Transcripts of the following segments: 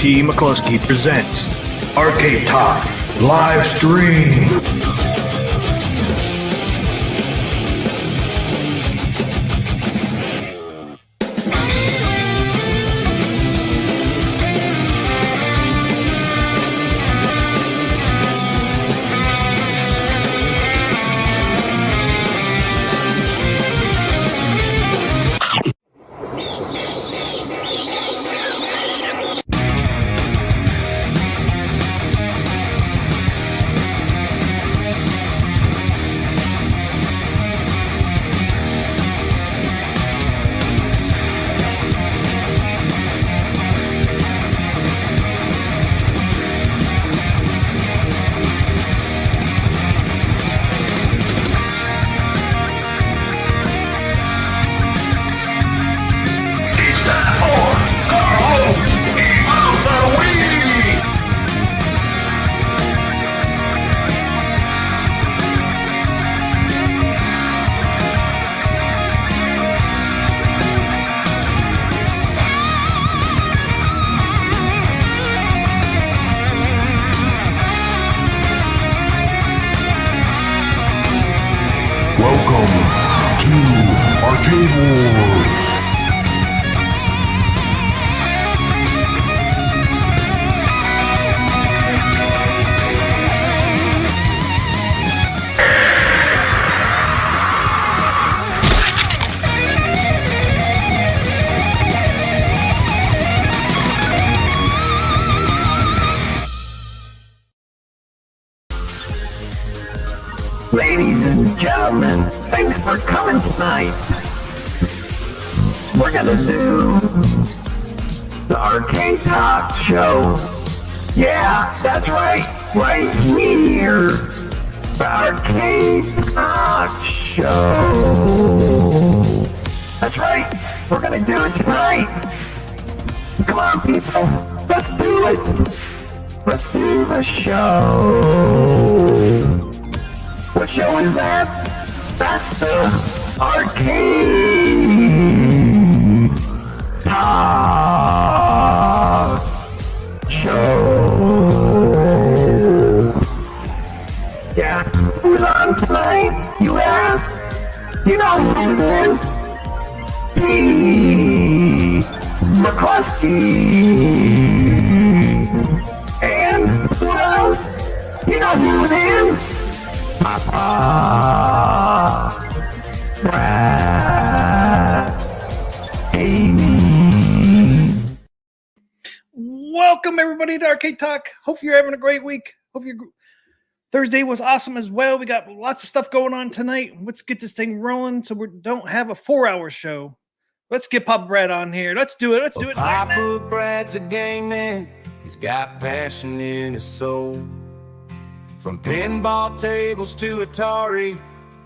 T. McCluskey presents Arcade Talk Live Stream. Ladies and gentlemen, thanks for coming tonight. We're gonna do the Arcade Talk show. Yeah, that's right here. The Arcade Talk show. That's right, we're gonna do it tonight. Come on, people, let's do it. Let's do the show. What show is that? That's the Arcade Talk show. Yeah, who's on tonight, you ask? You know who it is. P. McCluskey. And who else? You know who it is. Welcome everybody to Arcade Talk. Hope you're having a great week. Hope your Thursday was awesome as well. We got lots of stuff going on tonight. Let's get this thing rolling so we don't have a 4-hour show. Let's get Papa Brad on here. Let's do it. Let's do it. Papa Brad's a game man. He's got passion in his soul. From pinball tables to Atari,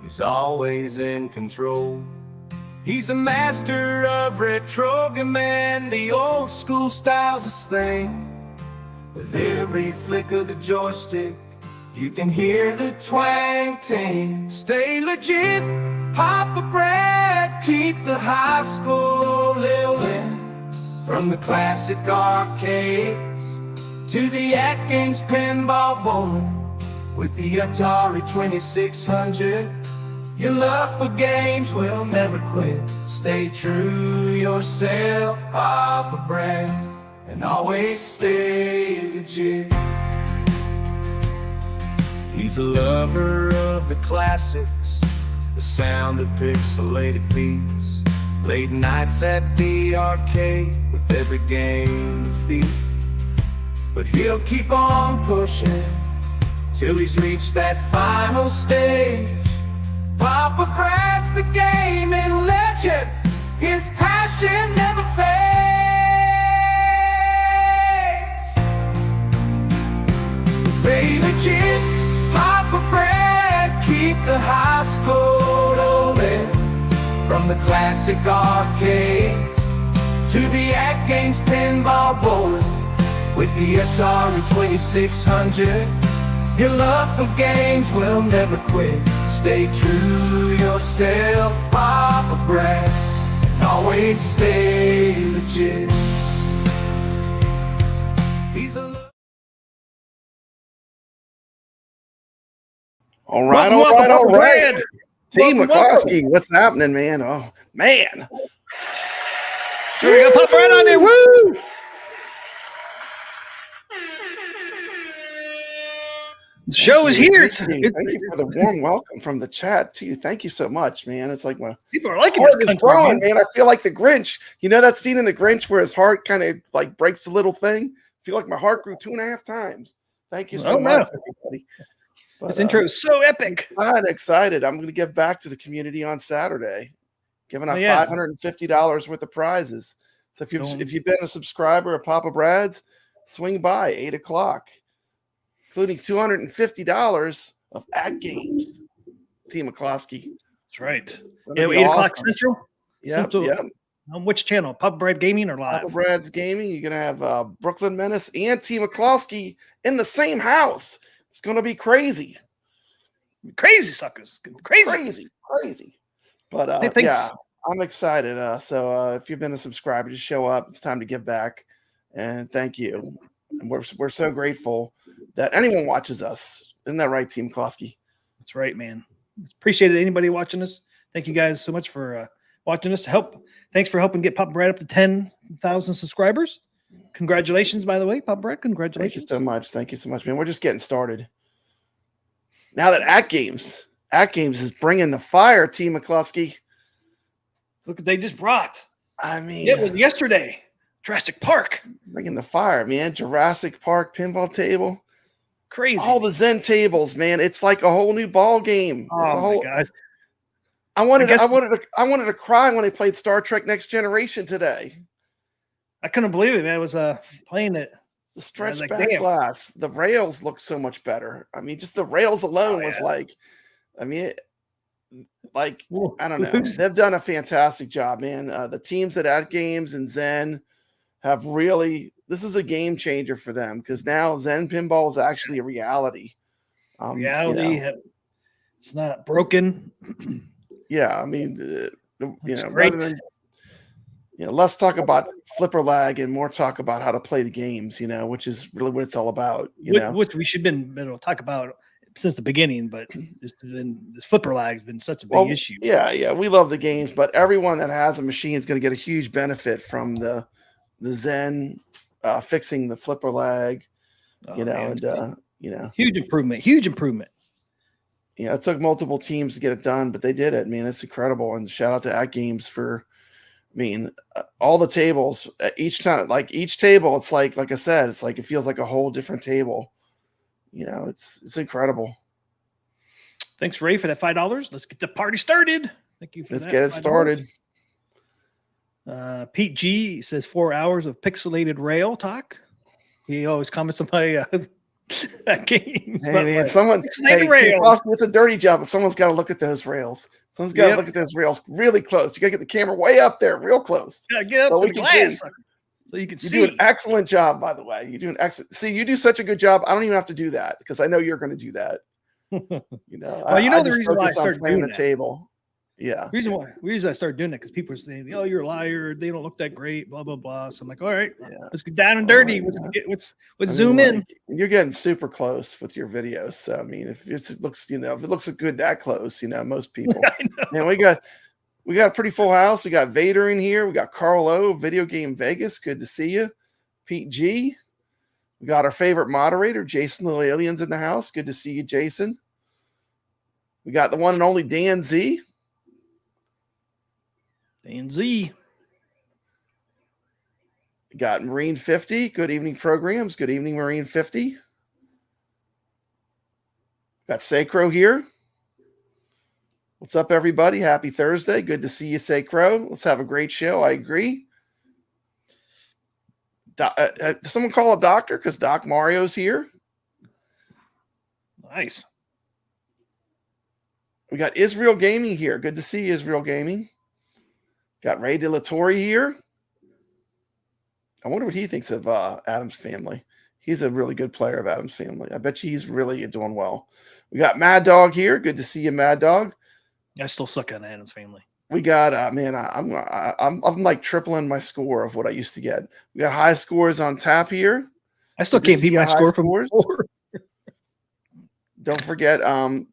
he's always in control. He's a master of retro and the old school style's his thing. With every flick of the joystick, you can hear the twang ting. Stay legit, Papa Brad, keep the high school living. From the classic arcades to the Atgames pinball bowling. With the Atari 2600, your love for games will never quit. Stay true yourself, Papa Brad, and always stay legit. He's a lover of the classics, the sound of pixelated beats. Late nights at the arcade with every game defeat. But he'll keep on pushing till he's reached that final stage. Papa Brad's the gaming legend. His passion never fades. Stay legit, Papa Brad, keep the high school rolling. From the classic arcades to the Atgames pinball bowling. With the Atari 2600, your love for games will never quit. Stay true yourself, Papa Brad, and always stay legit. All right. Team McCloskey, what's happening, man? Oh, man. Sure, we got Pop right on there. Woo! The show is here. Thank you for the warm welcome from the chat, too. Thank you so much, man. It's like my people are liking heart this is country, growing, man. I feel like the Grinch. You know that scene in the Grinch where his heart kind of like breaks a little thing? I feel like my heart grew 2.5 times. Thank you so much, everybody. But, this intro is so epic. I'm excited. I'm going to give back to the community on Saturday, giving out $550 worth of prizes. So if you've been a subscriber of Papa Brad's, swing by 8 o'clock, including $250 of Atgames. Team McCloskey. That's right. Yeah, 8 o'clock Central. Yep. On which channel? Papa Brad Gaming or live? Papa Brad's Gaming. You're gonna have Brooklyn Menace and Team McCloskey in the same house. It's gonna be crazy. Crazy suckers. Crazy. But I'm excited. So if you've been a subscriber, just show up. It's time to give back. And thank you. And we're so grateful that anyone watches us. Isn't that right, Team McCloskey? That's right, man. Appreciate it. Anybody watching us. Thank you guys so much for watching us. Thanks for helping get Papa Brad up to 10,000 subscribers. Congratulations, by the way, Papa Brad. Congratulations. Thank you so much, man. We're just getting started. Now that Atgames is bringing the fire, Team McCloskey. Look what they just brought. I mean, it was yesterday. Jurassic Park. Bringing the fire, man. Jurassic Park pinball table. Crazy. All the Zen tables, man. It's like a whole new ball game. Oh, it's a whole, my God. I wanted to cry when they played Star Trek Next Generation today. I couldn't believe it, man. I was playing it. The stretch back glass. The rails look so much better. I mean, just the rails alone was like, I mean, I don't know. They've done a fantastic job, man. The teams at Atgames and Zen have really, this is a game changer for them because now Zen Pinball is actually a reality. It's not broken. Yeah, I mean, let's talk about flipper lag and more talk about how to play the games, which is really what it's all about. Which we should have been talk about since the beginning, but this flipper lag has been such a big issue. Yeah, we love the games, but everyone that has a machine is going to get a huge benefit from the Zen fixing the flipper lag. Huge improvement. Yeah, it took multiple teams to get it done, but they did it. I mean, it's incredible. And shout out to Atgames for, all the tables. Each time, each table, it's like I said, it's like it feels like a whole different table. It's incredible. Thanks, Ray, for that $5. Let's get the party started. Thank you for that. Let's get it started. Pete G says 4 hours of pixelated rail talk. He always comments on my that game. Hey, man, it's a dirty job, but someone's got to look at those rails. Someone's got to look at those rails really close. You got to get the camera way up there, real close. Yeah, get up to the glass so you can see. You do an excellent job, by the way. You do an excellent. See, you do such a good job. I don't even have to do that because I know you're going to do that. The reason why I started playing the table. Yeah. The reason I started doing that because people are saying, "Oh, you're a liar. They don't look that great." Blah blah blah. So I'm like, "All right, let's get down and dirty. Let's zoom in." You're getting super close with your videos. So I mean, if it looks good that close, most people. Man, we got a pretty full house. We got Vader in here. We got Carl O, Video Game Vegas. Good to see you, Pete G. We got our favorite moderator, Jason Little Aliens, in the house. Good to see you, Jason. We got the one and only Dan Z. We got Marine 50. Good evening programs. Good evening, Marine 50. Got Sacro here. What's up, everybody? Happy Thursday. Good to see you, Sacro. Let's have a great show. I agree. Does someone call a doctor? Because Doc Mario's here. Nice. We got Israel Gaming here. Good to see Israel Gaming. Got Ray De La Torre here. I wonder what he thinks of Adam's Family. He's a really good player of Adam's Family. I bet you he's really doing well. We got Mad Dog here. Good to see you, Mad Dog. I still suck on Adam's Family. We got I'm like tripling my score of what I used to get. We got high scores on tap here. I still can't beat my score from before. Don't forget,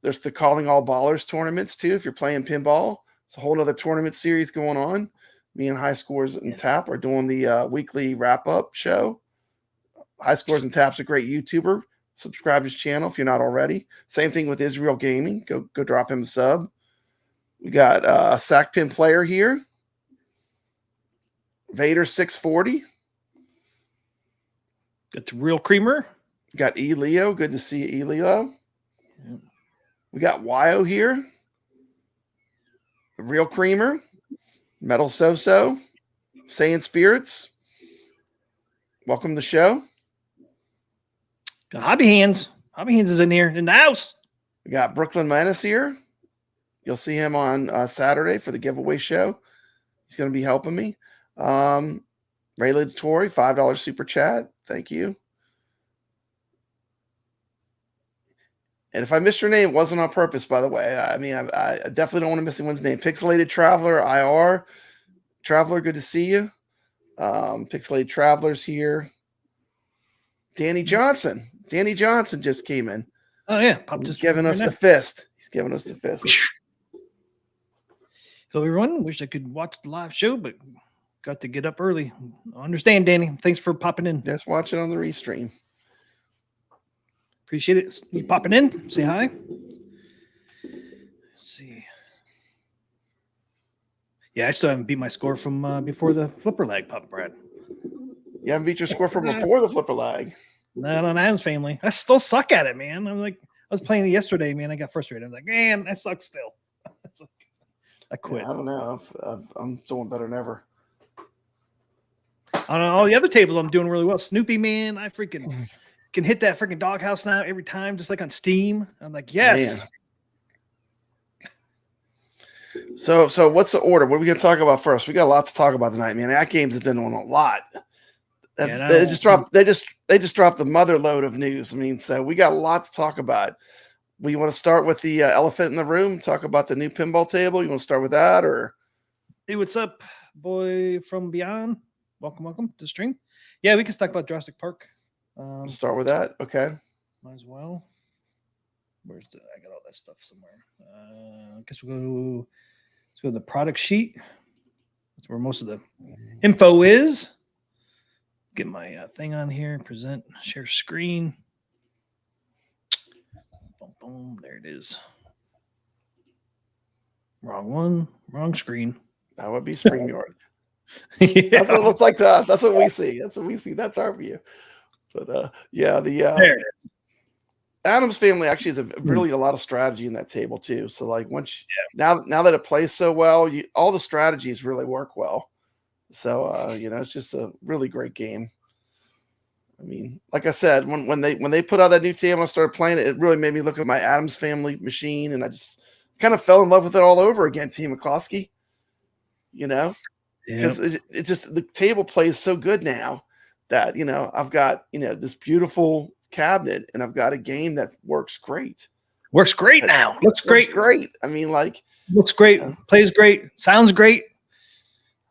there's the Calling All Ballers tournaments too. If you're playing pinball, it's a whole other tournament series going on. Me and High Scores and Tap are doing the weekly wrap-up show. High Scores and Tap's a great YouTuber. Subscribe to his channel if you're not already. Same thing with Israel Gaming. Go drop him a sub. We got a Sack Pin Player here. Vader 640. Got the Real Creamer. Got E Leo. Good to see you, E Leo. We got Wyo here. The Real Creamer. Metal So-So. Saiyan Spirits. Welcome to the show. Got Hobby Hands. Hobby Hands is in here in the house. We got Brooklyn Menace here. You'll see him on Saturday for the giveaway show. He's going to be helping me. Raylids Tori, $5 super chat. Thank you. And if I missed your name, it wasn't on purpose, by the way. I mean, I definitely don't want to miss anyone's name. Pixelated Traveler, IR. Traveler, good to see you. Pixelated Traveler's here. Danny Johnson. Danny Johnson just came in. Oh, yeah. He's giving us the fist. He's giving us the fist. So everyone, wish I could watch the live show, but got to get up early. I understand, Danny. Thanks for popping in. Just watch it on the restream. Appreciate it. You popping in? Say hi. Let's see. Yeah, I still haven't beat my score from before the flipper lag popped, Brad. You haven't beat your score from before the flipper lag. Not on Adam's family. I still suck at it, man. I'm like, I was playing it yesterday, man. I got frustrated. I was like, man, I suck still. I quit. Yeah, I don't know. I'm doing better than ever. On all the other tables, I'm doing really well. Snoopy, man, I freaking can hit that freaking doghouse now every time, just like on Steam. I'm like, yes. Man. So what's the order? What are we going to talk about first? We got a lot to talk about tonight, man. Atgames has been on a lot. Yeah, they just dropped the mother load of news. I mean, so we got a lot to talk about. We want to start with the elephant in the room, talk about the new pinball table. You want to start with that, or? Hey, what's up, boy from beyond? Welcome to the stream. Yeah, we can talk about Jurassic Park. Start with that. Okay. Might as well. I got all that stuff somewhere. I guess let's go to the product sheet. That's where most of the info is. Get my thing on here. Present, share screen. Boom, boom. There it is. Wrong one. Wrong screen. That would be StreamYard. Yeah. That's what it looks like to us. That's what we see. That's our view. But yeah, there it is. Adam's family actually has really a lot of strategy in that table too. So like now that it plays so well, all the strategies really work well. So it's just a really great game. I mean, like I said, when they put out that new table and I started playing it, it really made me look at my Adams Family machine, and I just kind of fell in love with it all over again. T. McCloskey, because it just the table plays so good now that I've got this beautiful cabinet and I've got a game that works great. Works great now. Looks great. I mean, like looks great. Plays great. Sounds great.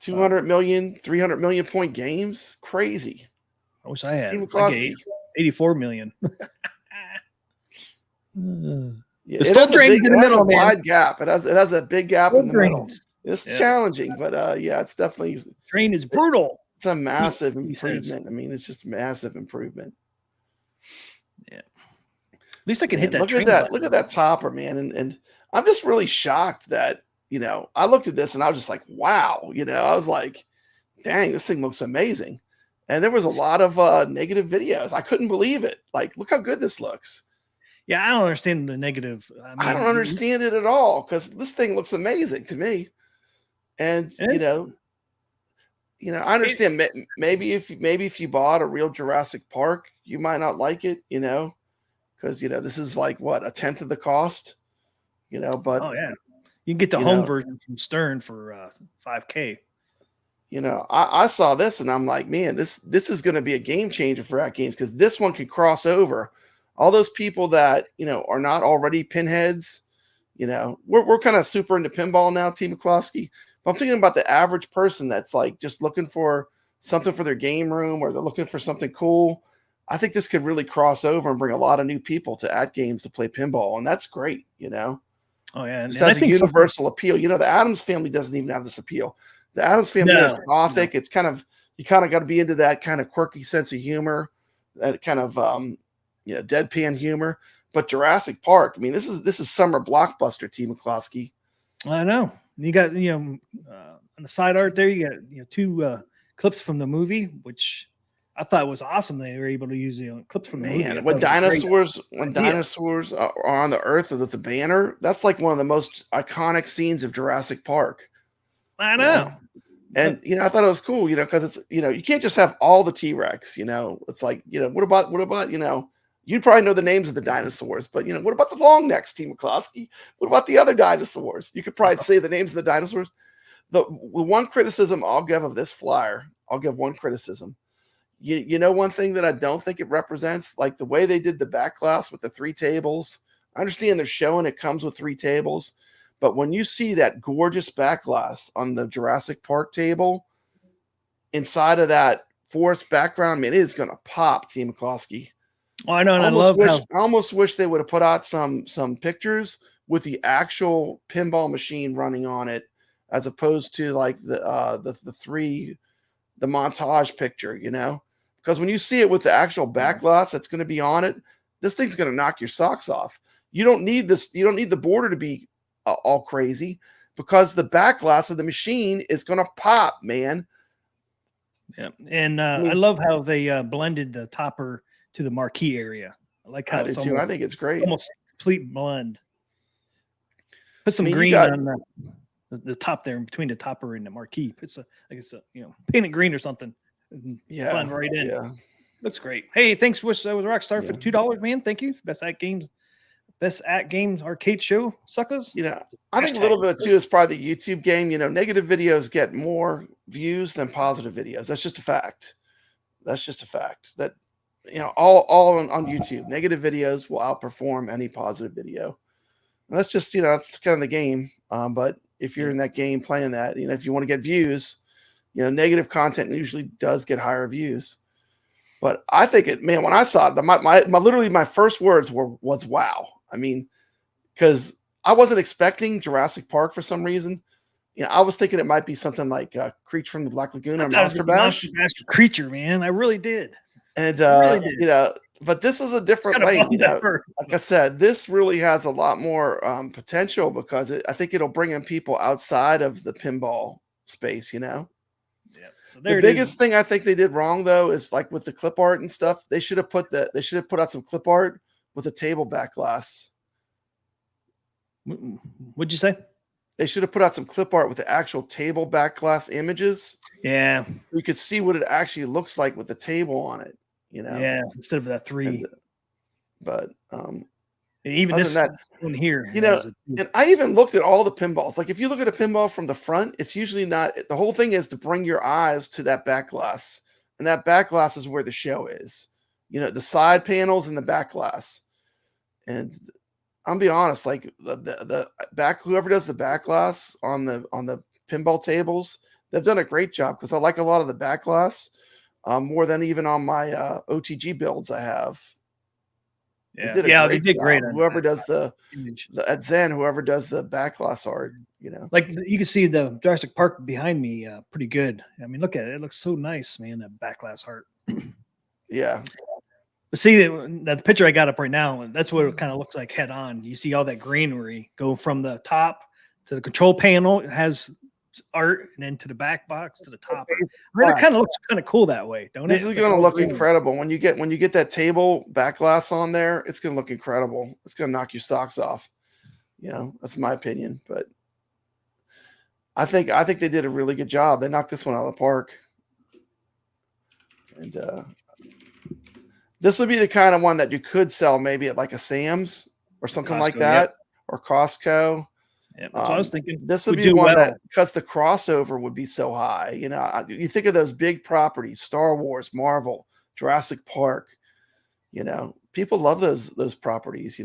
200 million, 300 million point games. Crazy. I wish I had. Team McCloskey. 84 million. Yeah, it's still drained in the middle, man. Wide gap. It has a big gap in the middle. It's challenging, but it's definitely drain is brutal. It's a massive improvement. I mean, it's just massive improvement. Yeah. At least I can hit that. Look at that. Look at that topper, man. And I'm just really shocked that I looked at this and I was just like, wow. I was like, dang, this thing looks amazing. And there was a lot of negative videos. I couldn't believe it. Like, look how good this looks. Yeah, I don't understand the negative. I don't understand it at all because this thing looks amazing to me. And I understand maybe if you bought a real Jurassic Park, you might not like it, because this is like what, 1/10 of the cost, But oh yeah, you can get the home version from Stern for $5K. I saw this and I'm like, man, this is going to be a game changer for Atgames because this one can cross over all those people that are not already pinheads. We're kind of super into pinball now, Team McCloskey. But I'm thinking about the average person that's like just looking for something for their game room, or they're looking for something cool. I think this could really cross over and bring a lot of new people to Atgames to play pinball, and that's great, you know. Oh yeah, Just and I has a think universal appeal. You know, the Adams family doesn't even have this appeal. The Adams family is gothic. It's kind of, you kind of got to be into that kind of quirky sense of humor, that kind of deadpan humor. But Jurassic Park, I mean, this is summer blockbuster, T. McCloskey. I know. You got on the side art there, you got two clips from the movie, which I thought was awesome. They were able to use clips from the movie. When dinosaurs are on the Earth with the banner, that's like one of the most iconic scenes of Jurassic Park. I know. And I thought it was cool, because it's you can't just have all the T-Rex. It's like what about you'd probably know the names of the dinosaurs, but what about the long necks, T. McCloskey? What about the other dinosaurs? You could probably say the names of the dinosaurs. The one criticism I'll give of this flyer, I'll give one criticism. One thing that I don't think it represents, like the way they did the back glass with the 3 tables. I understand they're showing it comes with 3 tables, but when you see that gorgeous back glass on the Jurassic Park table inside of that forest background, man, it is going to pop, T. McCloskey. Oh, I know, and I almost wish they would have put out some pictures with the actual pinball machine running on it, as opposed to like the montage picture, because when you see it with the actual back glass that's going to be on it, this thing's going to knock your socks off. You don't need this. You don't need the border to be all crazy, because the back glass of the machine is going to pop, man. Yeah, and I love how they blended the topper to the marquee area. I like how it's I think it's great. Almost complete blend. Put some green on the top there, in between the topper and the marquee. Put painted green or something. Yeah, blend right in. Yeah, looks great. Hey, thanks, Wish. That was Rockstar for $2, man. Thank you. Best Atgames arcade show, suckers. I think a little bit too is probably the YouTube game. Negative videos get more views than positive videos. That's just a fact. That all on YouTube, negative videos will outperform any positive video. And that's just that's kind of the game. But if you're in that game playing that, if you want to get views, negative content usually does get higher views. But I think when I saw it, literally my first words was wow. I mean, because I wasn't expecting Jurassic Park for some reason. I was thinking it might be something like Creature from the Black Lagoon or Monster Bash. Monster Creature, man. I really did. And but this is a different lane. Like I said, this really has a lot more potential, because I think it'll bring in people outside of the pinball space. Yeah. So the biggest thing I think they did wrong, though, is like with the clip art and stuff. They should have put out some clip art with a table back glass. What'd you say? They should have put out some clip art with the actual table back glass images. Yeah. So you could see what it actually looks like with the table on it. Yeah, instead of that 3. But even this one here, and I even looked at all the pinballs. Like if you look at a pinball from the front, it's usually not. The whole thing is to bring your eyes to that back glass, and that back glass is where the show is. The side panels and the back glass. And I'll be honest, like the back, whoever does the back glass on the pinball tables, they've done a great job, because I like a lot of the back glass more than even on my OTG builds I have. Yeah, they did great. Whoever does at Zen, whoever does the back glass art, like you can see the Jurassic Park behind me, pretty good. I mean, look at it; it looks so nice, man. That back glass art. Yeah. But see the picture I got up right now, that's what it kind of looks like head on. You see all that greenery go from the top to the control panel. It has art, and then to the back box to the top. I mean, it kind of looks kind of cool that way, don't it? This is going to look incredible when you get that table back glass on there. It's going to look incredible. It's going to knock your socks off. That's my opinion, but I think they did a really good job. They knocked this one out of the park, and this would be the kind of one that you could sell maybe at like a Sam's or something like that, or Costco. Yeah, I was thinking this would be one that, because the crossover would be so high. You think of those big properties: Star Wars, Marvel, Jurassic Park. People love those properties.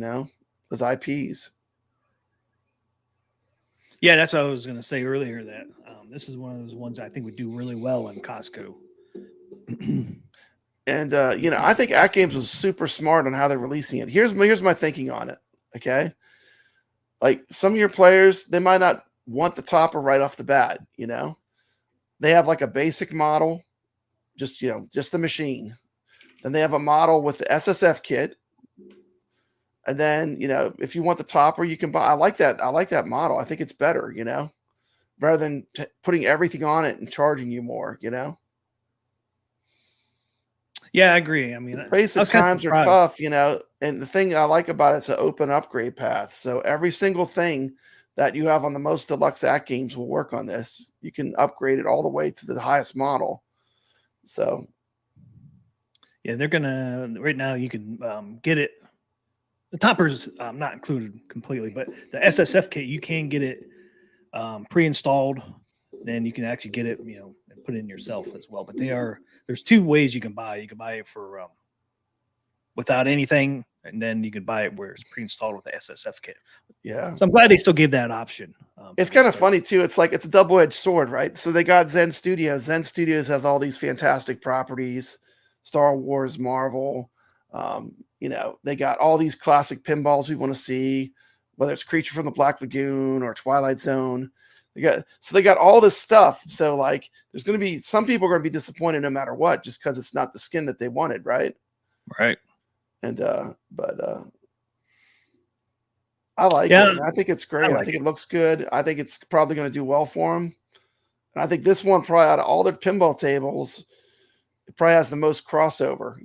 Those IPs. Yeah, that's what I was going to say earlier. That this is one of those ones I think would do really well in Costco. And I think Atgames was super smart on how they're releasing it. Here's my thinking on it. Okay, like some of your players, they might not want the topper right off the bat. They have like a basic model, just just the machine. Then they have a model with the SSF kit. And then, if you want the topper, you can buy. I like that model. I think it's better, rather than putting everything on it and charging you more, Yeah, I agree. I mean, basic times are tough, and the thing I like about it's an open upgrade path. So every single thing that you have on the most deluxe Atgames will work on this. You can upgrade it all the way to the highest model. So yeah, they're gonna right now. You can get it. The topper's not included completely, but the SSF kit you can get it pre-installed. Then you can actually get it, and put it in yourself as well. But there's two ways you can buy. You can buy it for without anything, and then you can buy it where it's pre-installed with the SSF kit. Yeah. So I'm glad they still give that option. It's kind of funny too. It's like it's a double-edged sword, right? So they got Zen Studios. Zen Studios has all these fantastic properties, Star Wars, Marvel. They got all these classic pinballs we want to see, whether it's Creature from the Black Lagoon or Twilight Zone. They got all this stuff. So like, there's going to be some people are going to be disappointed no matter what, just because it's not the skin that they wanted, right? Right. And I like it. I think it's great. I think it looks good. I think it's probably going to do well for them. And I think this one, probably out of all their pinball tables, it probably has the most crossover.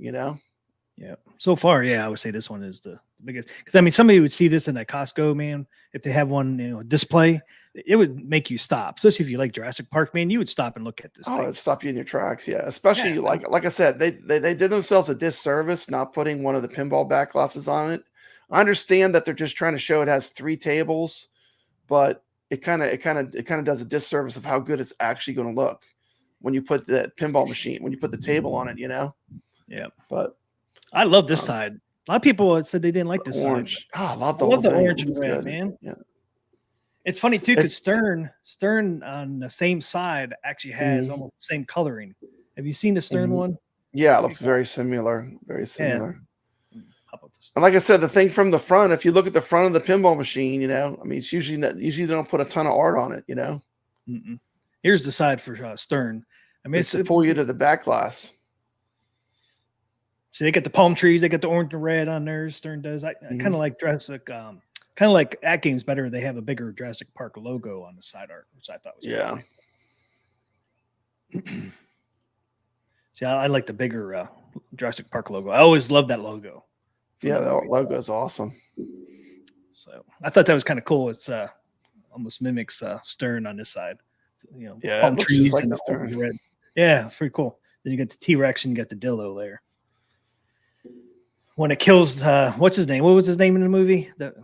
Yeah. So far, I would say this one is the biggest. Because I mean, somebody would see this in a Costco, man. If they have one, display, it would make you stop. Especially if you like Jurassic Park, man, you would stop and look at this. It'd stop you in your tracks. Yeah, especially like I said, they did themselves a disservice not putting one of the pinball back glasses on it. I understand that they're just trying to show it has 3 tables, but it kind of does a disservice of how good it's actually going to look when you put the pinball machine, when you put the table on it. Yeah. But I love this side. A lot of people said they didn't like this orange. side. Oh, I love the orange and red, man. Yeah. It's funny too because Stern on the same side actually has almost the same coloring. Have you seen the Stern one? Yeah, it looks very similar. Very similar. Yeah. And like I said, the thing from the front, if you look at the front of the pinball machine, I mean, it's usually they don't put a ton of art on it, Mm-mm. Here's the side for Stern. I mean, it's to pull you to the back glass. So they get the palm trees, they get the orange and red on theirs. Stern does. I kind of like Jurassic, kind of like Atgames better. They have a bigger Jurassic Park logo on the side art, which I thought was cool. See, I like the bigger Jurassic Park logo. I always loved that logo. Yeah, the logo is awesome. So I thought that was kind of cool. It's almost mimics Stern on this side. Palm trees and the Stern. Red. Yeah, it's pretty cool. Then you get the T-Rex and you got the Dillo there. When it kills, what's his name? What was his name in the movie? The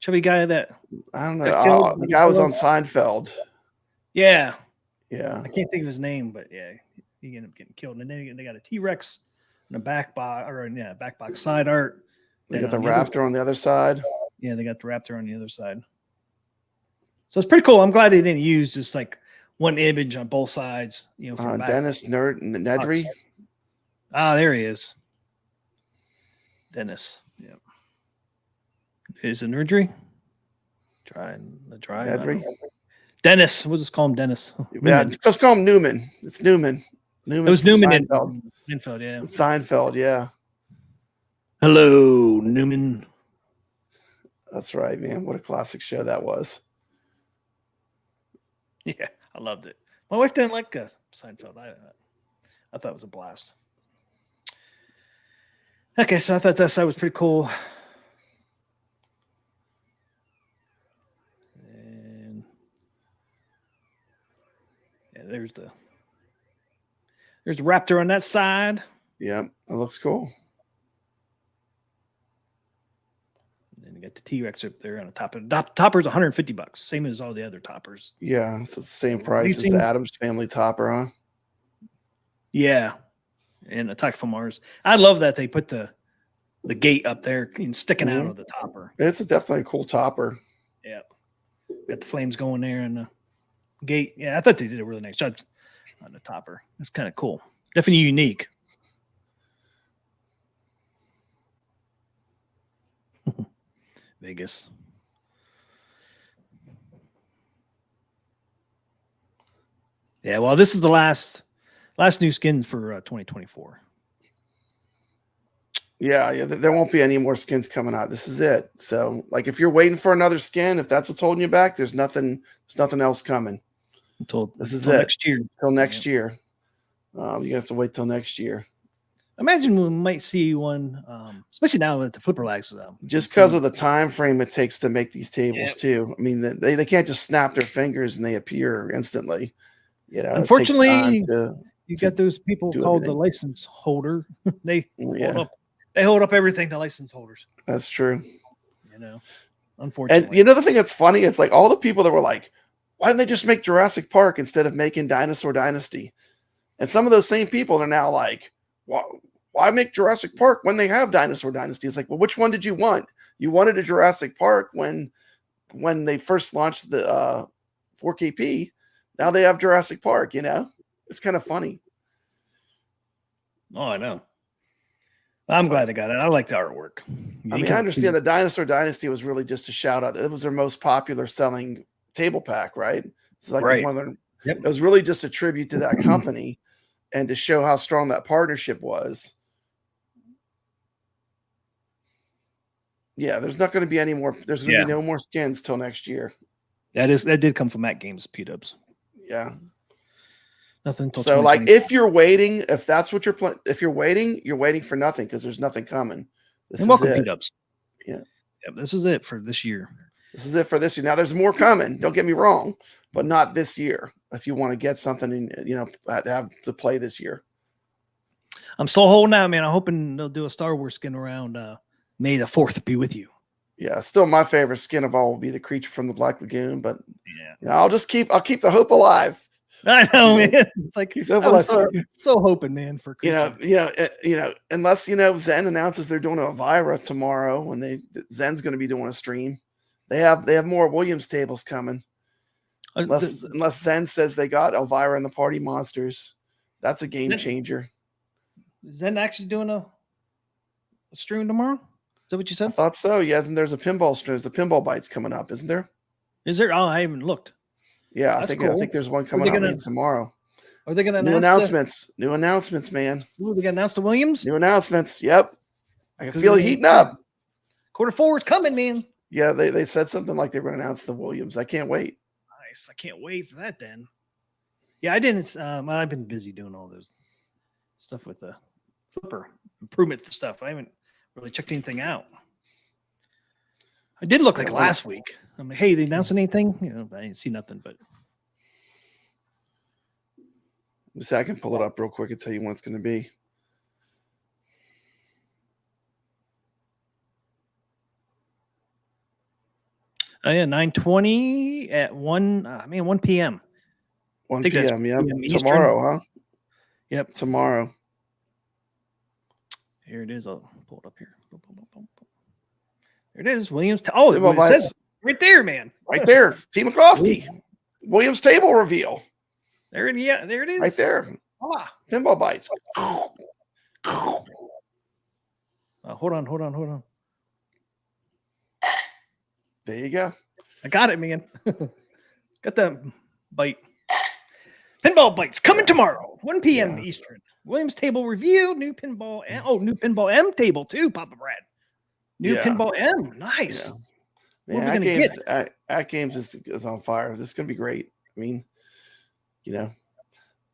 chubby guy that I don't know. The guy was on Seinfeld. Yeah. I can't think of his name, but he ended up getting killed. And then they got a T-Rex in the back box side art. They got the raptor on the other side. Yeah, they got the raptor on the other side. So it's pretty cool. I'm glad they didn't use just like one image on both sides. Dennis Nedry. There he is. Dennis. Yeah. Is it Nedry? Nedry. Dennis. We'll just call him Dennis. Yeah, just call him Newman. It's Newman. It was Newman in Seinfeld. Yeah. Seinfeld, yeah. Hello, Newman. That's right, man. What a classic show that was. Yeah, I loved it. My wife didn't like Seinfeld. I thought it was a blast. Okay, so I thought that side was pretty cool. And there's the raptor on that side. Yeah, it looks cool. And then you got the T-Rex up there on the top. The topper's $150, same as all the other toppers. Yeah, it's the same price as the Addams Family topper, huh? Yeah. And Attack from Mars. I love that they put the gate up there and sticking out of the topper. It's definitely a cool topper. Yeah. Got the flames going there and the gate. Yeah, I thought they did a really nice job on the topper. It's kind of cool. Definitely unique. Vegas. Yeah, well, this is the last new skin for 2024. Yeah, there won't be any more skins coming out. This is it. So, like, if you're waiting for another skin, if that's what's holding you back, there's nothing else coming. Until it. Next year. Till next year. You have to wait till next year. Imagine we might see one, especially now that the flipper lags. Just because of the time frame it takes to make these tables, too. I mean, they can't just snap their fingers and they appear instantly. You know, unfortunately, you got those people called the license holder. They hold up everything to license holders. That's true. You know, unfortunately. And you know the thing that's funny? It's like all the people that were like, why didn't they just make Jurassic Park instead of making Dinosaur Dynasty? And some of those same people are now like, why make Jurassic Park when they have Dinosaur Dynasty? It's like, well, which one did you want? You wanted a Jurassic Park when they first launched the 4KP. Now they have Jurassic Park, you know? It's kind of funny. Oh, I know. I'm glad they got it. I like the artwork. I mean, I understand the Dinosaur Dynasty was really just a shout out. It was their most popular selling table pack, right? It's like one of their, it was really just a tribute to that company and to show how strong that partnership was. Yeah, there's not going to be any more. There's going to be no more skins till next year. That did come from Atgames, P-dubs. Yeah. Nothing. So, like, if you're waiting, if that's what if you're waiting for nothing because there's nothing coming. This is welcome, it. P-dubs. Yeah. This is it for this year. This is it for this year. Now, there's more coming. Don't get me wrong, but not this year. If you want to get something, and have to play this year. I'm so holding out, man. I'm hoping they'll do a Star Wars skin around May the 4th. Be with you. Yeah, still my favorite skin of all will be the creature from the Black Lagoon, but I'll keep the hope alive. I know, man. It's like I'm so hoping, man, for creature. Unless Zen announces they're doing Elvira tomorrow when Zen's going to be doing a stream. They have more Williams tables coming. Unless Zen says they got Elvira and the Party Monsters. That's a game changer. Is Zen actually doing a stream tomorrow? Is that what you said? I thought so. Yes, and there's a pinball stream. There's a pinball bites coming up, isn't there? Is there? Oh, I haven't looked. Yeah, I think there's one coming out tomorrow. Are they going to announce new announcements, man? Ooh, they got to announce the Williams? New announcements. Yep. I can feel it heating up. Q4 is coming, man. Yeah, they said something like they were going to announce the Williams. I can't wait. Nice. I can't wait for that then. Yeah, I didn't. I've been busy doing all those stuff with the flipper improvement stuff. I haven't really checked anything out. I did look like last week. I'm like, hey, they announced anything? I didn't see nothing, but. I can pull it up real quick and tell you when it's going to be. Oh, yeah, 9:20 at 1 p.m. 1 p.m. Yeah, tomorrow, huh? Yep, tomorrow. Here it is. I'll pull it up here. There it is, Williams. Oh, it says right there, man. Right there, T. McCloskey. Williams table reveal. There it is. Right there. Pinball bites. Hold on. There you go. I got it, man. Got that bite. Pinball bites coming tomorrow, 1 p.m. Eastern. Williams table review, new pinball M table too, Papa Brad. New pinball M. Nice. Yeah. Man, Atgames is on fire. This is gonna be great. I mean,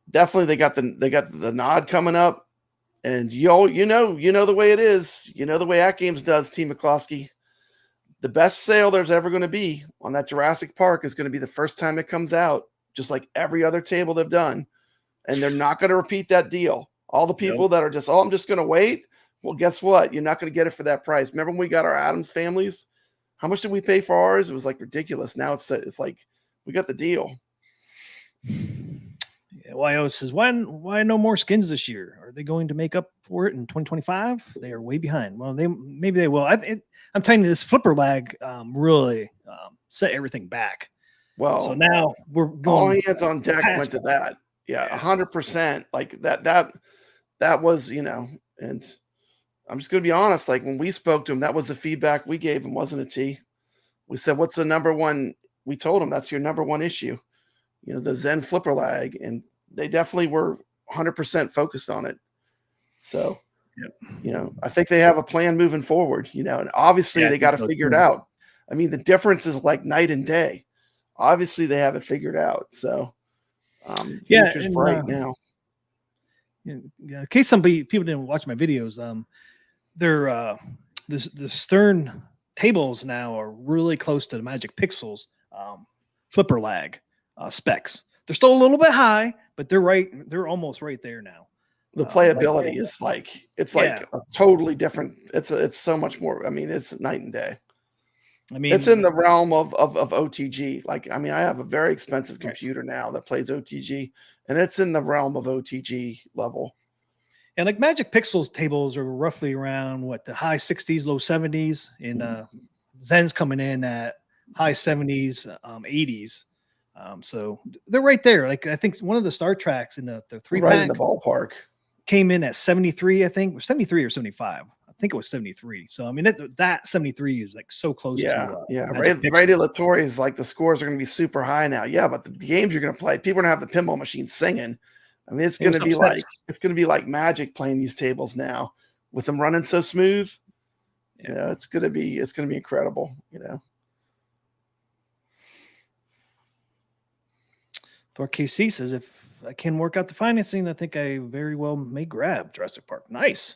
definitely they got the nod coming up, and you know the way it is. You know the way Atgames does, T. McCloskey. The best sale there's ever going to be on that Jurassic Park is going to be the first time it comes out, just like every other table they've done. And they're not going to repeat that deal. All the people that are just, I'm just going to wait. Well, guess what? You're not going to get it for that price. Remember when we got our Adams families? How much did we pay for ours? It was like ridiculous. Now it's like we got the deal. YO says, why no more skins this year? Are they going to make up for it in 2025? They are way behind. Well, maybe they will. I'm telling you, this flipper lag really set everything back. Well, so now we're going. All hands on deck went to that. Yeah, 100%. Like that was, and I'm just going to be honest. Like when we spoke to him, that was the feedback we gave him, wasn't it, T? We said, what's the number one? We told him that's your number one issue, the Zen flipper lag. And they definitely were 100% focused on it. So, I think they have a plan moving forward, and obviously they got to figure it out. I mean, the difference is like night and day. Obviously they have it figured out. So, future's bright now. In case people didn't watch my videos, they're the Stern tables now are really close to the Magic Pixels flipper lag specs. They're still a little bit high, but they're almost right there now. The playability is like a totally different. It's so much more. I mean, it's night and day. I mean, it's in the realm of OTG. Like, I mean, I have a very expensive computer now that plays OTG, and it's in the realm of OTG level. And like Magic Pixels tables are roughly around the high 60s, low 70s, and Zen's coming in at high 70s, 80s. So they're right there. Like I think one of the Star Treks in the 3-pack right in the ballpark came in at 73. I think 73 or 75. I think it was 73. So I mean that 73 is like so close to regulatory is like the scores are going to be super high now. Yeah, but the games you're going to play, people are going to have the pinball machine singing. I mean, it's going to be like magic playing these tables now with them running so smooth. It's going to be incredible. Thor KC says if I can work out the financing, I think I very well may grab Jurassic Park. Nice.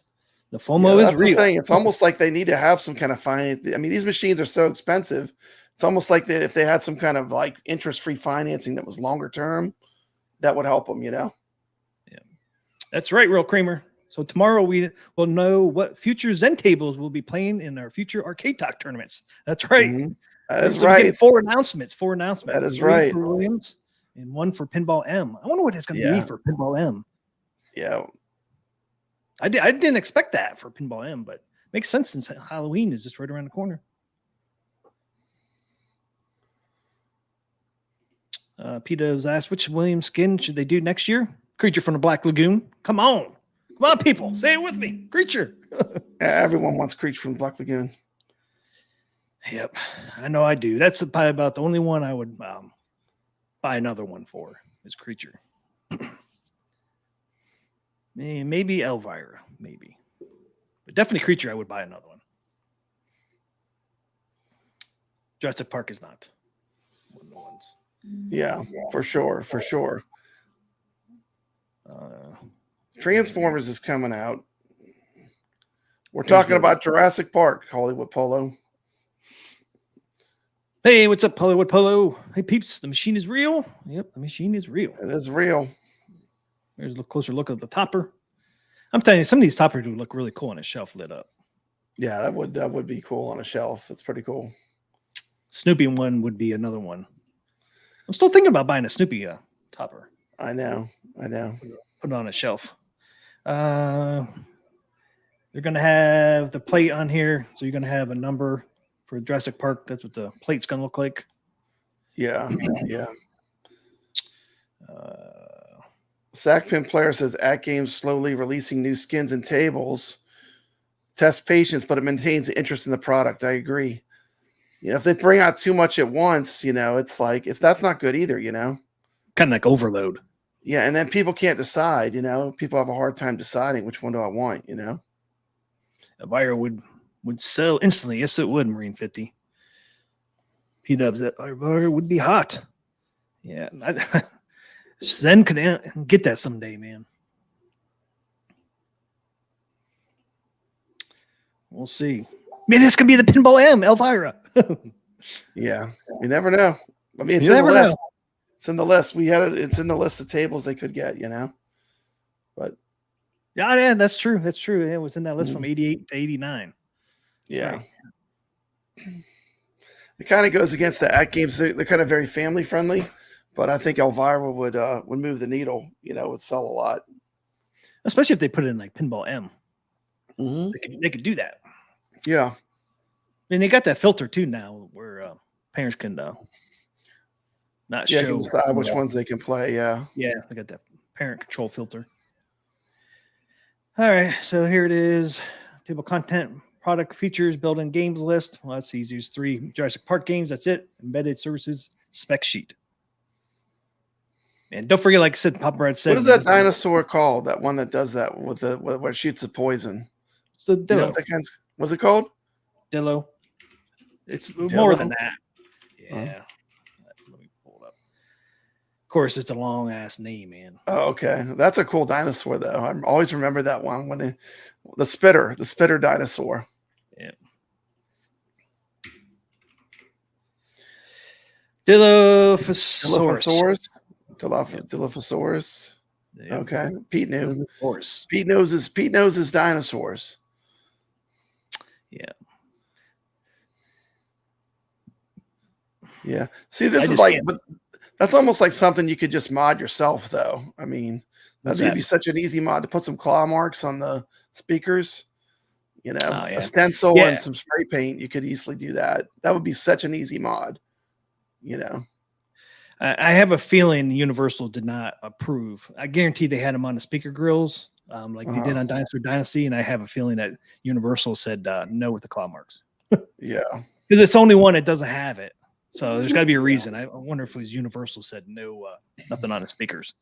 The FOMO is real. The thing. It's almost like they need to have some kind of finance. I mean, these machines are so expensive. It's almost like if they had some kind of like interest-free financing that was longer term, that would help them, Yeah, that's right, Real Kramer. So tomorrow we will know what future Zen tables will be playing in our future Arcade Talk tournaments. That's right. Mm-hmm. That is right. Four announcements. That is right. For Williams and one for Pinball M. I wonder what it's going to be for Pinball M. Yeah. I didn't expect that for Pinball M, but it makes sense since Halloween is just right around the corner. Peter was asked, which Williams skin should they do next year? Creature from the Black Lagoon. Come on, people, say it with me. Creature. Everyone wants Creature from the Black Lagoon. Yep, I know I do. That's probably about the only one I would buy another one for is Creature. Maybe Elvira, maybe. But definitely Creature, I would buy another one. Jurassic Park is not one of the ones. Yeah, for sure. Transformers is coming out. We're talking about Jurassic Park, Hollywood Polo. Hey, what's up, Hollywood Polo? Hey, peeps, the machine is real. Yep, the machine is real. It is real. There's a closer look at the topper. I'm telling you, some of these toppers would look really cool on a shelf lit up. Yeah, that would be cool on a shelf. It's pretty cool. Snoopy one would be another one. I'm still thinking about buying a Snoopy topper. I know. Put it on a shelf. They're going to have the plate on here. So you're going to have a number for Jurassic Park. That's what the plate's going to look like. Yeah. Sackpin Player says Atgames slowly releasing new skins and tables. Test patience, but it maintains interest in the product. I agree. If they bring out too much at once, it's like that's not good either, Kind of like overload. Yeah, and then people can't decide, People have a hard time deciding which one do I want, A buyer would sell instantly. Yes, it would, Marine 50. P-dubs, that buyer would be hot. Yeah. Zen could get that someday, man. We'll see. Man, this could be the Pinball M, Elvira. Yeah, you never know. I mean, it's in the list. It's in the list. It's in the list of tables they could get, But yeah, that's true. That's true. It was in that list from 88 to 89. Yeah. Right. It kind of goes against the Atgames. They're kind of very family friendly, but I think Elvira would move the needle. Would sell a lot, especially if they put it in like Pinball M. Mm-hmm. They could do that. Yeah. And they got that filter too now, where parents can not show. Can decide which ones they can play. Yeah. Yeah, they got that parent control filter. All right, so here it is. Table content, product features, built-in games list. Well, that's easy. There's 3 Jurassic Park games. That's it. Embedded services spec sheet. And don't forget, like I said, Papa Brad said. What is that dinosaur called? That one that does that with the where it shoots the poison. It's the You know Dillo. what that kind's, what's it called? Dillo. It's more Dillo? than that. Yeah. Let me pull it up. Of course, it's a long ass name, man. Oh, okay. That's a cool dinosaur, though. I always remember that one when the spitter dinosaur. Yeah. Dilophosaurus. Dilophosaurus. Yeah. Okay. Pete knew. Dilophosaurus. Pete knows his dinosaurs. Yeah. Yeah. See, this I is just like, can't- but that's almost like something you could just mod yourself, though. I mean, What's that'd that? be such an easy mod to put some claw marks on the speakers. You know, Oh, yeah. a stencil Yeah. and some spray paint. You could easily do that. That would be such an easy mod. You know. I have a feeling Universal did not approve. I guarantee they had them on the speaker grills, like they did on Dinosaur Dynasty, and I have a feeling that Universal said no with the claw marks Yeah. because it's the only one that doesn't have it. So there's got to be a reason. I wonder if it was Universal said no, nothing on the speakers,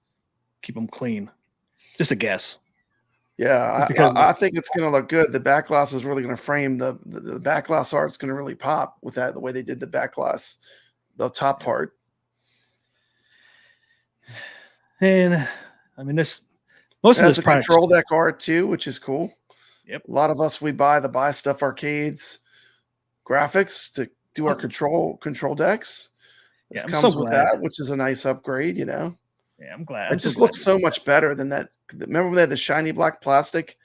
keep them clean. Just a guess. Yeah, Because- I think it's going to look good. The backglass is really going to frame the backglass art's going to really pop with that, the way they did the backglass, the top part. And I mean, most of It has this a product. control deck art too, which is cool. Yep. A lot of us, we buy the Buy Stuff Arcades graphics to do our control decks. This Yeah, I'm comes so with glad. that, which is a nice upgrade, you know. Yeah, I'm glad. It just looks so much better than that. Remember when they had the shiny black plastic?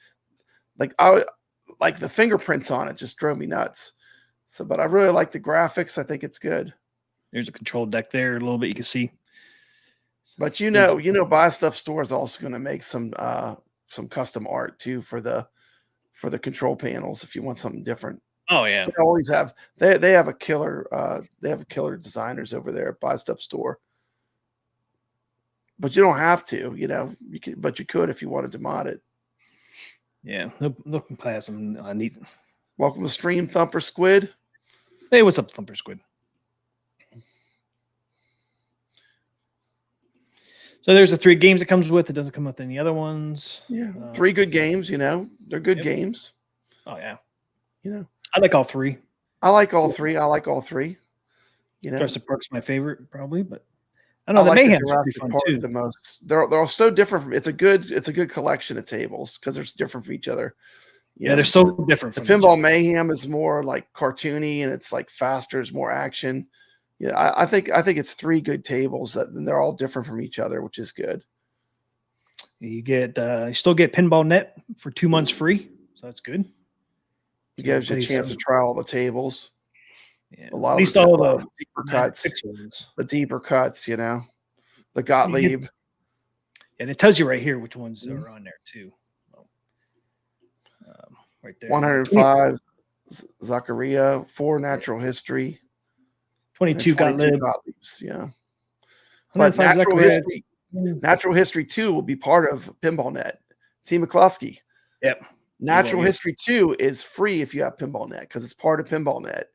Like the fingerprints on it just drove me nuts. So, but I really like the graphics. I think it's good. There's a control deck there, a little bit you can see. But you know, Buy Stuff Store is also going to make some custom art too for the control panels if you want something different. Oh yeah, They always have. They have a killer. They have killer designers over there at Buy Stuff Store. But you don't have to, you know. You could, but you could if you wanted to mod it. yeah. Look, play some neat. Welcome to Stream Thumper Squid. Hey, what's up, Thumper Squid? So there's the 3 games it comes with. It doesn't come with any other ones. Yeah, 3 good games. You know, they're good games. Oh yeah. You know, I like all 3. I like all 3. You know, Jurassic Park's my favorite, probably, but I don't know. I The like Mayhem's Jurassic pretty fun Park too. the most. They're all so different. It's a good collection of tables because they're different from each other. You Yeah, know, they're so different. the From each Pinball other. Mayhem is more like cartoony and it's like faster, it's more action. Yeah, I think it's 3 good tables and they're all different from each other, which is good. You get you still get Pinball Net for 2 months free, so that's good. It gives you a chance to try all the tables. Yeah, A lot at of least it's all a lot the of deeper cuts. pixels. The deeper cuts, you know, the Gottlieb. And it tells you right here which ones Mhm. are on there too. Right there. 105 Zachariah, 4 natural history. 22 and got 22 lib. Gottliebs, yeah. But 105 Natural History 2 will be part of Pinball Net. T. McCluskey. Yep. Natural Well, yeah. History 2 is free if you have Pinball Net because it's part of Pinball Net.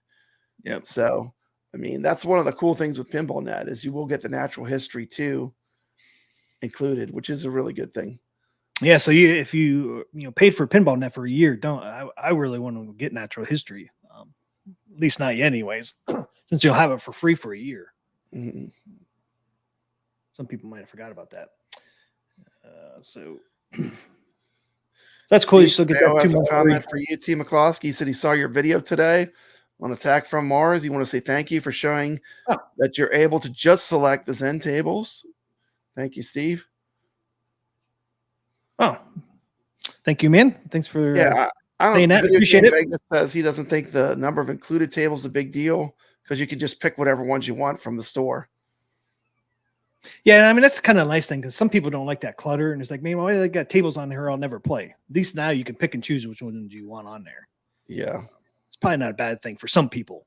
Yep. So, I mean, that's one of the cool things with Pinball Net is you will get the Natural History 2 included, which is a really good thing. Yeah. So if you paid for Pinball Net for a year, I really want to get Natural History. At least not yet, anyways, since you'll have it for free for a year. Mhm. Some people might have forgot about that. So that's cool. You still Steve get that Sale 2 has a months free. comment for you, T. McCloskey. He said he saw your video today on Attack from Mars. You want to say thank you for showing that you're able to just select the Zen tables. Thank you, Steve. Oh, thank you, man. Thanks for Yeah, I saying don't that. Video Appreciate Game it. Vegas says he doesn't think the number of included tables is a big deal because you can just pick whatever ones you want from the store. Yeah, I mean that's kind of a nice thing because some people don't like that clutter, and it's like, man, why they got tables on here I'll never play? At least now you can pick and choose which ones you want on there. Yeah. It's probably not a bad thing for some people.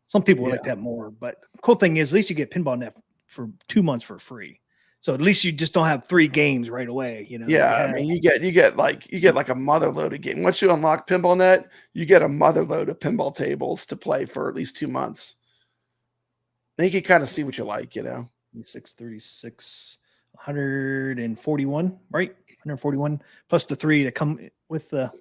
Some people would like that more, but the cool thing is at least you get Pinball Net for 2 months for free. So at least you just don't have 3 games right away. You know. Yeah, I mean, you get like a mother load of game. Once you unlock PinballNet, you get a mother load of pinball tables to play for at least 2 months. Then you can kind of see what you like, you know. 36, 141, right? 141 plus the 3 that come with the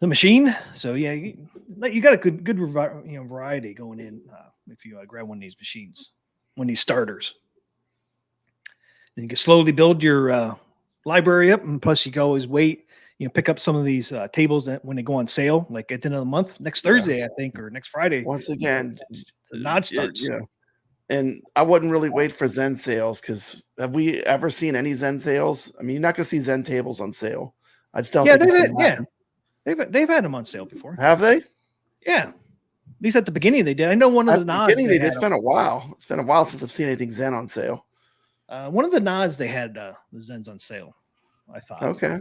machine. So yeah, you got a good variety going in if you grab one of these machines, one of these starters. And you can slowly build your library up, and plus you can always wait. Pick up some of these tables that when they go on sale, like at the end of the month, next Thursday, I think, or next Friday. Once again, the nod starts. Yeah. And I wouldn't really wait for Zen sales, because have we ever seen any Zen sales? I mean, you're not going to see Zen tables on sale. I just don't think it's going to happen. They've had them on sale before. Have they? Yeah. At least at the beginning they did. I know one of the nods. It's been a while. It's been a while since I've seen anything Zen on sale. One of the nods they had the Zens on sale, I thought. Okay.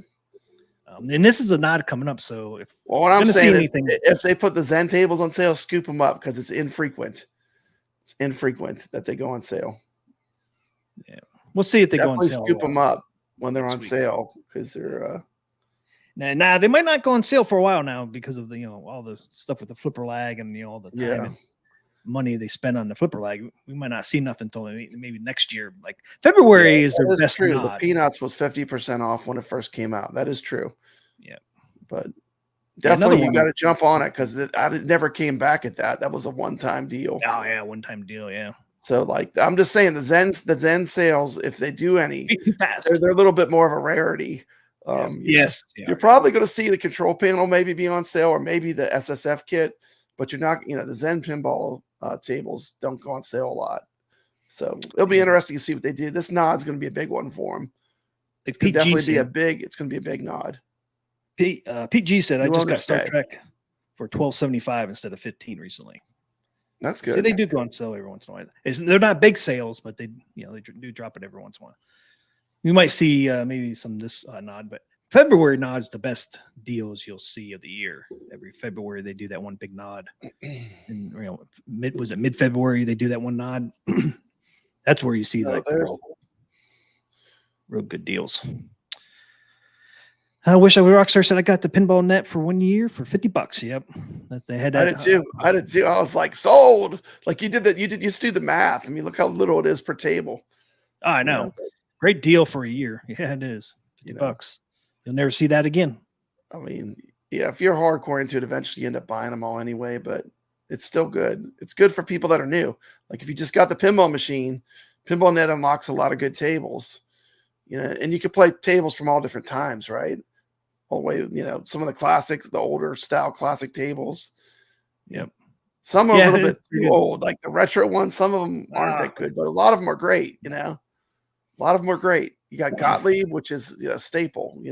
And this is a nod coming up. So what I'm saying is, if they put the Zen tables on sale, scoop them up, because it's infrequent. It's infrequent that they go on sale. Yeah, we'll see if they go on sale. Scoop them up when they're on sale, because they're. Nah, they might not go on sale for a while now because of the all the stuff with the flipper lag and all the time and money they spend on the flipper lag. We might not see nothing until maybe next year. Like February is their best true. nod. The Peanuts was 50% off when it first came out. That is true. Yeah, but definitely you got to jump on it, because it never came back at that. That was a one-time deal. Oh yeah, one-time deal. Yeah. So like I'm just saying, the Zen sales, if they do any, they're a little bit more of a rarity. Yes, you're probably going to see the control panel maybe be on sale, or maybe the SSF kit, but you're not. The Zen pinball tables don't go on sale a lot, so it'll be interesting to see what they do. This nod's going to be a big one for them. It's going to definitely be it's going to be a big nod. Pete G said, I just got Star Trek for $12.75 instead of $15 recently. That's good. So they do go on sale every once in a while. They're not big sales, but they do drop it every once in a while. You might see maybe some of this nod, but February nod's the best deals you'll see of the year. Every February they do that one big nod. And mid-February they do that one nod. That's where you see real good deals. I wish Rockstar said I got the pinball net for 1 year for $50. Yep, that they had. I did too. I was like, sold. Like you did that. You just do the math. I mean, look how little it is per table. Oh, I know. Great deal for a year. Yeah, it is. $50. You'll never see that again. I mean, yeah, if you're hardcore into it, eventually you end up buying them all anyway. But it's still good. It's good for people that are new. Like if you just got the pinball machine, Pinball Net unlocks a lot of good tables. And you can play tables from all different times, right? All the way, some of the classics, the older style classic tables. Yep. Some are a little bit too old, like the retro ones. Some of them aren't that good, but a lot of them are great. A lot of them are great. You got Gottlieb, which is a staple.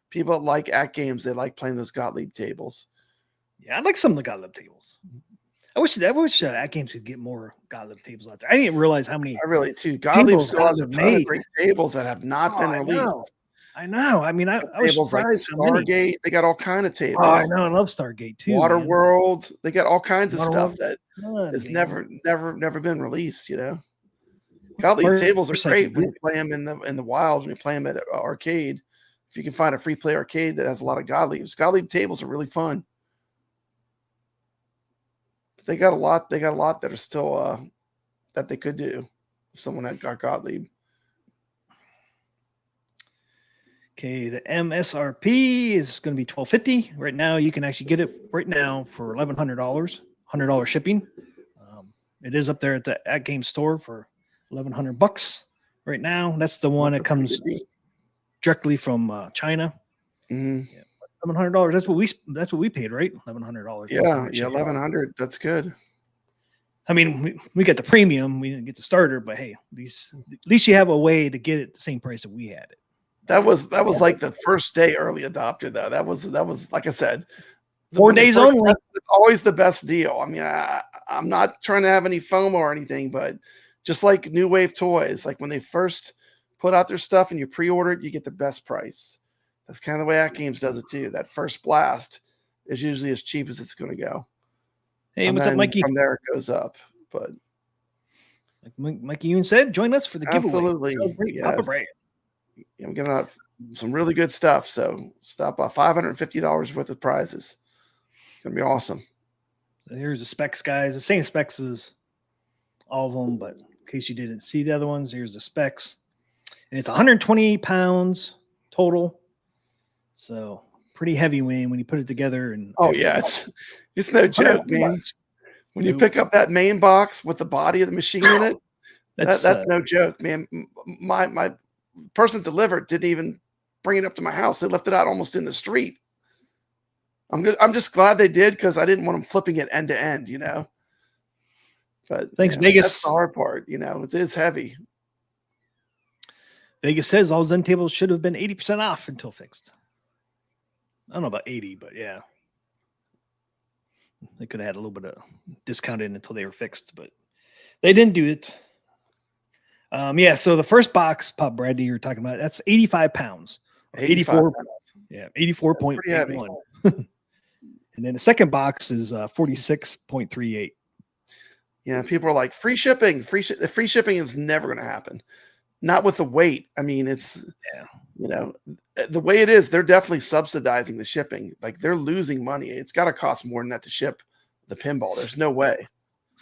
People that like Atgames, they like playing those Gottlieb tables. Yeah, I like some of the Gottlieb tables. I wish Atgames could get more Gottlieb tables out there. I didn't realize how many. I really too. Gottlieb still has a ton of great tables that have not been released. I know. I mean, I was surprised like Stargate. They got all kind of tables. Oh, I know. I love Stargate too. Waterworld. They got all kinds of stuff that has never been released. Gottlieb tables are great when you play them in the wild. When you play them at an arcade, if you can find a free play arcade that has a lot of Gottliebs, Gottlieb tables are really fun. But they got a lot. They got a lot that are still that they could do if someone had got Gottlieb. Okay, the MSRP is going to be $12.50 right now. You can actually get it right now for $1,100, $100 shipping. It is up there at the Atgames store for $1,100 right now. That's the one that comes directly from China. Mm-hmm. Yeah, $1,100. That's what we paid, right? $1,100. Yeah, $1,100. That's good. I mean, we get the premium, we didn't get the starter, but hey, at least you have a way to get it the same price that we had it. That was like the first day early adopter though. That was like I said, 4 days only. It's always the best deal. I mean, I'm not trying to have any FOMO or anything, but just like New Wave Toys, like when they first put out their stuff and you pre-order it, you get the best price. That's kind of the way Atgames does it too. That first blast is usually as cheap as it's going to go. Hey, what's up, Mikey? From there it goes up, but Like Mikey Yoon said, join us for the giveaway. Absolutely. Celebrate Papa Yes. Brand. I'm giving out some really good stuff. So stop by $550 worth of prizes. It's going to be awesome. So here's the specs, guys. The same specs as all of them, but in case you didn't see the other ones, here's the specs. And it's 128 pounds total. So pretty heavy when you put it together. And Oh, yeah. It's no joke, man. When you pick up that main box with the body of the machine in it, that's no joke, man. My person that delivered didn't even bring it up to my house. They left it out almost in the street. I'm just glad they did, because I didn't want them flipping it end to end, you know. But thanks, Vegas. That's the hard part, you know. It is heavy. Vegas says all Zen tables should have been 80% off until fixed. I don't know about 80, but yeah. They could have had a little bit of discount in until they were fixed, but they didn't do it. Yeah, so the first box, Pop Brady, you were talking about, that's 85 pounds. 84 pounds. Yeah, 84.81. And then the second box is 46.38. Yeah, people are like, free shipping. Free shipping is never going to happen. Not with the weight. I mean, it's, you know, the way it is, they're definitely subsidizing the shipping. Like, they're losing money. It's got to cost more than that to ship the pinball. There's no way.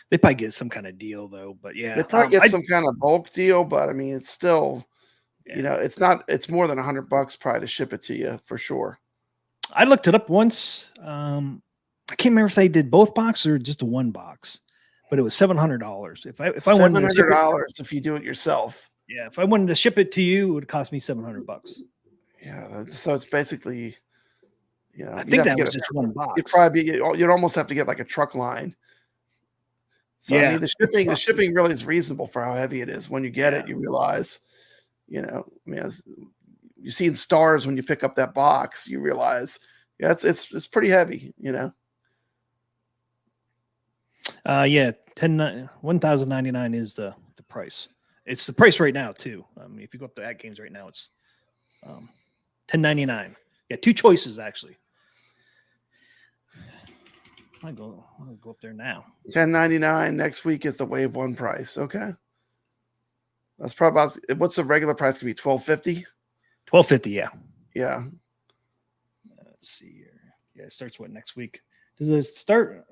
They probably get some kind of deal, though. But yeah, they probably get some kind of bulk deal. But I mean, it's still, you know, it's more than $100 probably to ship it to you for sure. I looked it up once. I can't remember if they did both boxes or just a one box, but it was $700. If I wanted $700 if you do it yourself. Yeah, if I wanted to ship it to you, it would cost me $700. Yeah, so it's basically, you know, I think that was just one box. You'd almost have to get like a truck line. So I mean, the shipping really is reasonable for how heavy it is. When you get it, you realize, you know, I mean, as you see in stars when you pick up that box, you realize, yeah, it's pretty heavy, you know. Yeah, $1,099 is the price. It's the price right now too. If you go up to Atgames right now, it's $10.99. Yeah, two choices actually. I'll go up there now. $10.99 next week is the wave one price. Okay, that's probably about, what's the regular price gonna be? $12.50. $12.50. Yeah. Yeah. Let's see here. Yeah, it starts what next week? Does it start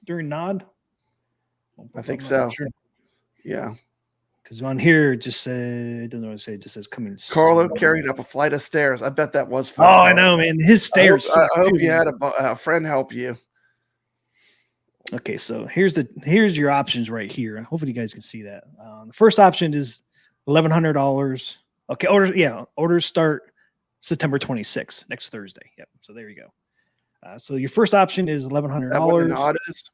during Nod? I think so. Sure. Yeah. Because on here it just said, it doesn't want to say, it just says coming. Carlo carried up a flight of stairs. I bet that was fun. Oh, I know, man. His stairs. I hope you had a friend help you. Okay, so here's your options right here. Hopefully you guys can see that. The first option is $1,100. Okay, orders start September 26th, next Thursday. Yep. So there you go. So your first option is $1,100. That what the Nod is?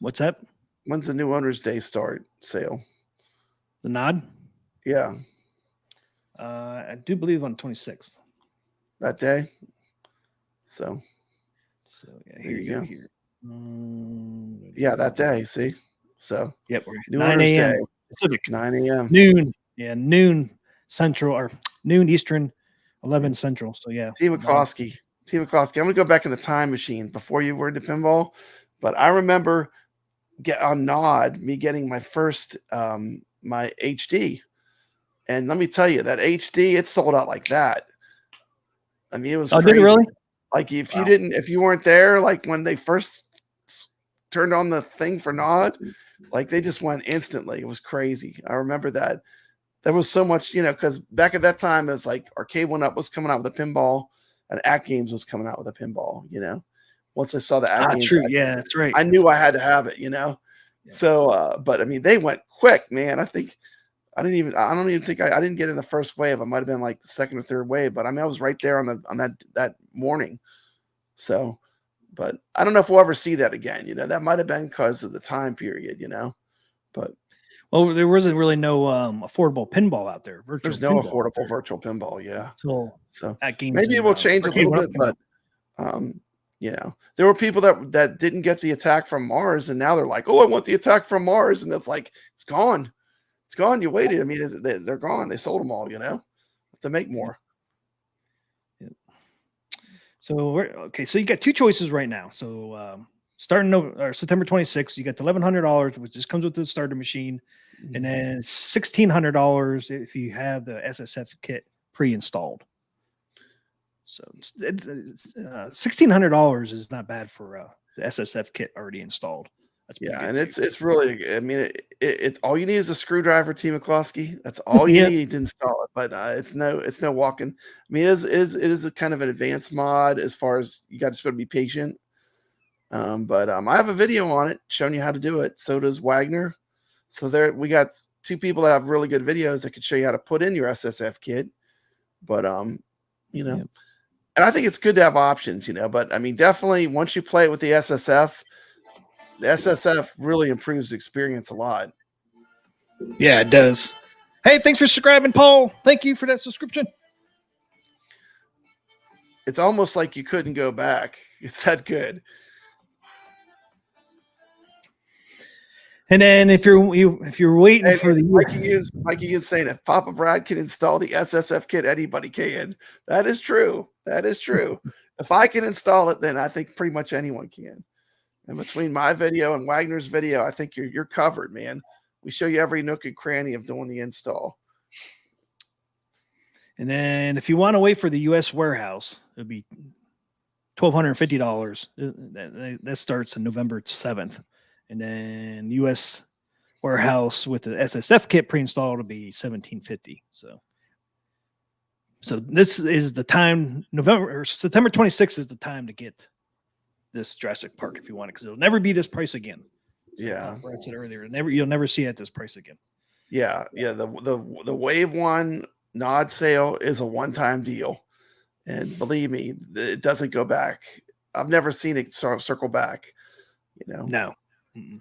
What's that? When's the new Owner's Day start sale? The Nod? Yeah. I do believe on the 26th. That day? So yeah, here you go. Here. Yeah, that day. See? So yep, 9 a.m. Pacific. 9 a.m. Noon. Yeah, noon Central or noon Eastern, 11 Central. So yeah. T. McCloskey. I'm gonna go back in the time machine before you were into pinball, but I remember on Nod me getting my first my HD, and let me tell you that HD, it sold out like that. I mean, it was crazy. Did it really? Like if you weren't there, like when they first turned on the thing for Nod, like they just went instantly. It was crazy. I remember that. There was so much, you know, because back at that time it was like Arcade 1-Up was coming out with a pinball, and Atgames was coming out with a pinball. You know, once I saw the Atgames, true, yeah, that's right. I knew I had to have it. You know, so but I mean, they went quick, man. I don't even think I didn't get in the first wave. I might have been like the second or third wave, but I mean, I was right there on that morning. So, but I don't know if we'll ever see that again. You know, that might have been because of the time period. You know, but. Well, there wasn't really no affordable pinball out there. There's no affordable virtual pinball, yeah. So Atgames maybe it will change a little bit, but you know, there were people that didn't get the Attack from Mars, and now they're like, "Oh, I want the Attack from Mars," and it's like it's gone. It's gone. You waited. I mean, they're gone. They sold them all. You know, to make more. Yeah. So so you got two choices right now. So starting September 26th. You get the $1,100, which just comes with the starter machine, and then it's $1,600 if you have the SSF kit pre-installed. So it's $1,600 is not bad for the SSF kit already installed. Yeah, and it's really, I mean, it all you need is a screwdriver, T. McCloskey. That's all you need to install it. But it's no walking. I mean, it is a kind of an advanced mod as far as you got to be patient. But I have a video on it showing you how to do it. So does Wagner. So there we got two people that have really good videos that could show you how to put in your SSF kit. But you know, and I think it's good to have options, you know. But I mean, definitely once you play it with the SSF really improves the experience a lot. Yeah, it does. Hey, thanks for subscribing, Paul. Thank you for that subscription. It's almost like you couldn't go back. It's that good. And then if you're waiting for the Mikey is saying if Papa Brad can install the SSF kit, anybody can. That is true. That is true. If I can install it, then I think pretty much anyone can. And between my video and Wagner's video, I think you're covered, man. We show you every nook and cranny of doing the install. And then if you want to wait for the U.S. warehouse, it'll be $1,250. That starts on November 7th. And then U.S. warehouse with the SSF kit pre-installed will be $1,750. So this is the time. September 26th is the time to get this Jurassic Park if you want it, because it'll never be this price again. So yeah, I said earlier, you'll never see it at this price again. Yeah. The Wave One nod sale is a one-time deal, and believe me, it doesn't go back. I've never seen it circle back. You know, no.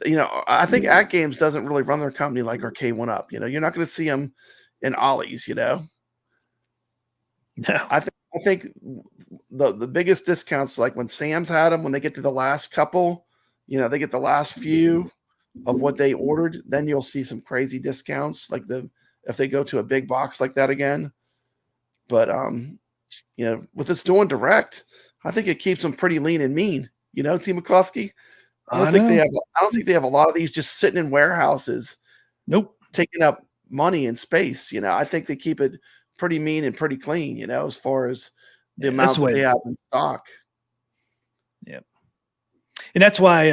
You know, I think Atgames doesn't really run their company like Arcade One Up. You know, you're not going to see them in Ollie's. You know, no. I think the biggest discounts, like when Sam's had them, when they get to the last couple, you know, they get the last few of what they ordered, then you'll see some crazy discounts, like if they go to a big box like that again. But you know, with this doing direct, I think it keeps them pretty lean and mean. You know, T. McCloskey. I don't think they have a lot of these just sitting in warehouses. Nope. Taking up money and space. You know, I think they keep it pretty mean and pretty clean, you know, as far as the amount that they have in stock. Yep. And that's why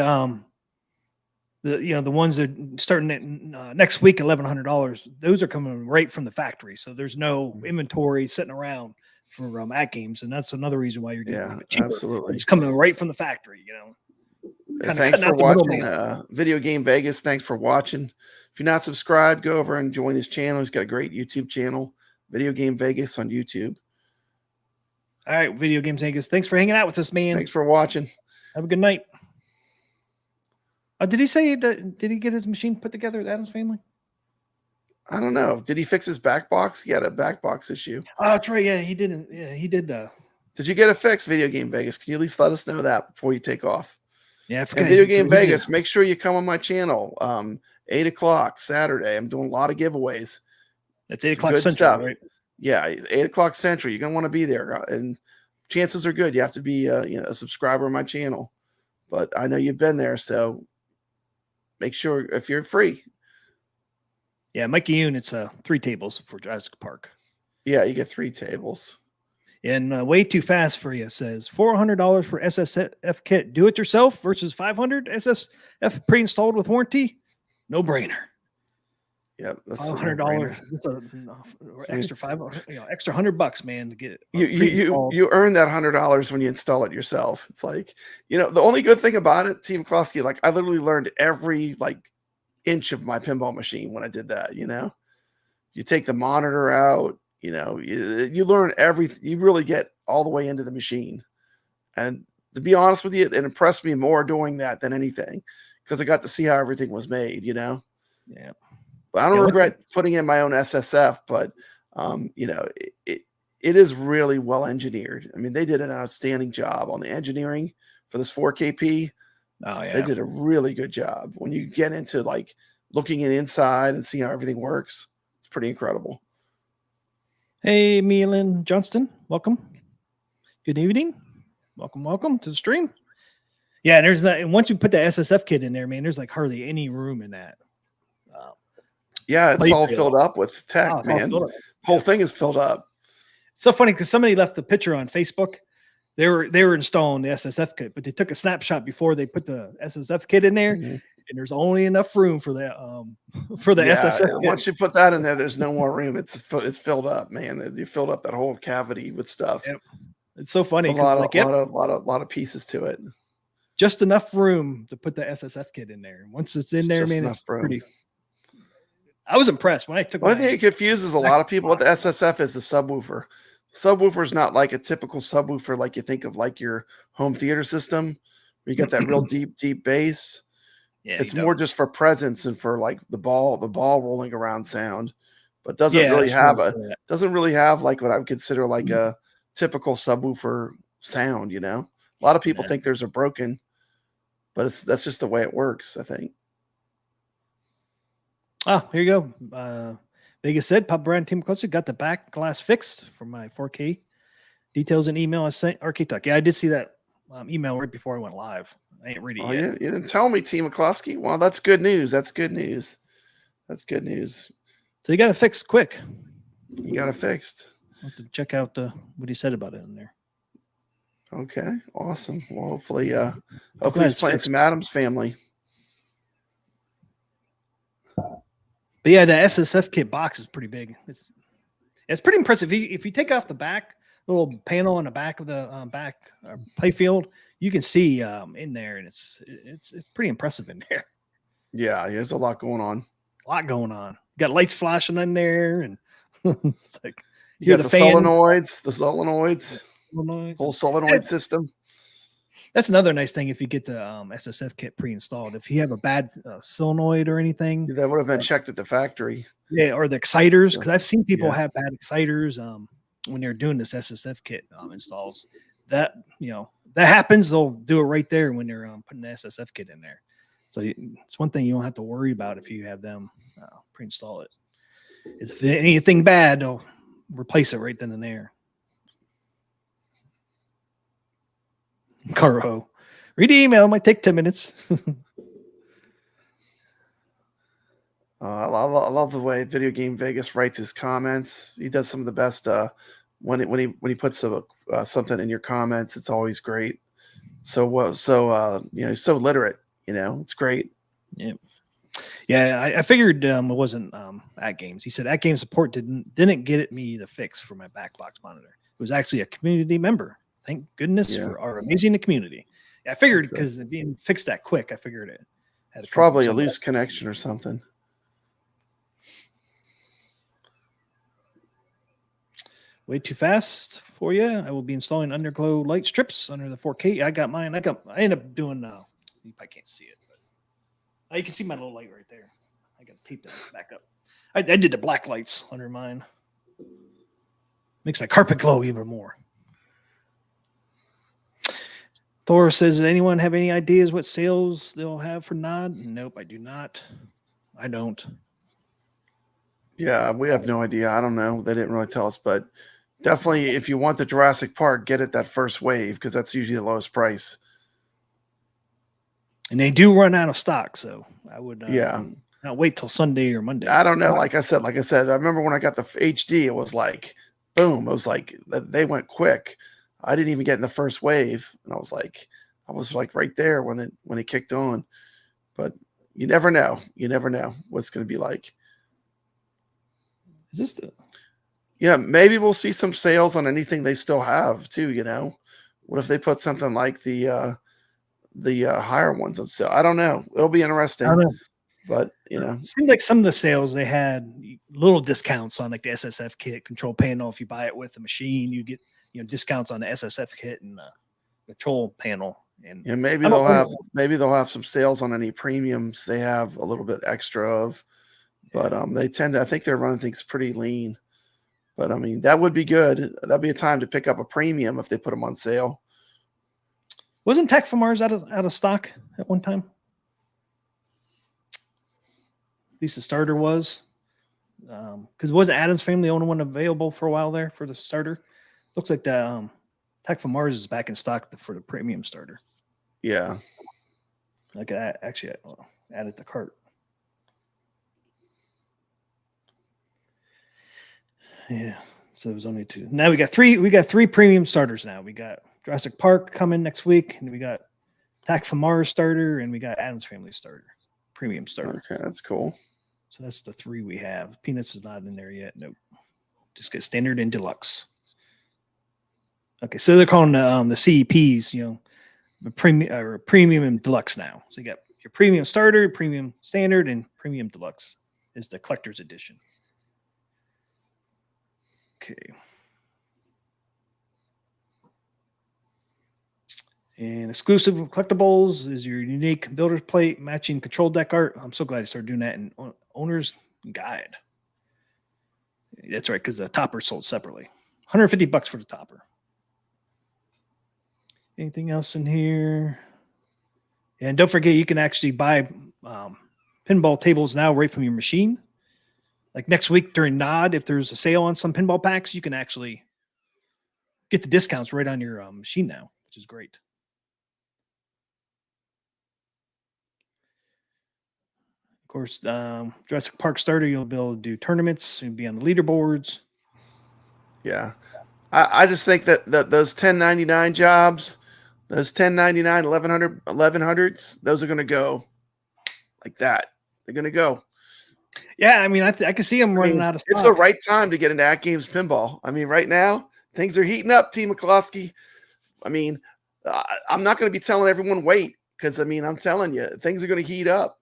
the ones that starting next week, $1,100, those are coming right from the factory. So there's no inventory sitting around for Atgames, and that's another reasons why you're getting it cheaper. Absolutely. It's coming right from the factory, you know. Thanks for watching Video Game Vegas. Thanks for watching. If you're not subscribed, go over and join his channel. He's got a great YouTube channel, Video Game Vegas on YouTube. All right, Video Game Vegas. Thanks for hanging out with us, man. Thanks for watching. Have a good night. Did he say that? Did he get his machine put together at Adam's Family? I don't know. Did he fix his back box? He had a back box issue. Oh, that's right. Yeah, he didn't. Yeah, he did. Did you get it fixed, Video Game Vegas? Can you at least let us know that before you take off? Yeah, I forgot. And Video Game Vegas, make sure you come on my channel. 8 o'clock Saturday. I'm doing a lot of giveaways. It's 8 o'clock Central, stuff. Right? Yeah, 8 o'clock Central. You're gonna want to be there, and chances are good you have to be a subscriber on my channel. But I know you've been there, so make sure if you're free. Yeah, Mikey Yoon, it's 3 tables for Jurassic Park. Yeah, you get 3 tables. And way too fast for you says $400 for SSF kit do it yourself versus $500 SSF pre-installed with warranty. No brainer. Yep, that's $500. Extra extra $100, man, to get it. You earn that $100 when you install it yourself. It's like, you know, the only good thing about it, Team McCloskey, like I literally learned every inch of my pinball machine when I did that. You know, you take the monitor out. You know, you learn everything. You really get all the way into the machine. And to be honest with you, it impressed me more doing that than anything because I got to see how everything was made, you know? Yeah. But I don't regret putting in my own SSF, but, you know, it is really well engineered. I mean, they did an outstanding job on the engineering for this 4KP. Oh, yeah. They did a really good job. When you get into looking inside and seeing how everything works, it's pretty incredible. Hey, Milan Johnston, welcome. Good evening. Welcome to the stream. Yeah, and there's not. And once you put the SSF kit in there, man, there's like hardly any room in that. Yeah, it's all filled up with tech, Oh, it's all man. filled up. Whole thing is filled up. It's so funny because somebody left the picture on Facebook. They were installing the SSF kit, but they took a snapshot before they put the SSF kit in there, and there's only enough room for that for the SSF kit. Once you put that in there, there's no more room. It's filled up, man. You filled up that whole cavity with stuff. Yep. It's so funny because like a lot of pieces to it. Just enough room to put the SSF kit in there. Once it's in there, man, it's pretty. I was impressed when I took. One thing it confuses a lot of people. What the SSF is the subwoofer. Subwoofer is not like a typical subwoofer like you think of, like your home theater system, where you get that real deep bass. Yeah, it's more just for presence and for like the ball rolling around sound, but doesn't really have like what I would consider like a typical subwoofer sound. You know, a lot of people think there's a broken, but that's just the way it works, I think. Oh, here you go. Vegas said, Pop Brand Team Closer got the back glass fixed for my 4K. Details and email I sent Arcade Talk. Yeah, I did see that email right before I went live. I ain't ready yet. Yeah, you didn't tell me, Team McCloskey. Well, that's good news. That's good news. That's good news. So you got it fixed quick. You got it fixed. I'll have to check out what he said about it in there. Okay, awesome. Well, hopefully he's playing some Adams Family. But yeah, the SSF kit box is pretty big. It's pretty impressive. If you take off the back little panel on the back of the back play field, you can see in there, and it's pretty impressive in there. Yeah, there's a lot going on. A lot going on. You got lights flashing in there, and it's like you got the solenoids, whole solenoid system. That's another nice thing if you get the SSF kit pre-installed. If you have a bad solenoid or anything, that would have been checked at the factory. Yeah, or the exciters, because I've seen people have bad exciters when they're doing this SSF kit installs. That that happens. They'll do it right there when they're putting the SSF kit in there. So it's one thing you don't have to worry about if you have them pre-install it. Is if anything bad, they'll replace it right then and there. Caro, read the email. It might take 10 minutes. I love the way Video Game Vegas writes his comments. He does some of the best when he puts something in your comments. It's always great. He's so literate. It's great. Yeah. I figured it wasn't Atgames. He said Atgames support didn't get me the fix for my backbox monitor. It was actually a community member. Thank goodness for our amazing community. Yeah, I figured because it being fixed that quick, I figured it. It's probably a loose connection or something. Way too fast for you. I will be installing underglow light strips under the 4K. I got mine. I ended up doing. You probably can't see it, but you can see my little light right there. I got to tape that back up. I did the black lights under mine. Makes my carpet glow even more. Thor says, does anyone have any ideas what sales they'll have for Nod? Nope, I do not. I don't. Yeah, we have no idea. I don't know. They didn't really tell us, but definitely if you want the Jurassic Park, get it that first wave because that's usually the lowest price. And they do run out of stock, so I would not wait till Sunday or Monday. I don't know. Like I said, I remember when I got the HD, it was like, boom. It was like they went quick. I didn't even get in the first wave, and I was like right there when it kicked on. But you never know. You never know what's going to be like. Is this maybe we'll see some sales on anything they still have too. What if they put something like the higher ones on sale? I don't know. It'll be interesting. But it seemed like some of the sales they had little discounts on like the SSF kit control panel. If you buy it with the machine, you get discounts on the SSF kit and the control panel. And maybe they'll have some sales on any premiums they have a little bit extra of. But they tend to, I think they're running things pretty lean. But I mean, that would be good. That'd be a time to pick up a premium if they put them on sale. Wasn't Tech from Mars out of stock at one time? At least the starter was. Because wasn't Adams Family the only one available for a while there for the starter? Looks like the Tech from Mars is back in stock for the premium starter. Yeah. I could actually add it to cart. Yeah. So it was only 2. Now we got 3. We got 3 premium starters now. We got Jurassic Park coming next week, and we got Attack from Mars starter, and we got Adam's Family starter, premium starter. Okay, that's cool. So that's the 3 we have. Peanuts is not in there yet. Nope. Just get standard and deluxe. Okay, so they're calling the CEPs, the premium and deluxe now. So you got your premium starter, premium standard, and premium deluxe is the collector's edition. Okay. And exclusive collectibles is your unique builder's plate matching control deck art. I'm so glad you started doing that in owner's guide. That's right, because the topper sold separately. $150 for the topper. Anything else in here? And don't forget, you can actually buy pinball tables now right from your machine. Like next week during NOD, if there's a sale on some pinball packs, you can actually get the discounts right on your machine now, which is great. Of course, Jurassic Park starter, you'll be able to do tournaments. You'll be on the leaderboards. Yeah. I just think that those 1099 jobs, those 1099, 1100s, those are going to go like that. They're going to go. Yeah, I mean, I can see them running out of stock. It's the right time to get into Atgames Pinball. I mean, right now, things are heating up, Team McCloskey. I mean, I'm not going to be telling everyone wait because, I mean, I'm telling you, things are going to heat up.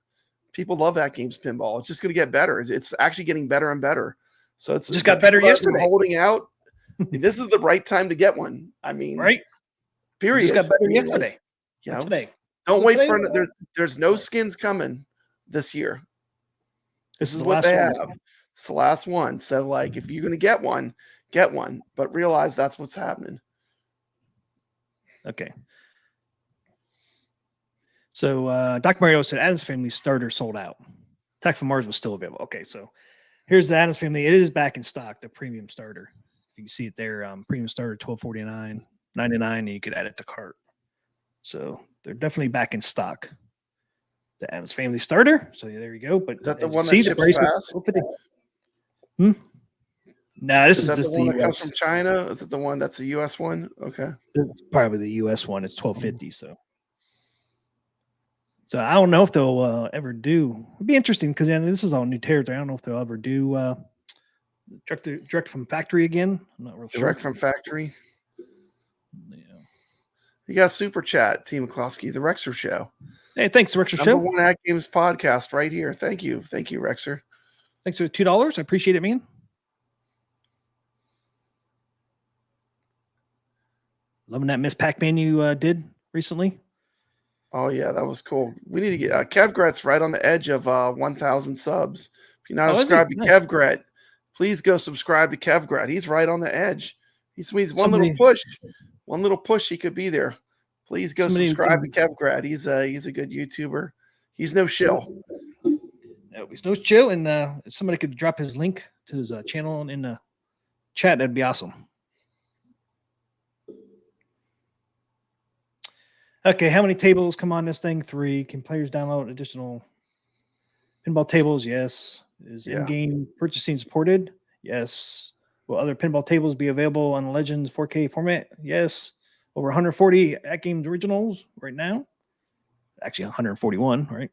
People love Atgames Pinball. It's just going to get better. It's actually getting better and better. So it's just got better yesterday. Holding out. This is the right time to get one. I mean, right? Period. Just got better yesterday. Today. Don't wait for there's no skins coming this year. This is what they have. It's the last one. So, like, if you're going to get one, but realize that's what's happening. Okay. So, Doc Mario said Adam's Family starter sold out. Attack from Mars was still available. Okay, so here's the Adam's Family. It is back in stock, the premium starter. You can see it there. Premium starter, $1249.99, and you could add it to cart. So they're definitely back in stock. The Adam's Family starter. So there you go. But is that the one that ships fast? No, this is just the one that comes from China. Is it the one that's a U.S. one? Okay, it's probably the U.S. one. It's $1250. So I don't know if they'll ever do. It'd be interesting because this is all new territory. I don't know if they'll ever do direct from factory again. I'm not real sure. Direct from factory. Yeah. You got super chat, Team McCloskey, the Rexer Show. Hey, thanks, Rexer Show. Number 1 Atgames podcast right here. Thank you, Rexer. Thanks for the $2. I appreciate it, man. Loving that Miss Pac-Man you did recently. Oh yeah, that was cool. We need to get Kevgret's right on the edge of 1,000 subs. If you're not subscribed to Kevgret, please go subscribe to Kevgret. He's right on the edge. He's one little push, he could be there. Please go subscribe to Kevgret. He's a good YouTuber. He's no shill. No, he's no chill. And if somebody could drop his link to his channel in the chat, that'd be awesome. Okay, how many tables come on this thing? 3. Can players download additional pinball tables? Yes. Is in-game purchasing supported? Yes. Will other pinball tables be available on Legends 4K format? Yes. Over 140 Atgames originals right now. Actually, 141, right?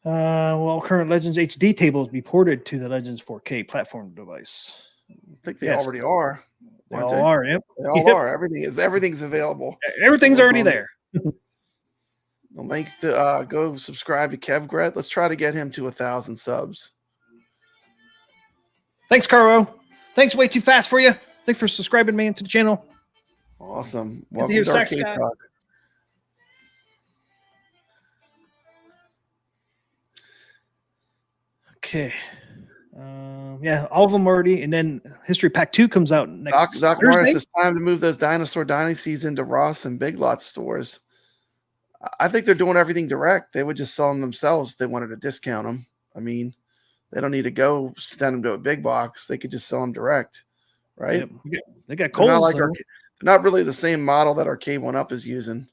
Will current Legends HD tables be ported to the Legends 4K platform device? I think they already are. They all are. Yep. They all are. Everything's available. Everything's already there. The link to go subscribe to Kevgret. Let's try to get him to 1,000 subs. Thanks, Caro. Thanks, way too fast for you. Thanks for subscribing, man, to the channel. Awesome. Welcome to Arcade Talk. Okay. Yeah, all of them already. And then History Pack 2 comes out next Doc Morris, it's time to move those Dinosaur Dynasties into Ross and Big Lots stores. I think they're doing everything direct. They would just sell them themselves if they wanted to discount them. I mean, they don't need to go send them to a big box. They could just sell them direct, right? Yep. They got Kohl's. They're not really the same model that Arcade 1-Up is using.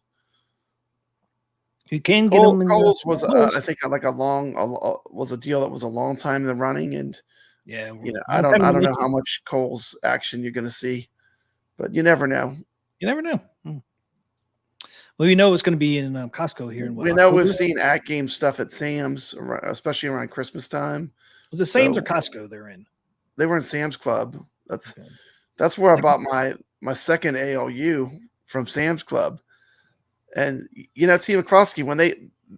You can get them. Coles was, I think, like was a deal that was a long time in the running, and Yeah, I don't know how much Coles action you're going to see, but you never know. You never know. Well, you know it's going to be in Costco here in We know October? we've seen Atgames stuff at Sam's, especially around Christmas time. Was it Sam's or Costco they're in? They were in Sam's Club. Okay. That's where I bought my second ALU from Sam's Club. And T. McCloskey, when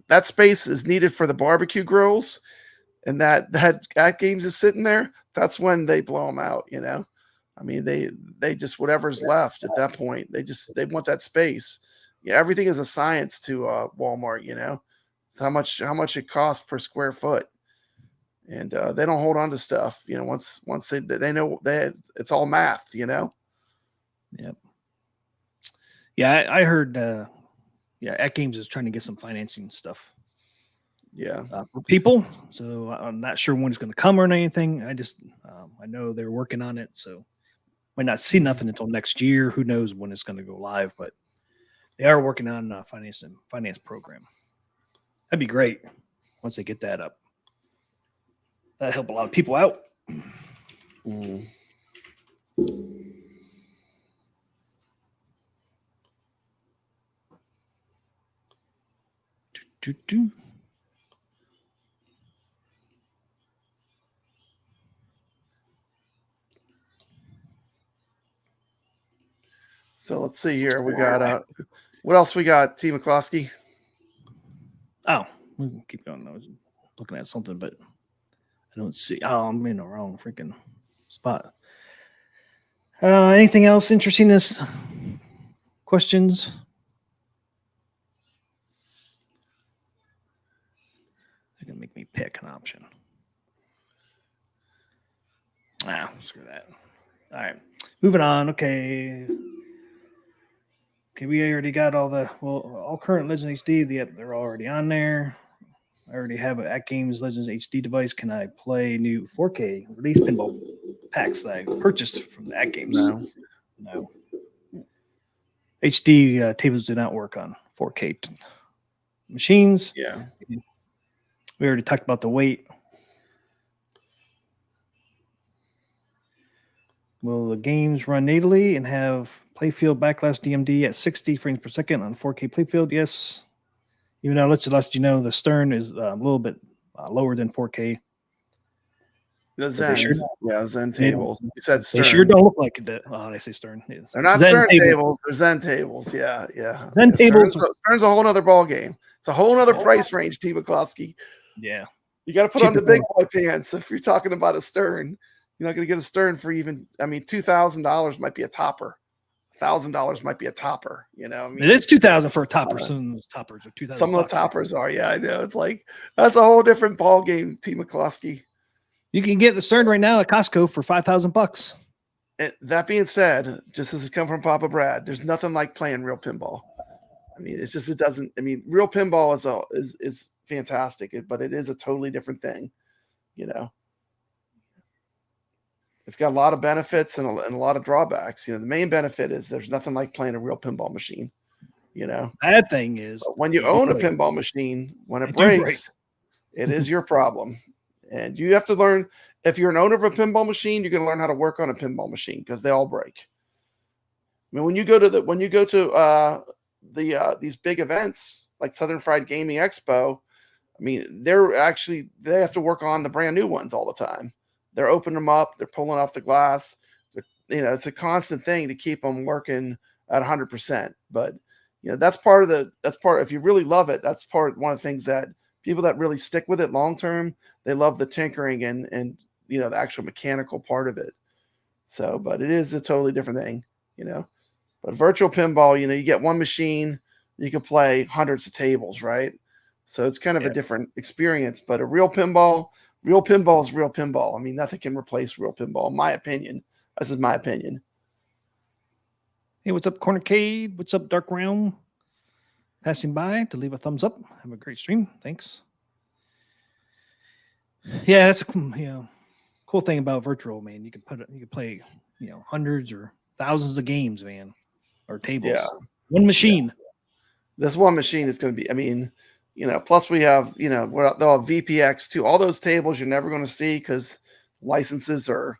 that space is needed for the barbecue grills, and that Atgames is sitting there, that's when they blow them out. I mean, they just whatever's left at that point, they want that space. Yeah, everything is a science to Walmart. It's how much it costs per square foot, and they don't hold on to stuff. Once they know it's all math. Yep. Yeah, I heard. Atgames is trying to get some financing stuff. Yeah, for people. So I'm not sure when it's going to come or anything. I just I know they're working on it. So might not see nothing until next year. Who knows when it's going to go live? But they are working on a finance program. That'd be great once they get that up. That'd help a lot of people out. So let's see here. We got what else we got, T. McCloskey? Oh, we can keep going. I was looking at something, but I don't see. Oh, I'm in the wrong freaking spot. Anything else interesting? This questions? They're gonna make me pick an option. Screw that. All right, moving on. Okay, we already got all current Legends HD. They're already on there. I already have an Atgames Legends HD device. Can I play new 4K release pinball packs that I purchased from the Atgames? No. HD tables do not work on 4K machines. Yeah. We already talked about the weight. Will the games run natively and have playfield backlash DMD at 60 frames per second on 4K playfield? Yes. Even though I'll let you know the Stern is a little bit lower than 4K. The Zen, Zen tables. You said Stern. They sure don't look like that. Oh, they say Stern. Yes. They're not Stern tables. They're Zen tables. Yeah. Zen tables. Stern's a whole other ball game. It's a whole other price range, T. McCloskey. Yeah. You got to put on the big boy pants if you're talking about a Stern. You're not going to get a Stern for $2,000 might be a topper. $1,000 might be a topper. It is $2,000 for a topper. Some toppers are $2,000. Some of the toppers are. Yeah, I know. It's like that's a whole different ball game, T. McCloskey. You can get the Stern right now at Costco for $5,000. And that being said, just as it come from Papa Brad, there's nothing like playing real pinball. It doesn't. Real pinball is fantastic, but it is a totally different thing. It's got a lot of benefits and a lot of drawbacks. The main benefit is there's nothing like playing a real pinball machine. Bad thing is when you own a pinball machine, when it breaks, it is your problem. And you have to learn, if you're an owner of a pinball machine, you're going to learn how to work on a pinball machine because they all break. When you go to these big events like Southern Fried Gaming Expo, they have to work on the brand new ones all the time. They're opening them up. They're pulling off the glass. It's a constant thing to keep them working at 100%. But that's part. If you really love it, that's one of the things that people that really stick with it long term, they love the tinkering and the actual mechanical part of it. So, but it is a totally different thing, But virtual pinball, you get one machine, you can play hundreds of tables, right? So it's kind of a different experience. But a real pinball is real pinball. Nothing can replace real pinball, in my opinion. This is my opinion. Hey, what's up, Cornercade? What's up, Dark Realm? Passing by to leave a thumbs up. Have a great stream. Thanks. Yeah, that's a cool thing about virtual, man. You can play, hundreds or thousands of games, man, or tables. Yeah. One machine. This one machine is going to be, I mean, plus we have, they'll have VPX too. All those tables you're never going to see because licenses are,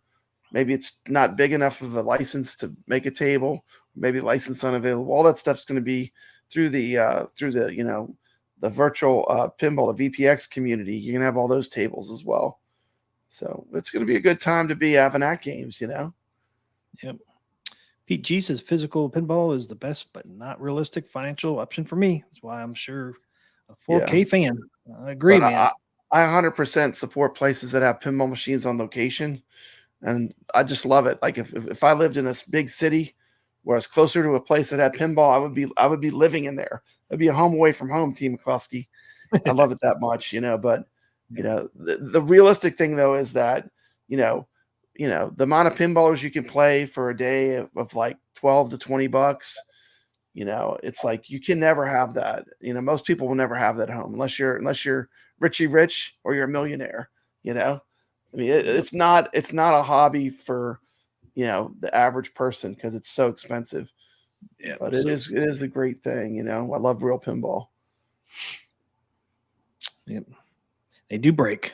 maybe it's not big enough of a license to make a table. Maybe license unavailable. All that stuff's going to be through the the virtual pinball, the VPX community. You're going to have all those tables as well. So it's going to be a good time to be having Atgames, Yep. Pete G says physical pinball is the best, but not realistic financial option for me. That's why I'm sure a 4K fan. I agree, But man. I 100% support places that have pinball machines on location. And I just love it. Like if I lived in a big city where I was closer to a place that had pinball, I would be living in there. It'd be a home away from home, Team McCluskey. I love it that much, but the realistic thing though is that, the amount of pinballers you can play for a day of like 12 to 20 bucks, it's like you can never have that. Most people will never have that at home unless you're Richie Rich or you're a millionaire. I mean, it's not a hobby for the average person because it's so expensive. Yeah, but it is a great thing. I love real pinball. Yep, they do break.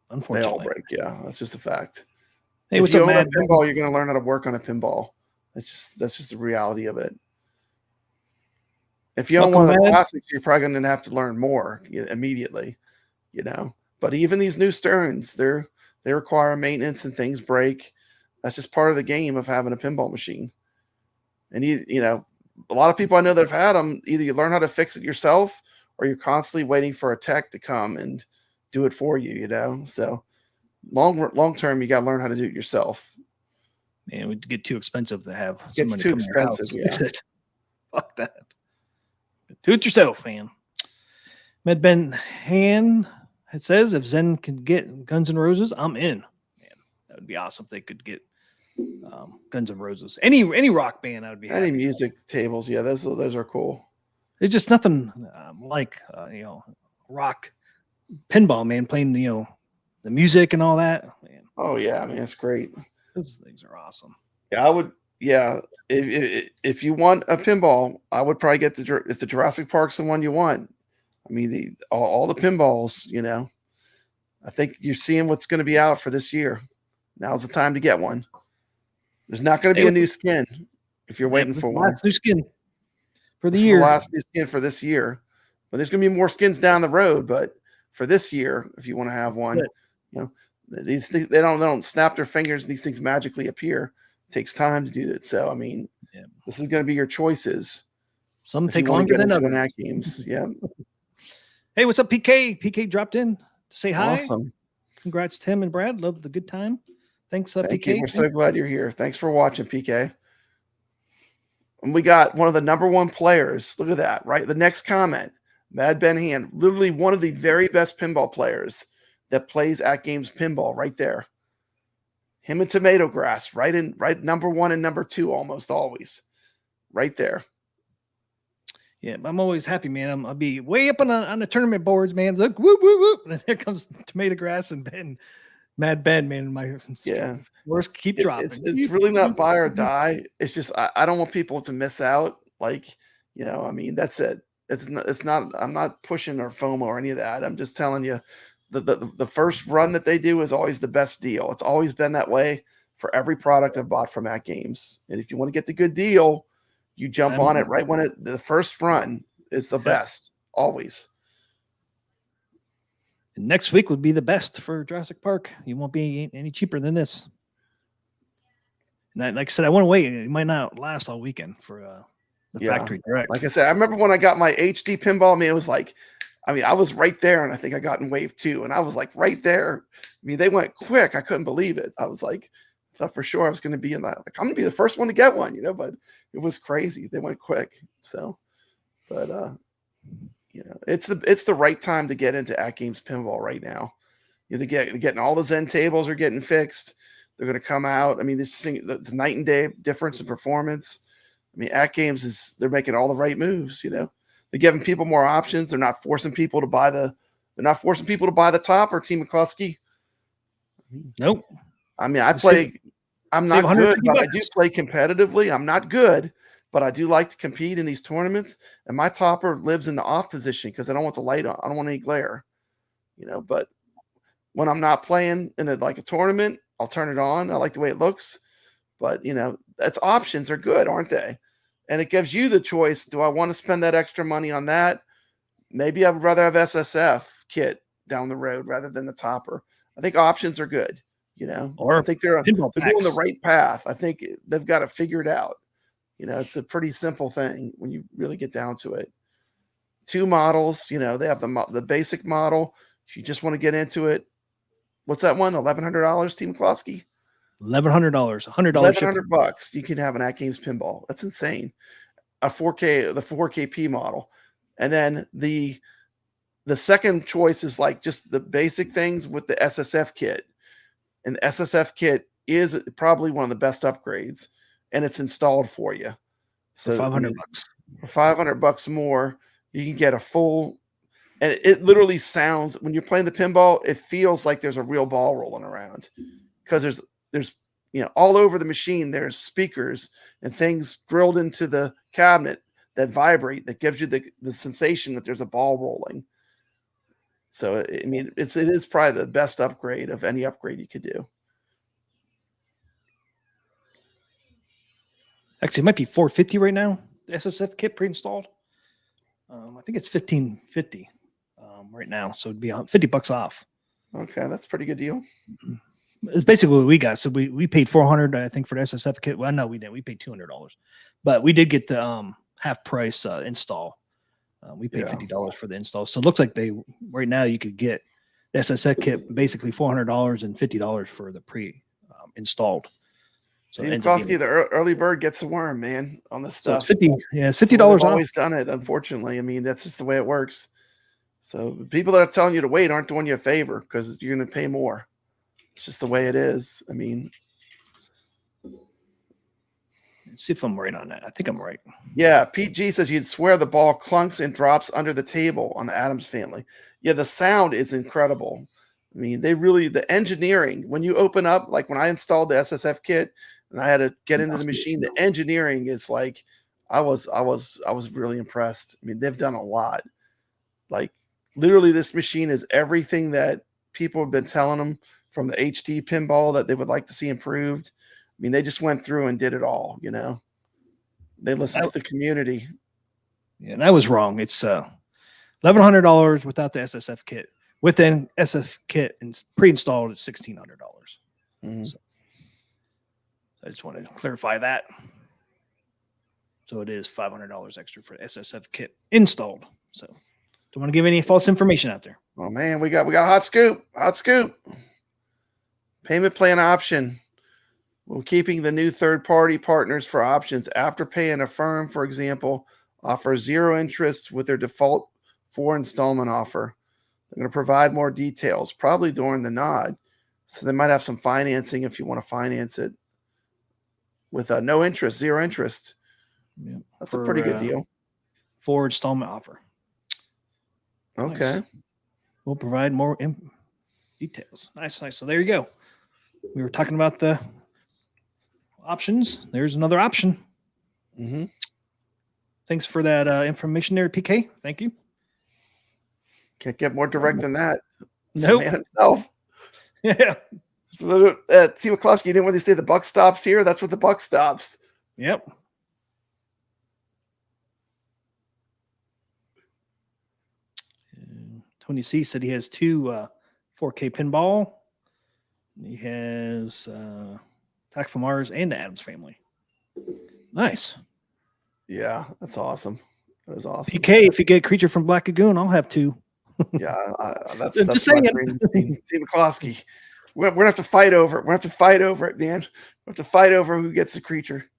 Unfortunately, they all break. Yeah, that's just a fact. Hey, if what's you up, own a Mad? pinball, you're going to learn how to work on a pinball. That's just the reality of it. If you own one of the classics, you're probably going to have to learn more immediately. But even these new Sterns, they require maintenance and things break. That's just part of the game of having a pinball machine. And a lot of people I know that have had them, either you learn how to fix it yourself or you're constantly waiting for a tech to come and do it for you, So long term, you got to learn how to do it yourself. Man, it would get too expensive to have. It's too expensive. Yeah. Fix it. Fuck that. Do it yourself, man. Med Ben Han, it says if Zen can get Guns N' Roses, I'm in. Man, that would be awesome if they could get Guns N' Roses. Any rock band, I would be happy. Any music tables, yeah, those are cool. There's just nothing like rock pinball, man, playing the music and all that. Man. Oh yeah, I mean it's great. Those things are awesome. Yeah, I would. Yeah, if you want a pinball, I would probably get if the Jurassic Park's the one you want. I mean, all the pinballs. I think you're seeing what's going to be out for this year. Now's the time to get one. There's not going to be a new skin if you're waiting for one. Last new skin for the year. The last new skin for this year. But there's going to be more skins down the road. But for this year, if you want to have one, these things, they don't snap their fingers and these things magically appear. It takes time to do that. So I mean, this is going to be your choices. Some take longer than others. Games, yeah. Hey, what's up, PK? PK dropped in to say hi. Awesome. Congrats, Tim and Brad. Love the good time. Thanks, Thank PK. you. We're so glad you're here. Thanks for watching, PK. And we got one of the #1 players. Look at that, right? The next comment, Mad Ben Hand, literally one of the very best pinball players that plays Atgames pinball right there. Him and Tomato Grass, right #1 and #2 almost always. Right there. Yeah, I'm always happy, man. I'll be way up on the tournament boards, man. Look, whoop, whoop, whoop. And here comes Tomato Grass and Ben, Mad Ben, man. My worst keep dropping. It's really not buy or die. It's just I don't want people to miss out. Like, I mean, that's it. It's not. I'm not pushing or FOMO or any of that. I'm just telling you, the first run that they do is always the best deal. It's always been that way for every product I've bought from Atgames. And if you want to get the good deal, you jump on it right when the first run is the best, always. And next week would be the best for Jurassic Park. You won't be any cheaper than this. And like I said, I want to wait. It might not last all weekend for the factory direct. Like I said, I remember when I got my HD pinball, I mean, it was like, I was right there, and I think I got in wave 2, and I was like right there. I mean, they went quick. I couldn't believe it. I was like, I thought for sure I was going to be in that. Like, I'm going to be the first one to get one, but it was crazy. They went quick. So, but it's the right time to get into Atgames pinball right now. They're getting all the Zen tables are getting fixed. They're going to come out. I mean, it's night and day difference in performance. I mean, Atgames they're making all the right moves. They're giving people more options. They're not forcing people to buy the top or Team McCluskey. Nope. I mean, I'm not good, but I do play competitively. I'm not good, but I do like to compete in these tournaments. And my topper lives in the off position because I don't want the light on. I don't want any glare, but when I'm not playing in like a tournament, I'll turn it on. I like the way it looks, but that's options are good, aren't they? And it gives you the choice. Do I want to spend that extra money on that? Maybe I would rather have SSF kit down the road rather than the topper. I think options are good. Or I think they're doing the packs. right path. I think they've got it figured out. It's a pretty simple thing when you really get down to it. 2 models, they have the basic model. If you just want to get into it, what's that one? $1,100, Team McCloskey? $1,100, $100. $1,100. You can have an Atgames pinball. That's insane. The 4KP model, and then the second choice is like just the basic things with the SSF kit. And the SSF kit is probably one of the best upgrades, and it's installed for you. So for $500. For $500 more, you can get a full, and it literally sounds, when you're playing the pinball, it feels like there's a real ball rolling around, because there's all over the machine, there's speakers and things drilled into the cabinet that vibrate, that gives you the sensation that there's a ball rolling. So, I mean, it is probably the best upgrade of any upgrade you could do. Actually, it might be $450 right now. The SSF kit pre-installed. I think it's $1,550 right now, so it'd be $50 off. Okay, that's a pretty good deal. It's basically what we got. So we paid $400, I think, for the SSF kit. Well, no, we didn't. We paid $200, but we did get the half price install. We paid $50 for the install. So it looks like right now you could get the SSF kit basically $400 and $50 for the installed. So Kowalski, the early bird gets the worm, man, on this stuff. So it's $50 off. I've always done it, unfortunately. I mean, that's just the way it works. So people that are telling you to wait aren't doing you a favor, because you're going to pay more. It's just the way it is. I mean, let's see if I'm right on that. I think I'm right. Yeah, Pete G says you'd swear the ball clunks and drops under the table on the Adams family. Yeah, the sound is incredible. I mean, the engineering, when you open up, like when I installed the SSF kit and I had to get into the machine, the engineering is like, I was really impressed. I mean, they've done a lot. Like, literally, this machine is everything that people have been telling them from the HD pinball that they would like to see improved. I mean, they just went through and did it all, They listened to the community. Yeah, and I was wrong. It's $1,100 without the SSF kit. With the SSF kit and pre-installed, it's $1,600. Mm-hmm. So I just want to clarify that. So it is $500 extra for the SSF kit installed. So don't want to give any false information out there. Oh man, we got a hot scoop. Hot scoop. Payment plan option. We're keeping the new third-party partners for options. After paying, a firm, for example, offers 0 interest with their default 4 installment offer. They're going to provide more details, probably during the nod. So they might have some financing if you want to finance it with no interest, 0 interest. Yeah, that's a pretty good deal. 4 installment offer. Okay. Nice. We'll provide more details. Nice. So there you go. We were talking about the options. There's another option. Mm-hmm. Thanks for that information there, PK. Thank you. Can't get more direct than that. Nope. The man himself. Yeah. T. McCloskey, you didn't want to say the buck stops here? That's what the buck stops. Yep. Tony C said he has 2 4K pinball. He has Attack from Mars and the Adams family. Nice. Yeah, that's awesome. That is awesome. PK, if you get Creature from Black Lagoon, I'll have 2. Yeah, that's just saying. T. McCloskey. We're gonna have to fight over it. We're gonna have to fight over it, man. We have to fight over who gets the creature.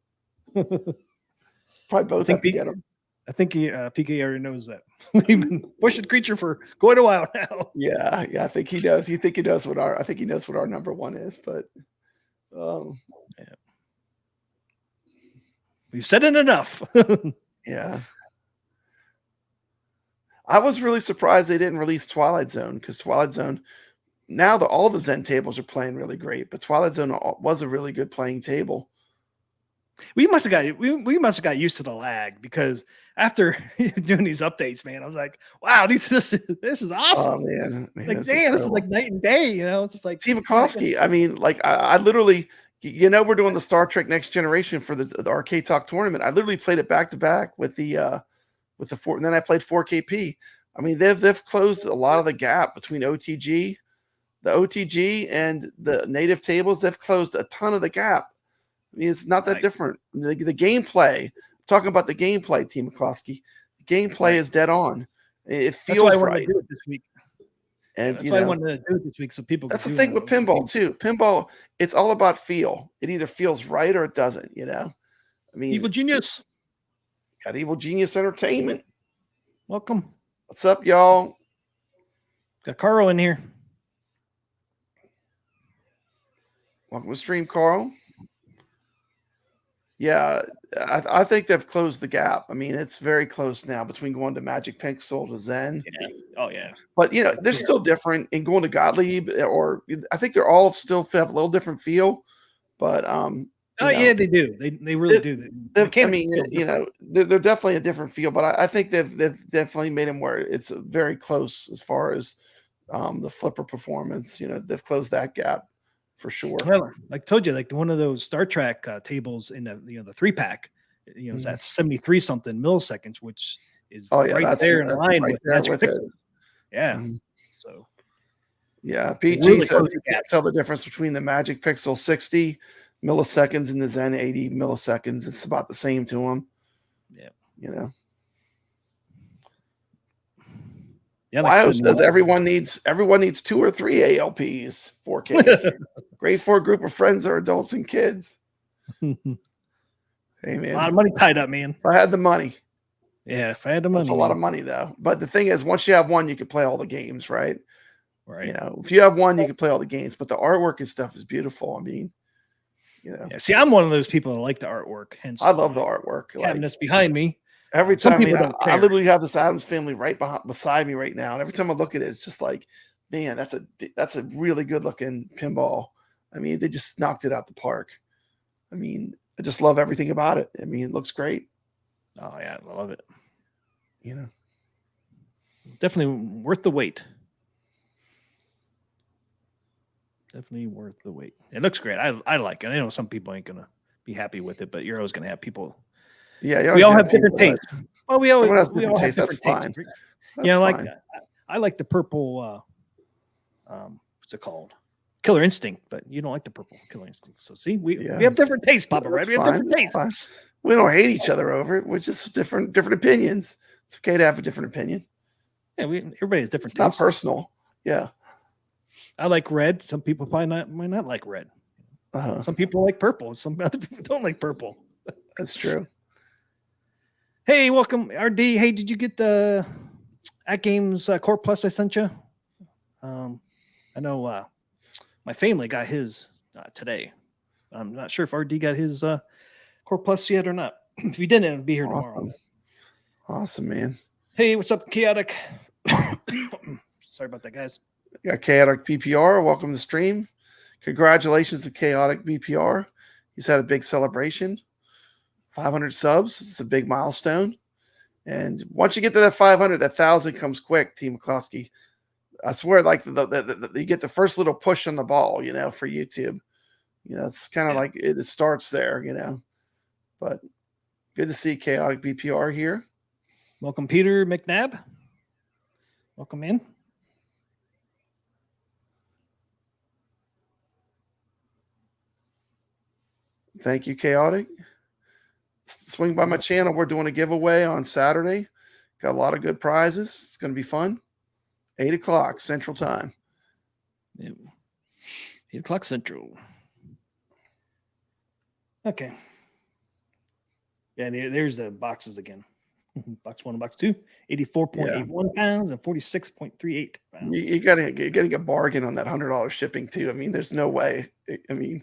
Probably both have to get them. I think PK already knows that. We've been pushing Creature for quite a while now. Yeah, I think he does. I think he knows what our number 1 is, but yeah. We've said it enough. Yeah. I was really surprised they didn't release Twilight Zone, because Twilight Zone, now all the Zen tables are playing really great, but Twilight Zone was a really good playing table. We must have got used to the lag, because after doing these updates, man, I was like, wow, this is awesome. Oh man, Like, damn, this is like night and day, you know. It's just like T. McCloskey. I mean, like I literally, we're doing the Star Trek Next Generation for the Arcade Talk tournament. I literally played it back to back with the four, and then I played 4KP. I mean, they've closed a lot of the gap between the OTG and the native tables. They've closed a ton of the gap. I mean, it's not that different. The gameplay, talking about the gameplay, Team McCloskey, the gameplay is dead on. It feels right. Do it this week. And that's why I wanted to do it this week, so people. That's the thing with pinball too. Pinball, it's all about feel. It either feels right or it doesn't. I mean, Evil Genius. Got Evil Genius Entertainment. Welcome. What's up, y'all? Got Carl in here. Welcome to stream, Carl. Yeah, I think they've closed the gap. I mean, it's very close now between going to Magic Pixel to Zen. Yeah. Oh, yeah. But, they're still different. In going to Gottlieb, or I think they're all still have a little different feel. But, yeah, they do. They really do. I mean, they're definitely a different feel. But I think they've definitely made them where it's very close as far as the flipper performance. They've closed that gap. For sure. Well, like I told you, like one of those Star Trek tables in the the 3-pack, it's at 73 something milliseconds, which is right there in line with Magic Pixel. Yeah. Mm-hmm. So yeah, PG really says you can't tell the difference between the Magic Pixel 60 milliseconds and the Zen 80 milliseconds. It's about the same to them. Yeah. Yeah, Bio says everyone needs 2 or 3 ALPs, 4Ks. Great for a group of friends or adults and kids. Hey man, a lot of money tied up, man. If I had the money. Yeah, if I had the money. That's a lot of money though. But the thing is, once you have one, you can play all the games, right? Right. If you have one, you can play all the games. But the artwork and stuff is beautiful. I mean, Yeah, see, I'm one of those people that like the artwork. Hence, I love the artwork. Cabinets behind me. Every time I literally have this Adams Family right beside me right now, and every time I look at it, it's just like, man, that's a really good looking pinball. I mean, they just knocked it out the park. I mean, I just love everything about it. I mean, it looks great. Oh yeah, I love it. Definitely worth the wait. Definitely worth the wait. It looks great. I like it. I know some people ain't gonna be happy with it, but you're always gonna have people. Yeah, we all have different tastes. Well, we all have different tastes. That's fine. Yeah, I like the purple. What's it called? Killer Instinct, but you don't like the purple Killer Instinct. So see, we have different tastes, Papa. Right? We have different tastes. We don't hate each other over it. We're just different opinions. It's okay to have a different opinion. Yeah, everybody has different tastes. Not personal. Yeah. I like red. Some people probably might not like red. Some people like purple. Some other people don't like purple. That's true. Hey, welcome, RD. Hey, did you get the Atgames Core Plus I sent you? I know my family got his today. I'm not sure if RD got his Core Plus yet or not. If you didn't, it'll be here tomorrow. Awesome, man. Hey, what's up, Chaotic? Sorry about that, guys. Yeah, Chaotic BPR, welcome to the stream. Congratulations to Chaotic BPR. He's had a big celebration. 500 subs. It's a big milestone. And once you get to that 500, that 1,000 comes quick, Team McCloskey. I swear, like you get the first little push on the ball, for YouTube. It's kind of like it starts there, But good to see Chaotic BPR here. Welcome, Peter McNabb. Welcome in. Thank you, Chaotic. Swing by my channel. We're doing a giveaway on Saturday. Got a lot of good prizes. It's going to be fun. 8 o'clock Central Time. Yeah. 8 o'clock Central. Okay. Yeah, there's the boxes again. Box 1 and box 2. 84.81 pounds and 46.38 pounds. You gotta get a bargain on that $100 shipping too. I mean, there's no way. I mean,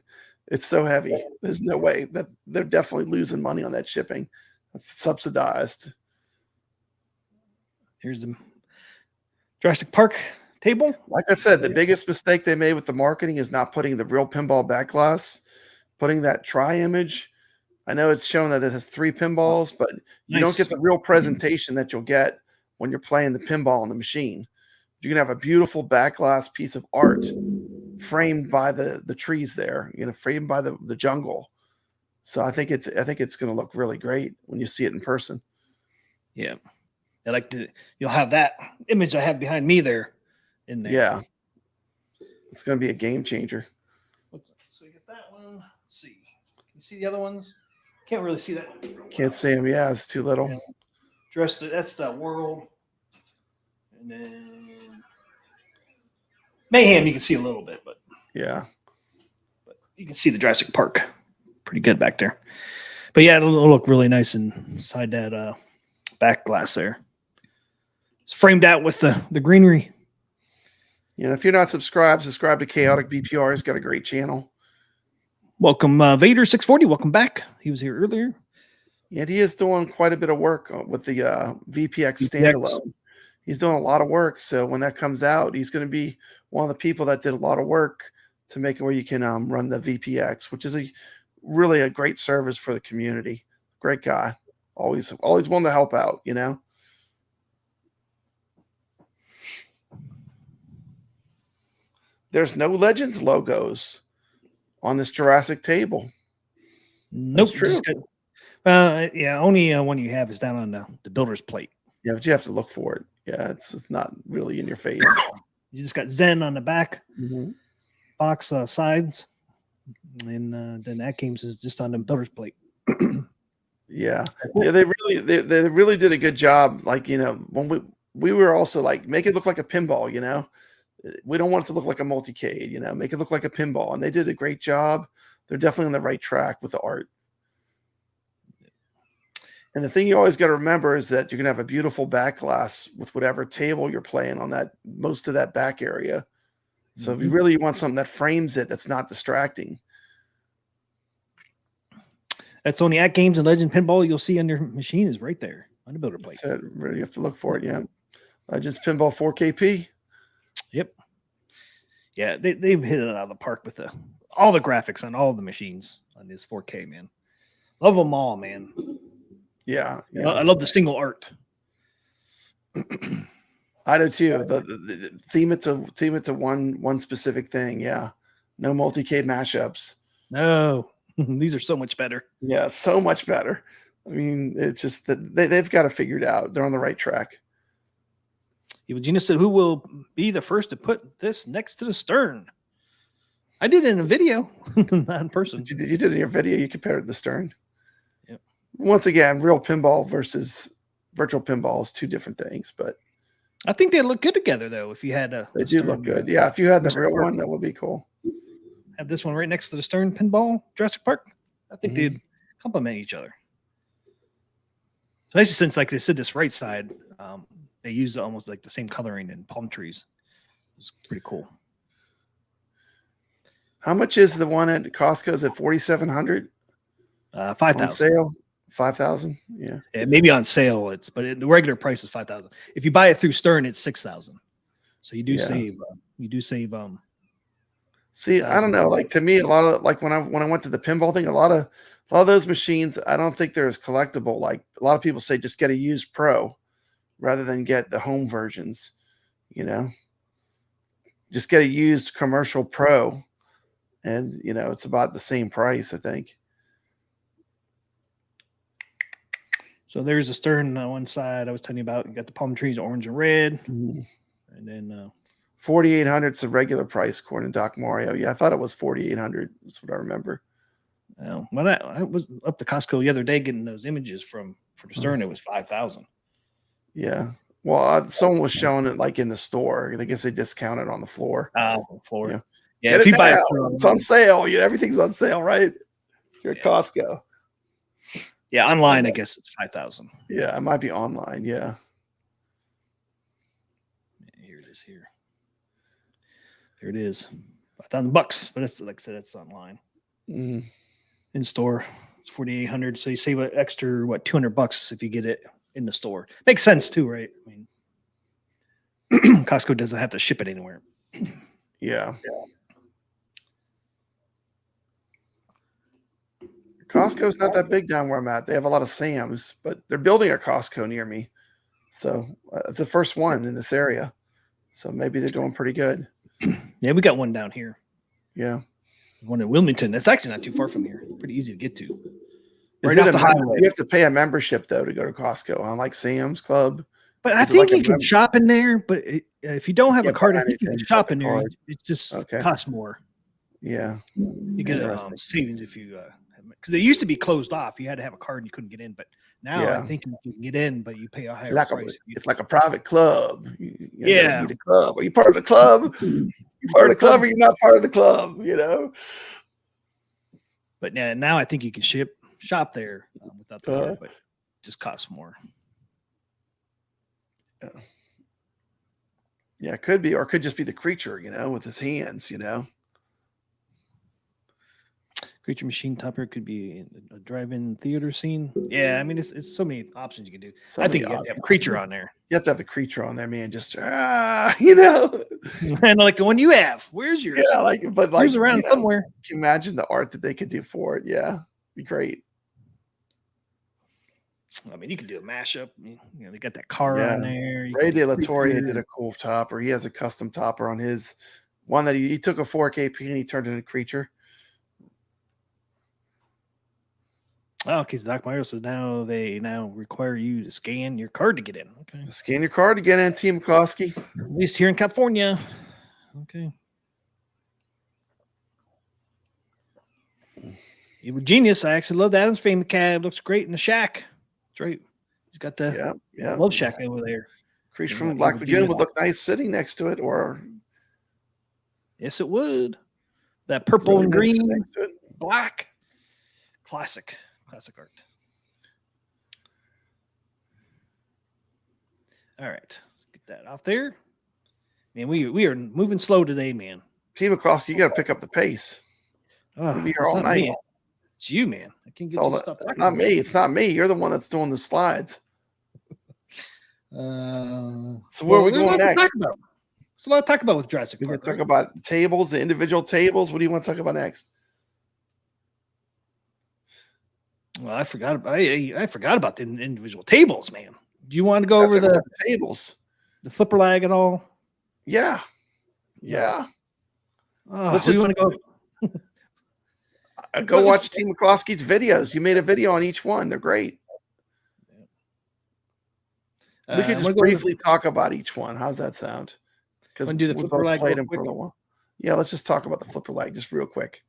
it's so heavy. There's no way that they're definitely losing money on that shipping. That's subsidized. Here's the Jurassic Park table. Like I said, the biggest mistake they made with the marketing is not putting the real pinball back glass, putting that tri-image. I know it's shown that it has 3 pinballs, but you don't Nice. get the real presentation that you'll get when you're playing the pinball on the machine. You can have a beautiful back glass piece of art framed by the trees there, framed by the jungle. So I think it's going to look really great when you see it in person. Yeah. You'll have that image I have behind me there in there. Yeah. It's going to be a game changer. So we get that one. Let's see. Can you see the other ones? Can't really see that one. Can't see them. Yeah, it's too little. Yeah. That's the world. And then Mayhem, you can see a little bit, but yeah. But you can see the Jurassic Park pretty good back there. But yeah, it'll look really nice inside that back glass there. It's framed out with the greenery. If you're not subscribed to Chaotic BPR. He's got a great channel. Welcome, Vader640. Welcome back. He was here earlier. And he is doing quite a bit of work with the VPX standalone. He's doing a lot of work. So when that comes out, he's going to be one of the people that did a lot of work to make it where you can run the VPX, which is really a great service for the community. Great guy. Always willing to help out, There's no Legends logos on this Jurassic table. Nope. That's true. Yeah, only one you have is down on the builder's plate. Yeah, but you have to look for it. Yeah, it's not really in your face. You just got Zen on the back, box sides, and then Atgames is just on the builder's plate. Yeah, they really did a good job. When we were also make it look like a pinball. We don't want it to look like a multicade. Make it look like a pinball, and they did a great job. They're definitely on the right track with the art. And the thing you always got to remember is that you're going to have a beautiful back glass with whatever table you're playing on most of that back area. So if you really want something that frames it, that's not distracting. That's on the Atgames and Legend Pinball. You'll see on your machine is right there on the builder plate. That's it. Really have to look for it. Yeah. Legends Pinball 4KP. Yep. Yeah, they've hit it out of the park with all the graphics on all the machines on this 4K, man. Love them all, man. Yeah. I love the single art. I do too. The theme it to one specific thing. Yeah. No multicade mashups. No, these are so much better. Yeah, so much better. I mean, it's just that they've got it figured out. They're on the right track. Evil Genius said, who will be the first to put this next to the stern? I did it in a video, not in person. You did it in your video. You compared it to the stern. Yep. Once again, real pinball versus virtual pinball is two different things, but I think they look good together, though. If you had they do look good. Yeah, if you had the real one, that would be cool. Have this one right next to the stern pinball Jurassic Park. I think they'd complement each other. Especially since, like they said, this right side, they use almost like the same coloring in palm trees. It's pretty cool. How much is the one at Costco? Is it $4,700? 5,000 on sale. 5,000. Yeah. Maybe on sale but the regular price is 5,000. If you buy it through Stern, it's 6,000. So you do save. See, I don't know. Like to me, a lot of when I went to the pinball thing, a lot of those machines, I don't think they're as collectible. Like a lot of people say, just get a used Pro rather than get the home versions. Just get a used commercial Pro, and it's about the same price, I think. So there's a Stern on one side I was telling you about. You got the palm trees, orange and red, and then 4,800 is the regular price, according to Doc Mario. Yeah, I thought it was 4,800. That's what I remember. When I was up to Costco the other day getting those images for the Stern, it was 5,000. Yeah. Well, someone was showing it like in the store. I guess they discounted on the floor. Floor. Yeah. If you buy it, it's on sale. Everything's on sale, right? You're at Costco. Yeah, online, I guess it's 5,000. Yeah, it might be online. Yeah. Here it is. There it is. $5,000, but it's like I said, it's online. In store, it's 4,800. So you save an extra $200 if you get it in the store. Makes sense too, right? I mean, Costco doesn't have to ship it anywhere. Yeah. Costco's not that big down where I'm at. They have a lot of Sam's, but they're building a Costco near me. So it's the first one in this area. So maybe they're doing pretty good. Yeah, we got one down here. Yeah. One in Wilmington. That's actually not too far from here. Pretty easy to get to. Is it you have to pay a membership though to go to Costco, unlike Sam's Club. But I think you can shop in there. But if you don't have a card, I think you can shop in there. It just costs more. Yeah, you get savings if you because they used to be closed off. You had to have a card and you couldn't get in. But now I think you can get in, but you pay a higher price. It's like a private club. You the club. Are you part of the club? You part of the club, or you're not part of the club? You know. But now I think you can shop there without the card, but it just costs more. Yeah, it could be, or it could just be the creature, with his hands, Creature machine topper could be a drive-in theater scene. Yeah, I mean it's so many options you can do. I think you have to have a creature on there. You have to have the creature on there, man. Just and like the one you have. Where's yours? Yeah, but yours around somewhere. Can you imagine the art that they could do for it? Yeah, be great. I mean, you could do a mashup. They got that car on there. Ray De La Torre did a cool topper. He has a custom topper on his one that he took a 4KP and he turned into a creature. Oh, okay. So Doc Mario says they require you to scan your card to get in. Okay. Scan your card to get in, Team McCloskey. At least here in California. Okay. You were genius. I actually love the Adam's Family cab. Looks great in the shack. That's right. He's got the love shack over there. Creature from Black Lagoon would look nice sitting next to it, or yes, it would. That purple and green, black, classic art. All right, get that out there. Man, we are moving slow today, man. Team McCloskey, you got to pick up the pace. Oh, we'll be here all night. Me. It's you, man. I can't get you stuff. It's not me. It's not me. You're the one that's doing the slides. So where are we going next? There's a lot to talk about with Jurassic Park. We can talk about tables, the individual tables. What do you want to talk about next? Well, I forgot about the individual tables, man. Do you want to go over the tables, the flipper lag at all? Yeah. Let's just want to go watch Team McCloskey's videos. You made a video on each one. They're great. We could just briefly talk about each one. How's that sound? Because we both played them for a little while. Yeah, let's just talk about the flipper lag just real quick.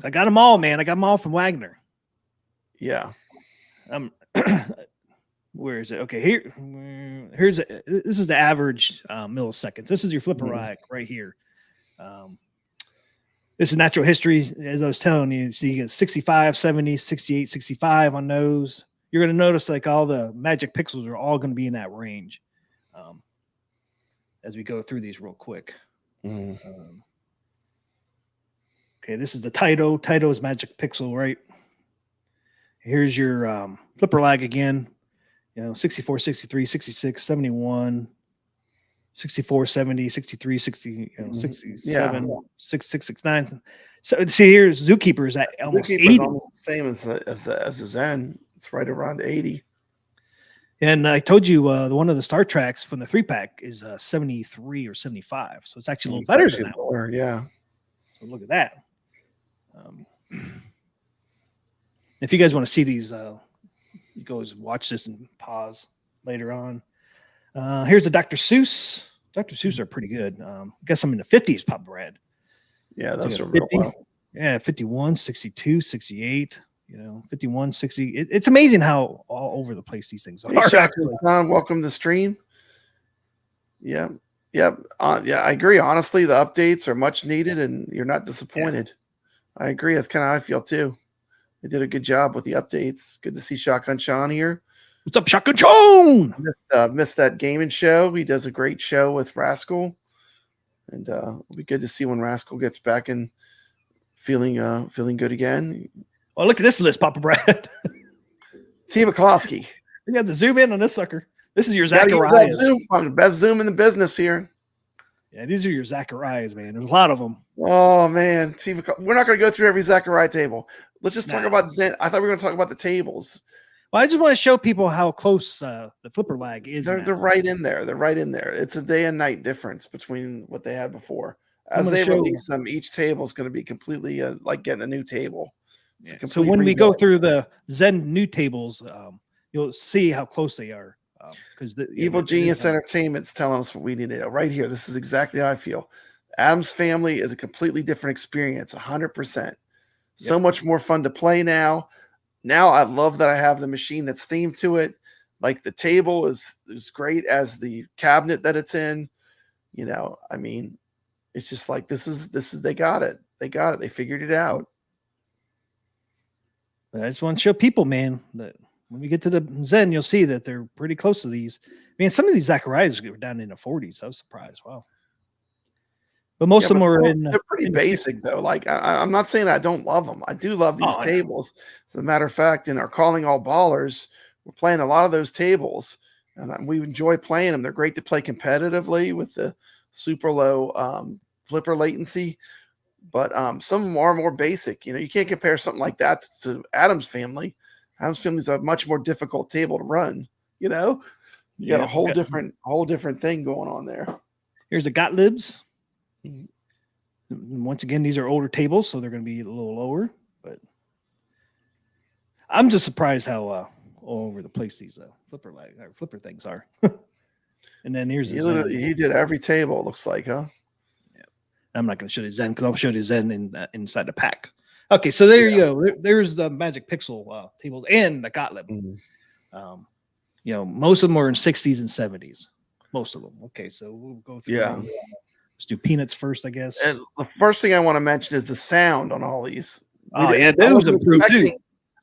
I got them all, man. I got them all from Wagner. Yeah. Where is it? Okay, this is the average milliseconds. This is your flipper lag right here. This is natural history, as I was telling you. So you get 65, 70, 68, 65 on those. You're going to notice like all the magic pixels are all going to be in that range as we go through these real quick. Okay, this is the Taito. Taito is magic pixel, right? Here's your flipper lag again. 64, 63, 66, 71, 64, 70, 63, 60, 67, 66, 69. So see, here's Zookeeper is at almost 80. Almost the same as the Zen. It's right around 80. And I told you one of the Star Treks from the 3-pack is 73 or 75. So it's actually a little better than that. Lower, yeah. So look at that. If you guys want to see these, you guys watch this and pause later on. Here's the Dr. Seuss. Dr. Seuss are pretty good. I guess I'm in the 50s, Pop Brad. Yeah, those are real well. Yeah, 51, 62, 68. 51, 60. It's amazing how all over the place these things are. Hey, John, welcome to the stream. Yeah. I agree. Honestly, the updates are much needed, and you're not disappointed. Yeah. I agree. That's kind of how I feel too. They did a good job with the updates. Good to see Shotgun Sean here. What's up, Shotgun Sean? Missed that gaming show. He does a great show with Rascal, and it'll be good to see when Rascal gets back and feeling good again. Oh, look at this list, Papa Brad. Team McCloskey. You got to zoom in on this sucker. This is your Zacharias. Zoom. Best zoom in the business here. Yeah, these are your Zacharias, man. There's a lot of them. Oh, man. We're not going to go through every Zachariah table. let's just talk about Zen. I thought we were going to talk about the tables. Well, I just want to show people how close the flipper lag is. They're right in there. They're right in there. It's a day and night difference between what they had before. As they release them, each table is going to be completely like getting a new table. Yeah. So when we go through the Zen new tables, you'll see how close they are. Because the Evil Genius Entertainment's telling us what we need to know right here. This is exactly how I feel. Adam's Family is a completely different experience, 100%. So much more fun to play now. Now I love that I have the machine that's themed to it. Like the table is great as the cabinet that it's in. You know, I mean, it's just like this is they got it. They got it. They figured it out. I just want to show people, man, that when we get to the Zen, you'll see that they're pretty close to these. I mean, some of these Zacharias were down in the 40s. I was surprised. Wow. But most of them are they're pretty basic though. Like I'm not saying I don't love them. I do love these tables. As a matter of fact, in our Calling All Ballers, we're playing a lot of those tables, and we enjoy playing them. They're great to play competitively with the super low flipper latency. But some of them are more basic. You know, you can't compare something like that to Adam's Family. Adam's Family is a much more difficult table to run. You know, you got a whole different thing going on there. Here's a Gottlieb's. Once again, these are older tables, so they're going to be a little lower. But I'm just surprised how all over the place these flipper things are. And then here's he did every table. It looks like, huh? Yeah. I'm not going to show you Zen because I'll show you Zen inside the pack. Okay, so there you go. There's the Magic Pixel tables and the Gottlieb. You know, most of them are in 60s and 70s. Most of them. Okay, so we'll go through. Yeah. Let's do Peanuts first, I guess. And the first thing I want to mention is the sound on all these. That was improved too.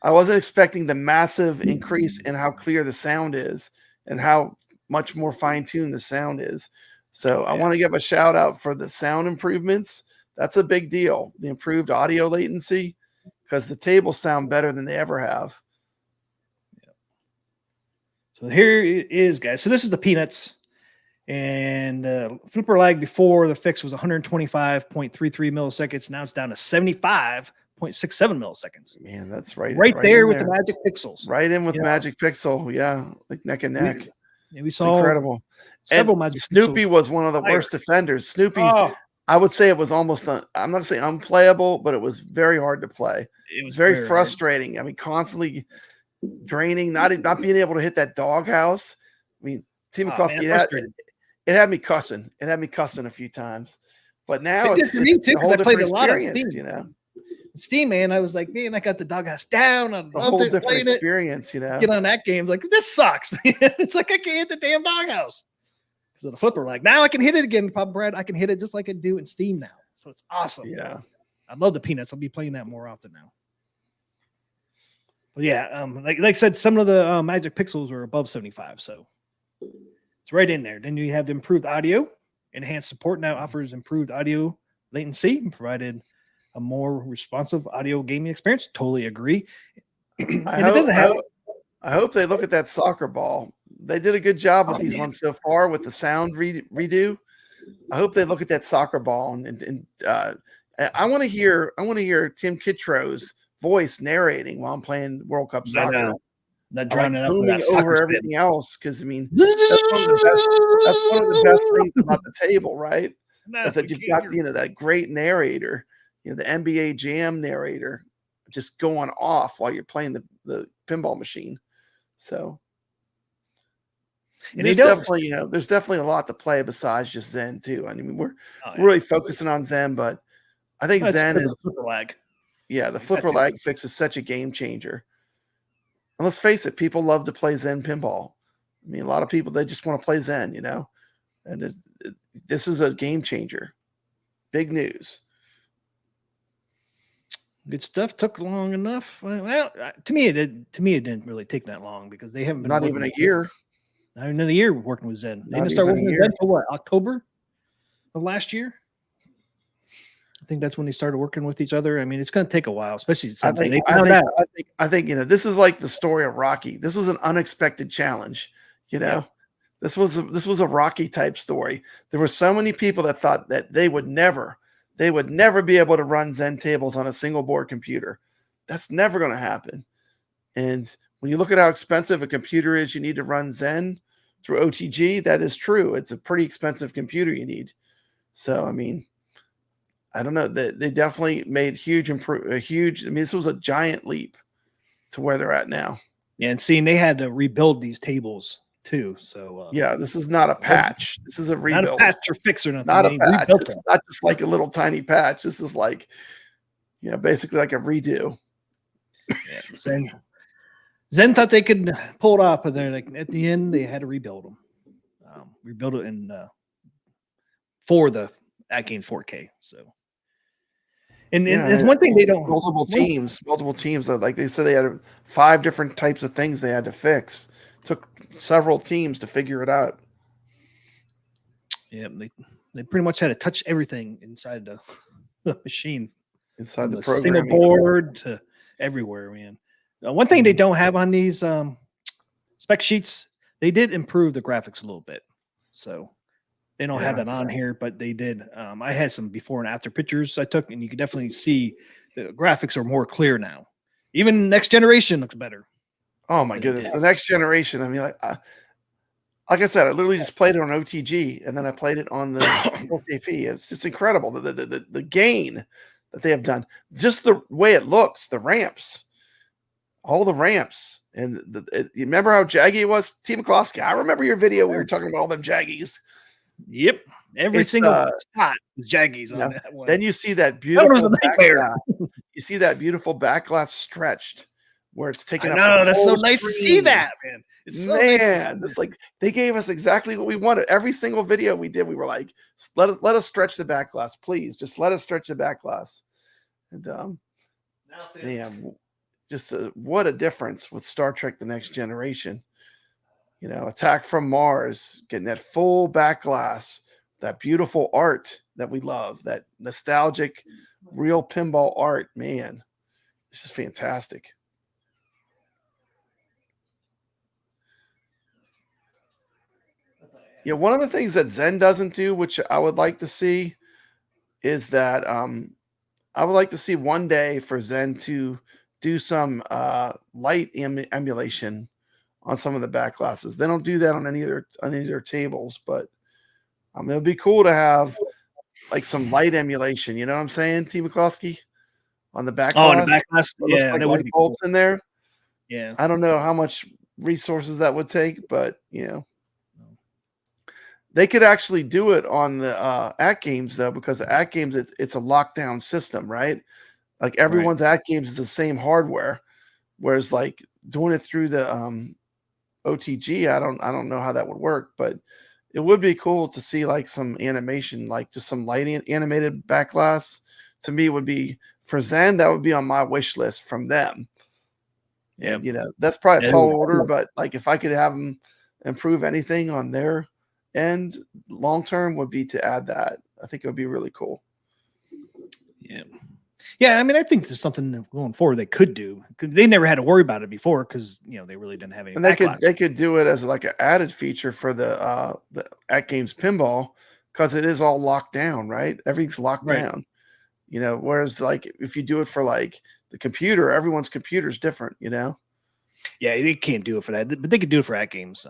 I wasn't expecting the massive increase in how clear the sound is and how much more fine-tuned the sound is. So I want to give a shout out for the sound improvements. That's a big deal. The improved audio latency, because the tables sound better than they ever have. So here it is, guys. So this is the Peanuts. And flipper lag before the fix was 125.33 milliseconds. Now it's down to 75.67 milliseconds. Man, that's right there with the Magic Pixels. Right in with Magic Pixel. Yeah, like neck and neck. We saw incredible. Several Magic Snoopy Pixels. was one of the worst offenders. Snoopy, I would say it was almost, I'm not going to say unplayable, but it was very hard to play. It was very frustrating. Hard. I mean, constantly draining, not being able to hit that doghouse. I mean, Tim McCluskey, it had me cussing. It had me cussing a few times. But now it's me too, because I played a lot of Steam, you know. Steam, man. I was like, man, I got the doghouse down. I a whole different experience, you know. Get on that game, like this sucks, man. It's like I can't hit the damn doghouse. So the flipper, like now I can hit it again, Papa Brad. I can hit it just like I do in Steam now. So it's awesome. Yeah, I love the Peanuts. I'll be playing that more often now. But yeah, like I said, some of the Magic Pixels are above 75, so it's right in there. Then you have the improved audio. Enhanced support now offers improved audio latency and provided a more responsive audio gaming experience. Totally agree. I hope they look at that soccer ball. They did a good job with these ones so far with the sound redo. I hope they look at that soccer ball and I want to hear Tim Kittrow's voice narrating while I'm playing World Cup soccer. That drowning out over everything else, because I mean that's one of the best things about the table, right? Is that you've got that great narrator, the NBA Jam narrator, just going off while you're playing the pinball machine. So there's definitely a lot to play besides just Zen too. I mean we're really focusing on Zen, but I think Zen is flipper lag. Yeah, the flipper lag fix is such a game changer. And let's face it, people love to play Zen pinball. I mean, a lot of people, they just want to play Zen, and this is a game changer. Big news. Good stuff. Took long enough. Well, to me, it didn't really take that long because they haven't been not even a year. Not even a year working with Zen. They didn't start working with Zen until what? October of last year. I think that's when they started working with each other. I mean, it's going to take a while, especially since they found out. I think this is like the story of Rocky. This was an unexpected challenge. Yeah. This was a Rocky type story. There were so many people that thought that they would never be able to run Zen tables on a single board computer. That's never going to happen. And when you look at how expensive a computer is, you need to run Zen through OTG. That is true. It's a pretty expensive computer you need. So, I mean, I don't know. They definitely made huge. I mean, this was a giant leap to where they're at now. Yeah, and seeing they had to rebuild these tables too. So yeah, this is not a patch. This is a rebuild. Not a patch or fix or nothing. Not a They patch. rebuilt It's them. not just like a little tiny patch. This is like, basically like a redo. Yeah, Zen thought they could pull it off, but they're like at the end they had to rebuild them. Rebuild it in for the Atgames 4K. So, and it's one thing they don't multiple teams that, like they said, they had 5 different types of things they had to fix. Took several teams to figure it out. Yeah, they pretty much had to touch everything inside the machine, inside the program, single board to everywhere, man. One thing they don't have on these spec sheets, they did improve the graphics a little bit. So they don't have that on here, but they did. I had some before and after pictures I took, and you can definitely see the graphics are more clear now. Even next generation looks better. Oh my goodness, the next generation. I mean, like I said, I literally just played it on OTG, and then I played it on the 4KP. It's just incredible the gain that they have done. Just the way it looks, the ramps. All the ramps, and you remember how jaggy it was? T. McCloskey, I remember your video. We were talking about all them jaggies. Yep, every single spot was jaggies on that one. Then you see that beautiful backglass. You see that beautiful backglass stretched, where it's taken up. No, that's so nice to see that, man. It's so man, it's like they gave us exactly what we wanted. Every single video we did, we were like, let us stretch the backglass, please. Just let us stretch the backglass. And man. Just what a difference with Star Trek: The Next Generation. Attack from Mars, getting that full back glass, that beautiful art that we love, that nostalgic, real pinball art. Man, it's just fantastic. Yeah, one of the things that Zen doesn't do, which I would like to see, is that I would like to see one day for Zen to do some light emulation on some of the back glasses. They don't do that on any of their tables, but it would be cool to have like some light emulation. You know what I'm saying, T. McCloskey? On the back glass. On the back glass, yeah, like that light would be bulbs cool. in there. Yeah, I don't know how much resources that would take, but they could actually do it on the Atgames though, because the Atgames it's a lockdown system, right? Like everyone's Atgames is the same hardware, whereas like doing it through the OTG, I don't know how that would work, but it would be cool to see like some animation, like just some lighting animated back glass. To me, would be for Zen. That would be on my wish list from them. Yeah, that's probably a tall order, but like if I could have them improve anything on their end, long term would be to add that. I think it would be really cool. Yeah, I mean, I think there's something going forward they could do. They never had to worry about it before because they really didn't have any. And they could do it as like an added feature for the Atgames pinball, because it is all locked down, right? Everything's locked down. Whereas like if you do it for like the computer, everyone's computer is different. Yeah, they can't do it for that, but they could do it for Atgames.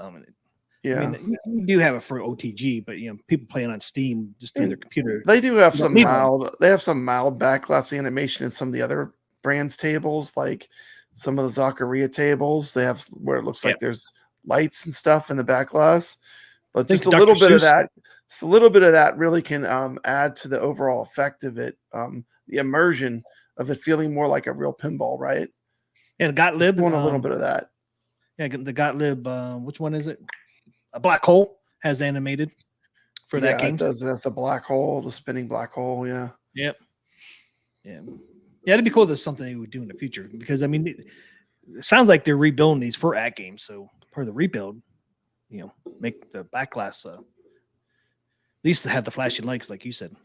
Yeah, I mean, you do have it for OTG, but people playing on Steam just through their computer. They do have some mild. They have some mild backglass animation in some of the other brands' tables, like some of the Zaccaria tables. They have where it looks like there's lights and stuff in the backglass, but just a little bit of that. Just a little bit of that really can add to the overall effect of it, the immersion of it feeling more like a real pinball, right? And Gottlieb, want a little bit of that. Yeah, the Gottlieb. Which one is it? A Black Hole has animated for that game. It does. That's the black hole, the spinning black hole. Yeah. Yep. Yeah. It'd be cool if there's something they would do in the future, because I mean, it sounds like they're rebuilding these for Atgames. So part of the rebuild, make the back glass at least to have the flashing lights, like you said.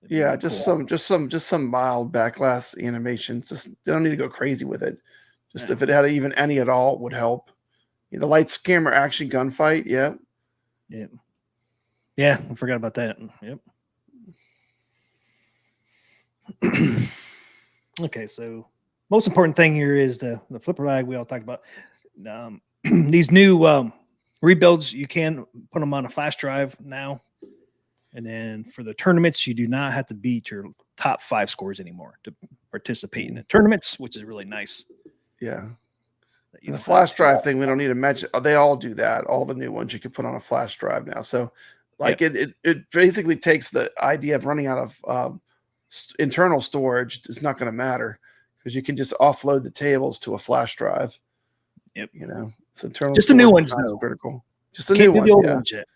Yeah, just some mild back glass animations. Just they don't need to go crazy with it. Just if it had even any at all would help. The lights, camera, action, gunfight. Yeah. Yeah, I forgot about that. Yep. Okay, so most important thing here is the flipper lag we all talked about. These new rebuilds, you can put them on a flash drive now. And then for the tournaments, you do not have to beat your top 5 scores anymore to participate in the tournaments, which is really nice. Yeah. The flash drive thing, we don't need to mention. They all do that. All the new ones you can put on a flash drive now. So like it basically takes the idea of running out of internal storage. It's not going to matter because you can just offload the tables to a flash drive. Yep. You know, it's internal. Just the new ones, though. Critical. Just the new ones. Ones yet.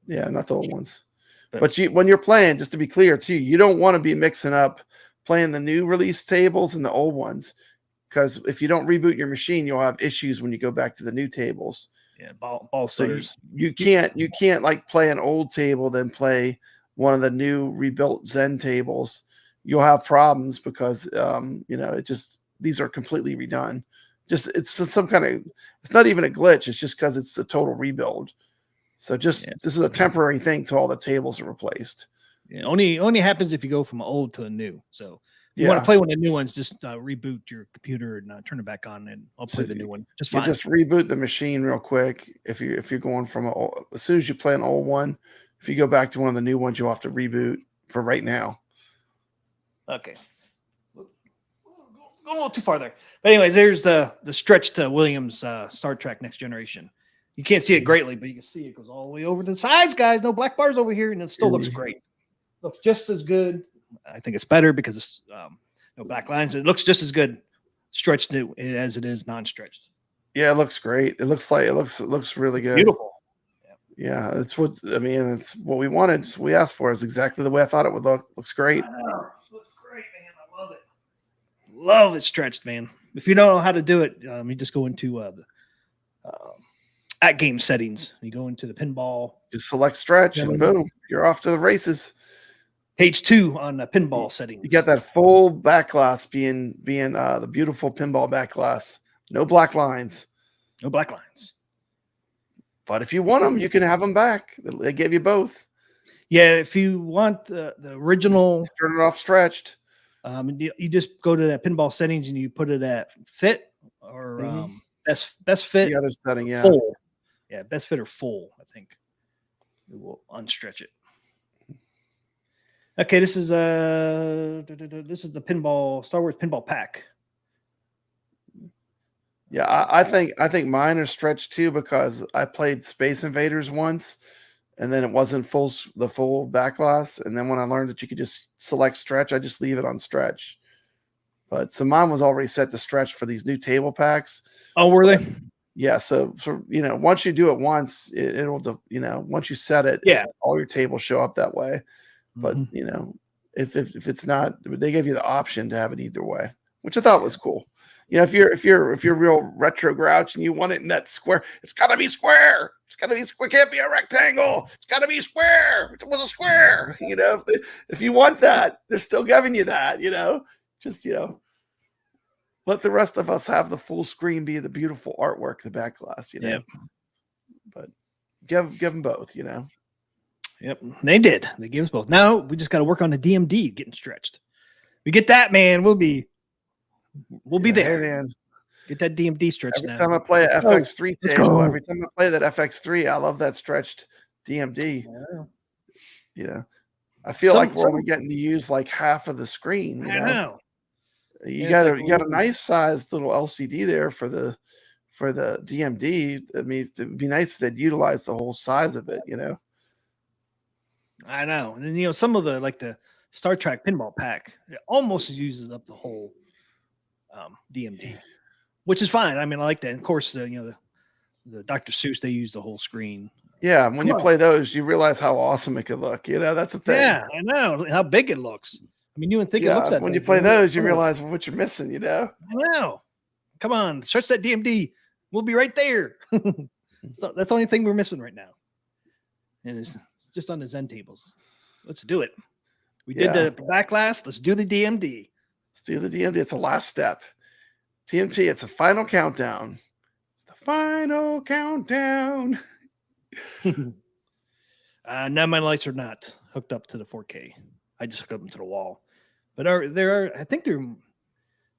Yeah, not the old ones. But when you're playing, just to be clear too, you don't want to be mixing up playing the new release tables and the old ones, because if you don't reboot your machine, you'll have issues when you go back to the new tables. Yeah, ball setters. You can't like play an old table then play one of the new rebuilt Zen tables. You'll have problems because these are completely redone. It's some kind of, it's not even a glitch. It's just because it's a total rebuild. So this is a temporary thing till all the tables are replaced. Yeah, only happens if you go from old to a new. So if you want to play one of the new ones, just reboot your computer and turn it back on, and I'll play the new one. Just fine. Just reboot the machine real quick. If you're going from as soon as you play an old one, if you go back to one of the new ones, you'll have to reboot for right now. Okay. Going a little too far there. But anyways, there's the stretched Williams Star Trek Next Generation. You can't see it greatly, but you can see it goes all the way over to the sides, guys. No black bars over here, and it still looks great. Looks just as good. I think it's better because it's no black lines. It looks just as good stretched as it is non-stretched. Yeah, it looks great. It looks really good. Beautiful. Yeah, it's what we wanted. What we asked for is exactly the way I thought it would look. Looks great. Looks great, man. I love it. Love it stretched, man. If you don't know how to do it, you just go into the Atgames settings. You go into the pinball. Just select stretch and boom, you're off to the races. Page 2 on the pinball settings. You got that full back glass being the beautiful pinball back glass. No black lines. No black lines. But if you want them, you can have them back. They gave you both. Yeah, if you want the original, just turn it off stretched. You just go to that pinball settings and you put it at fit or best fit. The other setting, yeah. Full. Yeah, best fit or full, I think. We will unstretch it. Okay, this is the pinball Star Wars pinball pack. Yeah, I think mine are stretched too because I played Space Invaders once, and then it wasn't the full back glass. And then when I learned that you could just select stretch, I just leave it on stretch. But so mine was already set to stretch for these new table packs. Oh, were they? Yeah. So once you do it once, it'll once you set it, all your tables show up that way. But if it's not, they give you the option to have it either way, which I thought was cool. If you're real retro grouch and you want it in that square, it's gotta be square. It's gotta be square. It can't be a rectangle. It's gotta be square. It was a square. If you want that, they're still giving you that. Just let the rest of us have the full screen be the beautiful artwork, the back glass. But give them both. Yep, they did. They gave us both. Now we just got to work on the DMD getting stretched. We get that, man. We'll be there. Man. Get that DMD stretched. Every time I play an FX3 table, every time I play that FX3, I love that stretched DMD. I feel like we're only getting to use like half of the screen. I know. You got a nice sized little LCD there for the DMD. I mean, it'd be nice if they'd utilize the whole size of it. I know. And then, some of the Star Trek pinball pack, it almost uses up the whole DMD, which is fine. I mean, I like that. And of course, the Dr. Seuss, they use the whole screen. Yeah. When you play those, you realize how awesome it could look. That's the thing. Yeah, I know how big it looks. I mean, you wouldn't think it looks that when big. you play those, you realize what you're missing, I know. Come on, stretch that DMD. We'll be right there. So that's the only thing we're missing right now. And it's just on the Zen tables. Let's do it. We did the back glass. Let's do the DMD. Let's do the DMD. It's the last step. TMT, it's a final countdown. It's the final countdown. Now my lights are not hooked up to the 4K. I just hook up them to the wall. But I think they're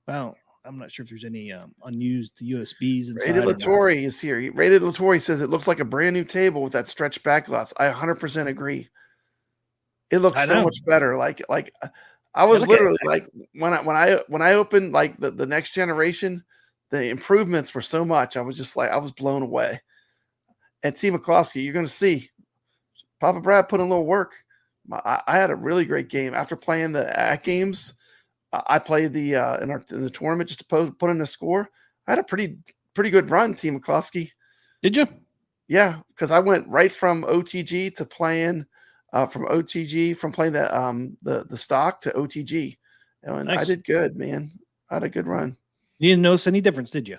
about I'm not sure if there's any unused USBs inside. Rated Latori is here. Rated Latori says it looks like a brand new table with that stretched back glass. I 100% agree. It looks so much better. Like I was literally like when I opened like the next generation, the improvements were so much. I was just like I was blown away. And T. McCloskey, you're going to see Papa Brad put in a little work. I had a really great game after playing the Atgames. I played the in the tournament just to put in a score. I had a pretty good run, T. McCloskey. Did you? Yeah, because I went right from OTG to playing from playing the stock to OTG, and Nice. I did good, man. I had a good run. You didn't notice any difference, did you?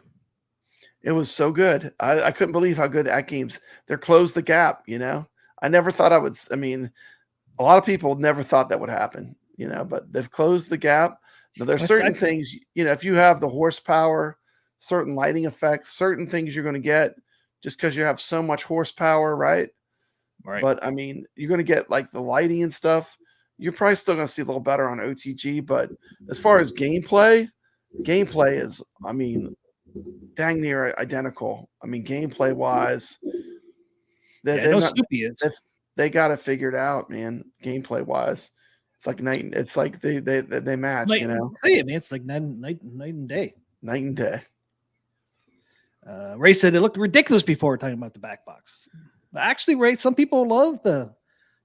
It was so good. I couldn't believe how good Atgames. They're closed the gap. You know, I never thought I would. I mean, a lot of people never thought that would happen. You know, but they've closed the gap. Now, there's certain things. You know, if you have the horsepower, certain lighting effects, certain things you're going to get just because you have so much horsepower, right? Right. But I mean, you're going to get like the lighting and stuff. You're probably still going to see a little better on OTG. But as far as gameplay is, I mean, dang near identical. I mean, gameplay wise, they got it figured out, man. Gameplay wise, it's like night. It's like they match. You know, hey, man, it's like night and day. Night and day. Ray said it looked ridiculous before talking about the back box. Actually, Ray, some people love the.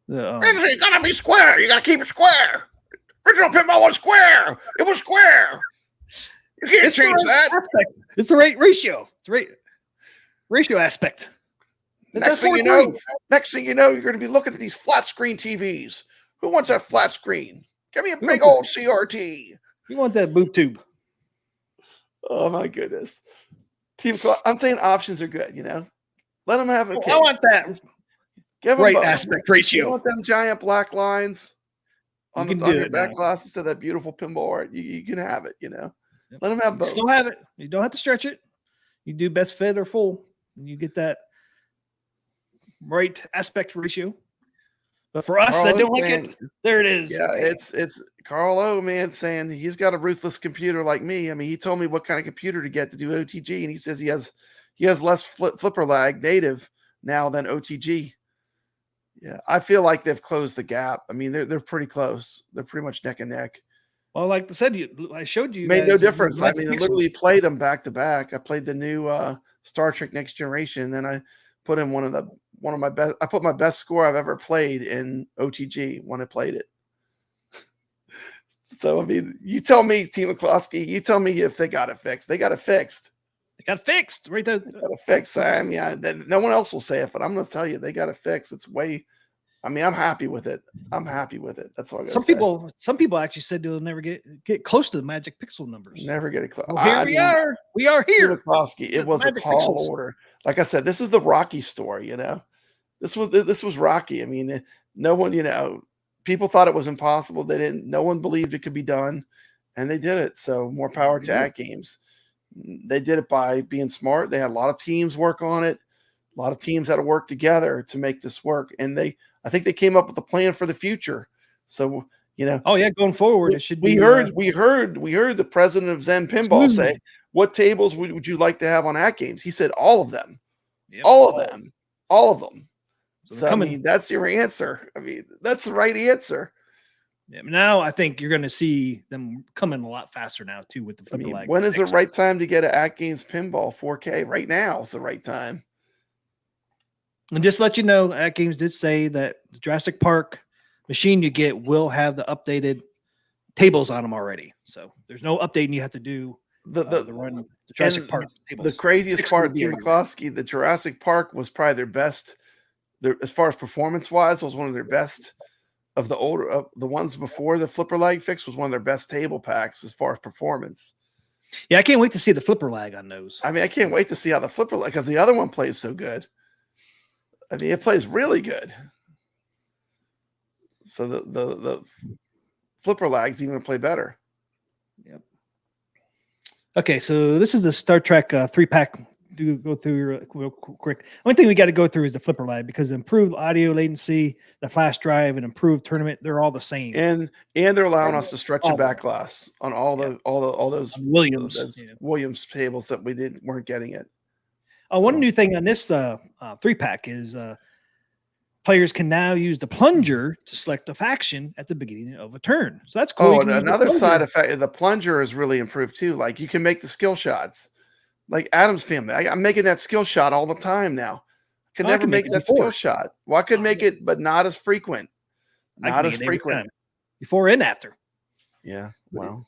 It's gotta be square. You gotta keep it square. Original pinball was square. It was square. You can't change that. Aspect. It's the right ratio. It's right ratio aspect. Next thing you know, you're going to be looking at these flat screen TVs. Who wants that flat screen? Give me a big old CRT. You want that boob tube? Oh my goodness. I'm saying options are good. You know, let them have it. I want that. Give them right aspect ratio. You want them giant black lines on your back glass instead of that beautiful pinball art. You can have it. You know, let them have both. Still have it. You don't have to stretch it. You do best fit or full, and you get that right aspect ratio. But for us, I don't like it. There it is. Yeah, it's Carl O, man, saying he's got a ruthless computer like me. I mean, he told me what kind of computer to get to do OTG, and he says he has less flipper lag native now than OTG. Yeah, I feel like they've closed the gap. I mean, they're pretty close. They're pretty much neck and neck. Well, like I said, I showed you. Made no difference. I mean, I literally played them back to back. I played the new Star Trek Next Generation, then I put in one of my best. I put my best score I've ever played in OTG when I played it. So I mean, you tell me, T. McCloskey. You tell me if they got it fixed. They got it fixed. They got it fixed right there. They got it fixed. I mean, no one else will say it, but I'm going to tell you, they got it fixed. It's way. I mean, I'm happy with it. That's all I got to say. Some people actually said they'll never get close to the magic pixel numbers. Never get it close. Well, here we are. We are here. McCloskey, it was a tall order. Like I said, this is the Rocky story. You know, this was Rocky. I mean, no one, you know, people thought it was impossible. No one believed it could be done, and they did it. So more power to Atgames. They did it by being smart. They had a lot of teams work on it. A lot of teams had to work together to make this work, and I think they came up with a plan for the future. So, you know, oh yeah, going forward, it should be. We heard the president of Zen Pinball say, "What tables would you like to have on Atgames?" He said, "All of them, yep. all of them." So I mean, that's your answer. I mean, that's the right answer. Yeah, now I think you're going to see them coming a lot faster now too with the flipper lag. When is the right time to get an Atgames Pinball 4K? Right now is the right time. And just to let you know, Atgames did say that the Jurassic Park machine you get will have the updated tables on them already. So there's no updating you have to do the Jurassic Park tables. The craziest part, T. McCloskey, the Jurassic Park was probably their best. As far as performance-wise, was one of their best of the older the ones before the flipper lag fix was one of their best table packs as far as performance. Yeah, I can't wait to see the flipper lag on those. I mean, I can't wait to see how the flipper lag, because the other one plays so good. I mean, it plays really good. So the flipper lags even play better. Yep. Okay, so this is the Star Trek 3-pack go through real quick. One thing we got to go through is the flipper lag, because improved audio latency, the flash drive, and improved tournament, they're all the same. And they're allowing us to stretch the back glass on all those Williams Williams tables that weren't getting it. One new thing on this 3-pack is players can now use the plunger to select a faction at the beginning of a turn. So that's cool. Oh, and another side effect, the plunger is really improved too. Like you can make the skill shots. Like Adam's family, I'm making that skill shot all the time now. I could never make that skill shot. Well, I could make it, but not as frequent. Not as frequent. Before and after. Yeah, well,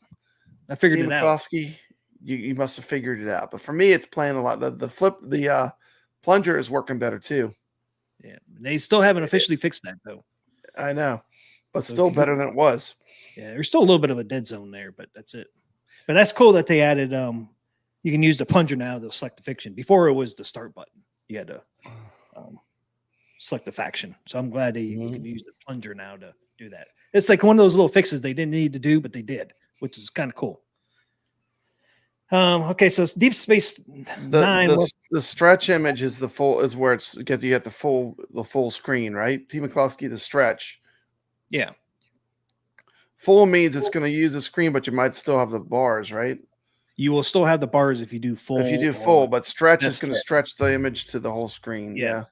I figured it out. You must have figured it out. But for me, it's playing a lot. The plunger is working better too. Yeah, they still haven't officially fixed that though. I know, but still better than it was. Yeah, there's still a little bit of a dead zone there, but that's it. But that's cool that they added. You can use the plunger now to select the fiction. Before it was the start button. You had to select the faction. So I'm glad you can use the plunger now to do that. It's like one of those little fixes they didn't need to do, but they did, which is kind of cool. Okay, so Deep Space Nine. The stretch image is where you get the full screen, right? T. McCloskey, the stretch. Yeah. Full means it's going to use the screen, but you might still have the bars, right? You will still have the bars if you do full. If you do full, but stretch is going to stretch the image to the whole screen. Yeah.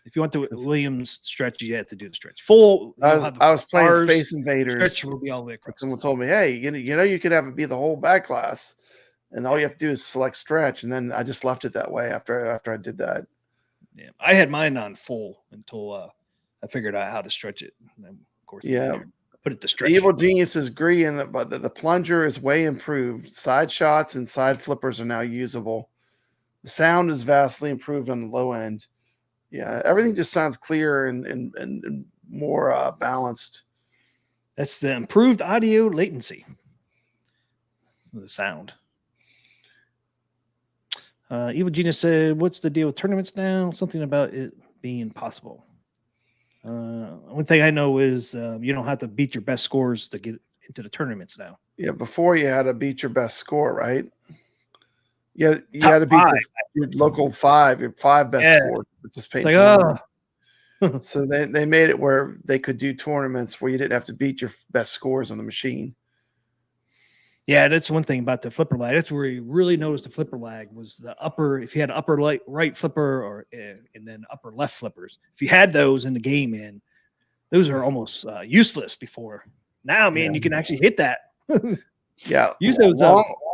If you want the Williams stretch, you have to do the stretch. Full. I was playing Space Invaders. Stretch will be all the way across. Someone told me, hey, you can have it be the whole back glass, and all you have to do is select stretch, and then I just left it that way after I did that. Yeah, I had mine on full until I figured out how to stretch it. And then, of course, put it to stretch. The Evil Geniuses agree in that, but the plunger is way improved. Side shots and side flippers are now usable. The sound is vastly improved on the low end. Yeah, everything just sounds clearer and more balanced. That's the improved audio latency. The sound. Evil Genius said, "What's the deal with tournaments now? Something about it being possible." One thing I know is you don't have to beat your best scores to get into the tournaments now. Yeah, before you had to beat your best score, right? Yeah, you had to beat your local your 5 best scores to participate. So they made it where they could do tournaments where you didn't have to beat your best scores on the machine. Yeah, that's one thing about the flipper lag. That's where you really noticed the flipper lag was the upper. If you had upper right flipper and then upper left flippers, if you had those in the game, those are almost useless before. Now, man, you can actually hit that. Yeah, use those.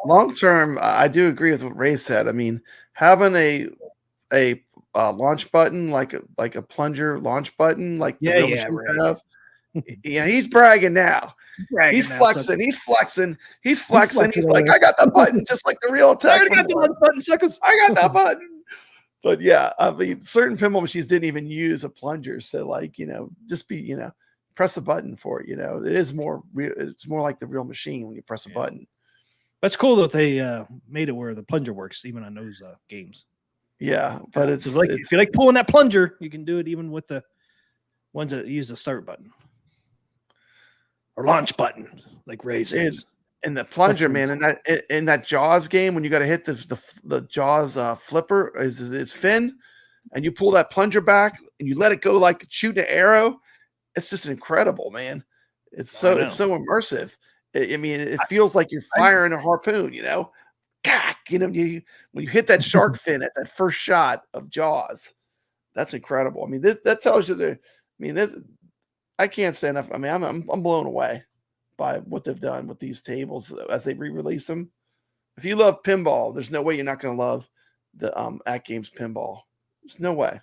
Long term, I do agree with what Ray said. I mean, having a launch button like a plunger launch button like the real machine have. Yeah, he's bragging now. He's flexing. He's flexing. He's like, I got the button just like the real attack. I got the button, suckers. I got that button. But yeah, I mean, certain pinball machines didn't even use a plunger. So like, just be, press a button for it. It is more real. It's more like the real machine when you press a button. That's cool that they made it where the plunger works even on those games. Yeah, but it's if you like pulling that plunger, you can do it even with the ones that use the start button. Or launch button, like Ray says. And the plunger, man, in that Jaws game, when you got to hit the Jaws flipper is fin, and you pull that plunger back and you let it go like shooting an arrow, it's just incredible, man. It's so immersive. I mean, it feels like you're firing a harpoon, when you hit that shark fin at that first shot of Jaws, that's incredible. I mean, that tells you I can't say enough. I mean, I'm blown away by what they've done with these tables as they re-release them. If you love pinball, there's no way you're not going to love the Atgames pinball. There's no way.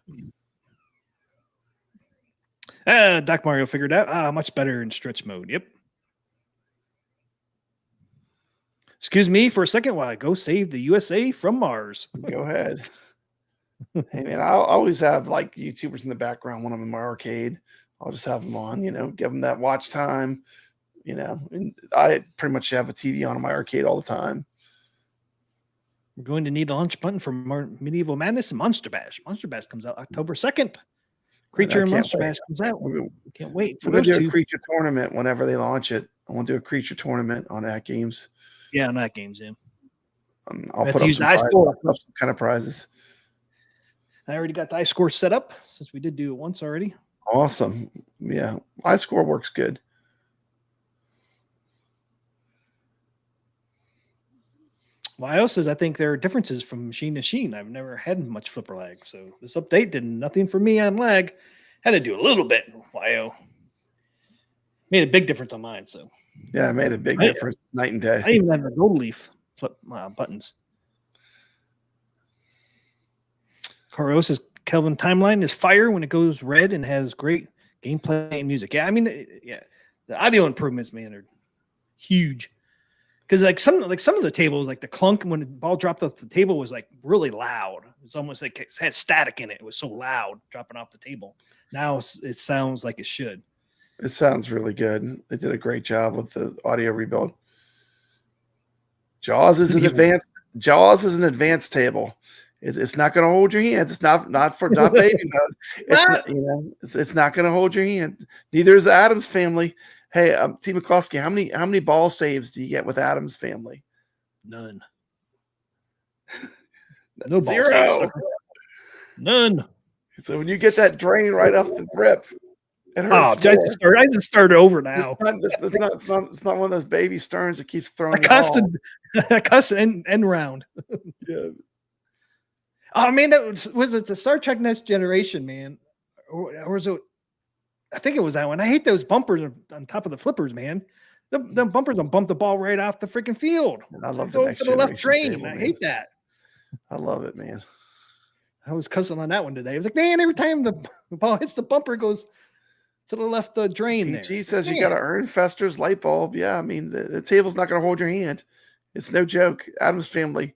Doc Mario figured out much better in stretch mode. Yep. Excuse me for a second while I go save the USA from Mars. Go ahead. Hey man, I'll always have like YouTubers in the background when I'm in my arcade. I'll just have them on, give them that watch time, and I pretty much have a TV on in my arcade all the time. We're going to need a launch button for Medieval Madness and Monster Bash. Monster Bash comes out October 2nd. Creature and Monster Bash comes out. Can't wait for those two. We're going to do a creature tournament whenever they launch it. I want to do a creature tournament on Atgames. Yeah, on Atgames, yeah. I'll put up some kind of prizes. I already got the iScore set up since we did do it once already. Awesome. Yeah. iScore works good. YO says, I think there are differences from machine to machine. I've never had much flipper lag. So this update did nothing for me on lag. Had to do a little bit. YO made a big difference on mine. So yeah, it made a big difference night and day. I even have the gold leaf flip buttons. Caro says, Kelvin timeline is fire when it goes red and has great gameplay and music. Yeah, I mean, the audio improvements, man, are huge. Because like some of the tables, like the clunk when the ball dropped off the table was like really loud. It's almost like it had static in it. It was so loud dropping off the table. Now it sounds like it should. It sounds really good. They did a great job with the audio rebuild. Jaws is an advanced table. It's not going to hold your hands. It's not baby mode. It's not going to hold your hand. Neither is the Adams family. Hey, T. McCluskey, how many ball saves do you get with Adams family? None. No Zero. Ball saves. None. So when you get that drain right off the grip, it hurts. I just started over now. It's not one of those baby Stearns that keeps throwing. A custom end round. Yeah. Oh man, was it the Star Trek Next Generation, man? Or was it? I think it was that one. I hate those bumpers on top of the flippers, man. The bumpers will bump the ball right off the freaking field. I love the Next Generation left drain. table, I hate that. I love it, man. I was cussing on that one today. I was like, man, every time the ball hits the bumper, it goes to the left drain. PG says you got to earn Fester's light bulb. Yeah, I mean the table's not going to hold your hand. It's no joke. Adams family,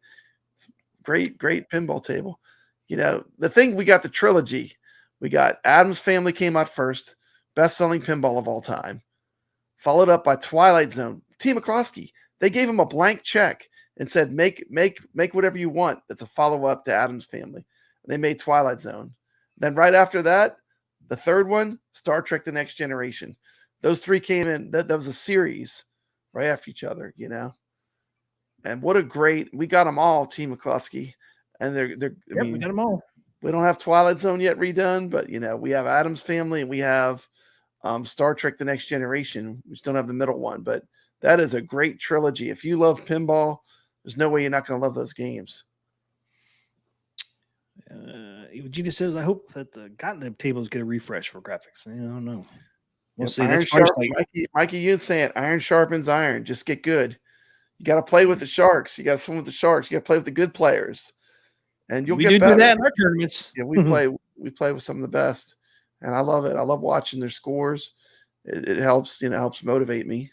great pinball table. You know the thing. We got the trilogy. We got Adams family came out first. Best-selling pinball of all time, followed up by Twilight Zone. T. McCloskey, they gave him a blank check and said, make whatever you want. That's a follow-up to Adams family. And they made Twilight Zone. Then right after that, the third one, Star Trek The Next Generation. Those three came in. That was a series right after each other, you know. And what a great, we got them all, T. McCloskey. And we got them all. We don't have Twilight Zone yet redone, but you know, we have Adams family and we have Star Trek The Next Generation. We just don't have the middle one, but that is a great trilogy. If you love pinball, there's no way you're not going to love those games. Vegeta says, I hope that the Gottlieb tables get a refresh for graphics. I don't know. We'll see. Mikey, you saying iron sharpens iron. Just get good. You got to play with the sharks. You got to swim with the sharks. You got to play with the good players. And you'll get better. Do that in our tournaments. Yeah, we play with some of the best. And I love it. I love watching their scores. It helps, helps motivate me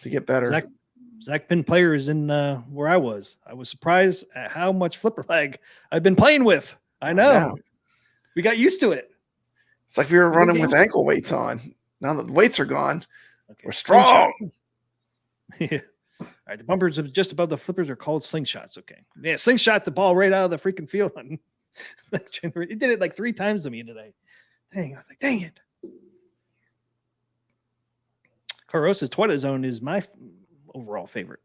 to get better. Zach Pin player is in where I was. I was surprised at how much flipper lag I've been playing with. I know. We got used to it. It's like we were running with ankle weights on. Now that the weights are gone, we're strong. Yeah. All right, the bumpers just above the flippers are called slingshots. Okay. Yeah, slingshot the ball right out of the freaking field. It did it like 3 times to me today. Dang, I was like, dang it. Carosa's Twilight Zone is my overall favorite.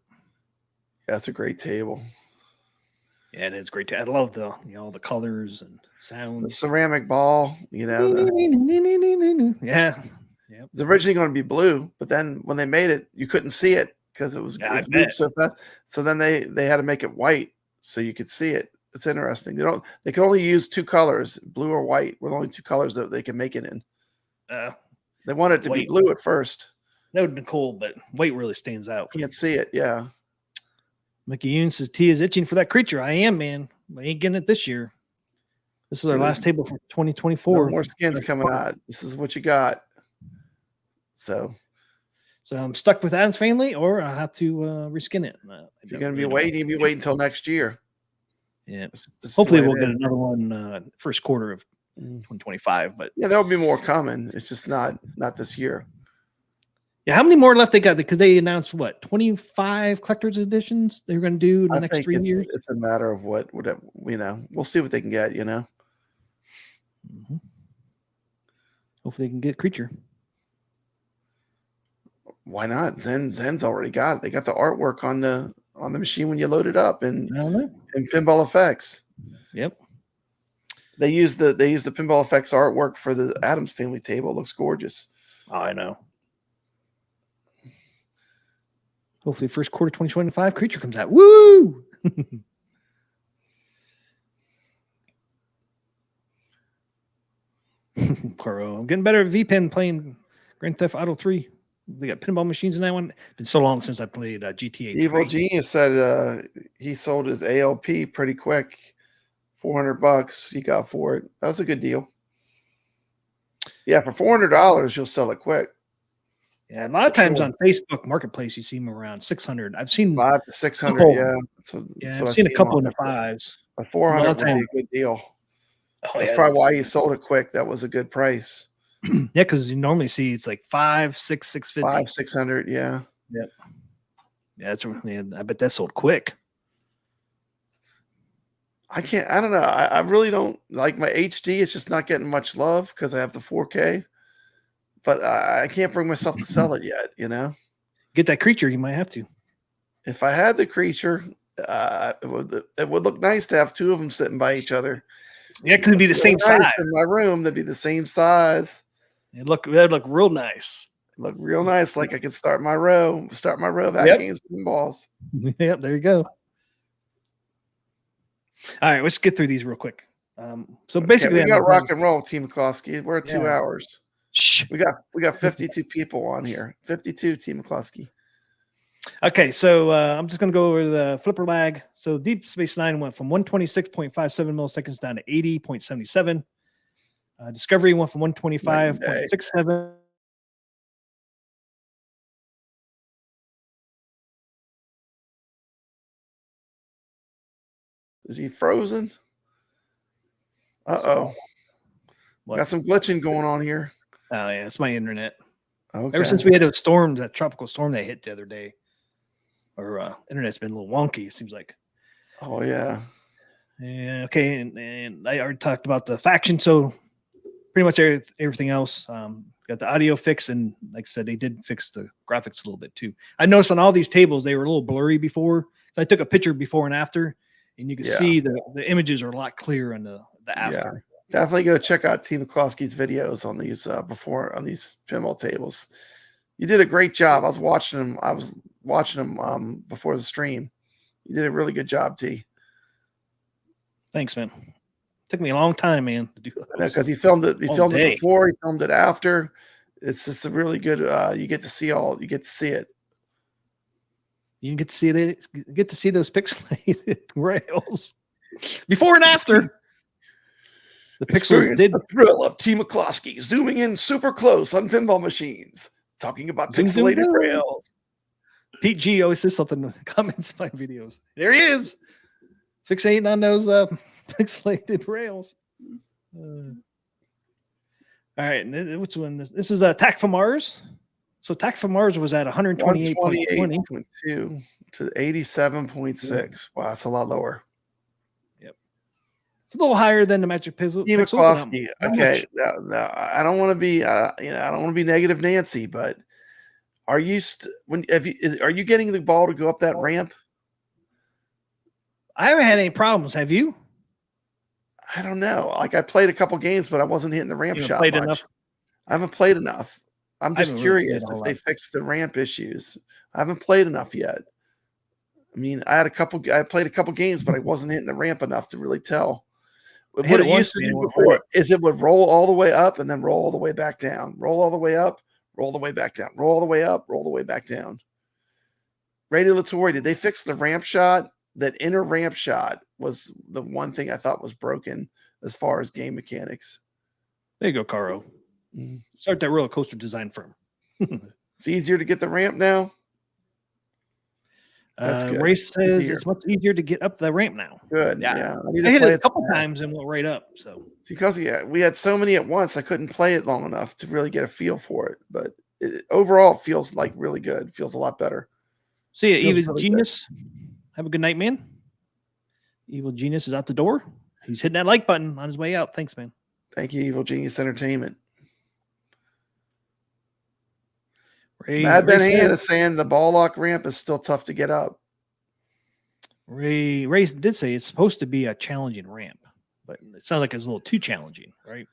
Yeah, it's a great table. Yeah, it is great. I love the the colors and sounds. The ceramic ball, Yeah. It was originally going to be blue, but then when they made it, you couldn't see it because it was moved so fast. So then they had to make it white so you could see it. It's interesting. They can only use 2 colors, blue or white. Were the only 2 colors that they can make it in. They want it to be blue at first. That would have been cool, but white really stands out. Can't see it, yeah. Mickey Yoon says T is itching for that creature. I am, man. I ain't getting it this year. This is our last table for 2024. No more skins coming out. This is what you got. So I'm stuck with Adam's family, or I have to reskin it. If you're going to be waiting, you'll be waiting until next year. Yeah. Hopefully we'll get another one first quarter of 2025. But yeah, there'll be more coming. It's just not this year. Yeah, how many more left they got? Because they announced 25 collector's editions they're going to do in the next 3 years. It's a matter of what we'll see what they can get. Mm-hmm. Hopefully they can get Creature. Why not? Zen's already got it. They got the artwork on the machine when you load it up and Pinball Effects. Yep. They use the Pinball Effects artwork for the Adams Family table. It looks gorgeous. Oh, I know. Hopefully, first quarter 2025 creature comes out. Woo! Caro, I'm getting better at VPen playing Grand Theft Auto 3. They got pinball machines in that one. It's been so long since I played GTA 3. Evil Genius said he sold his ALP pretty quick. $400 he got for it. That was a good deal. Yeah, for $400 you'll sell it quick. Yeah, a lot of times on Facebook Marketplace you see them around 600. I've seen 500 to 600. Yeah, I've seen a couple in the fives. A 400 would be a good deal. That's probably why he sold it quick. That was a good price. Yeah, because you normally see it's like 5, 6, 650. 500, 600. Yeah. Yep. Yeah, that's I bet that sold quick. I don't know. I really don't like my HD. It's just not getting much love because I have the 4K. But I can't bring myself to sell it yet, you know? Get that creature, you might have to. If I had the creature, it would look nice to have two of them sitting by each other. Yeah, because it'd be the same size. In my room, they'd be the same size. That'd look real nice. Look real nice. Like I could start my row of Atgames pinballs. Yep, there you go. All right, let's get through these real quick. So basically, we got rock and roll, Team McCloskey. We're at 2 hours. Shh. We got 52 people on here. 52, Team McCloskey. Okay, so I'm just going to go over the flipper lag. So Deep Space Nine went from 126.57 milliseconds down to 80.77. Discovery went from 125.67. Is he frozen? Uh-oh. Got some glitching going on here. Oh, yeah, it's my internet. Okay. Ever since we had those storms, that tropical storm that hit the other day, our internet's been a little wonky, it seems like. Oh, yeah. Yeah, okay, and I already talked about the faction, so pretty much everything else. Got the audio fix, and like I said, they did fix the graphics a little bit too. I noticed on all these tables, they were a little blurry before, so I took a picture before and after, and you can see the images are a lot clearer on the after. Yeah. Definitely go check out Team McCloskey's videos on these on these pinball tables. You did a great job. I was watching them before the stream. You did a really good job, T. Thanks, man. Took me a long time, man, to do that. Because he filmed it. He filmed it before. He filmed it after. It's just a really good. You get to see it. You get to see it. Get to see those pixelated rails before and after. The pixels did the thrill of Team McCloskey zooming in super close on pinball machines, talking about pixelated rails. Pete G always says something in the comments of my videos. There he is, fixating on those pixelated rails. All right, and which one? This is Attack from Mars. So Attack from Mars was at 128.2 to 87.6. Wow, that's a lot lower. It's a little higher than the Magic Pixel. Team McCloskey. Okay, no, I don't want to be, I don't want to be negative Nancy, but are you are you getting the ball to go up that ramp? I haven't had any problems. Have you? I don't know. Like I played a couple games, but I wasn't hitting the ramp shot much. Enough? I haven't played enough. I'm just curious if they fixed the ramp issues. I haven't played enough yet. I mean, I played a couple games, but I wasn't hitting the ramp enough to really tell. What it used to do before is it would roll all the way up and then roll all the way back down. Roll all the way up, roll the way back down. Roll all the way up, roll the way back down. Radio Latori, did they fix the ramp shot? That inner ramp shot was the one thing I thought was broken as far as game mechanics. There you go, Caro. Start that roller coaster design firm. It's easier to get the ramp now. That's good. Race says it's much easier to get up the ramp now. Good. Yeah. I hit it a couple times and went right up. So because we had so many at once, I couldn't play it long enough to really get a feel for it. But overall, it feels like really good. It feels a lot better. See ya, Evil Genius. Have a good night, man. Evil Genius is out the door. He's hitting that like button on his way out. Thanks, man. Thank you, Evil Genius Entertainment. Mad Ben Hand is saying the ball lock ramp is still tough to get up. Ray did say it's supposed to be a challenging ramp. but it sounds like it's a little too challenging, right?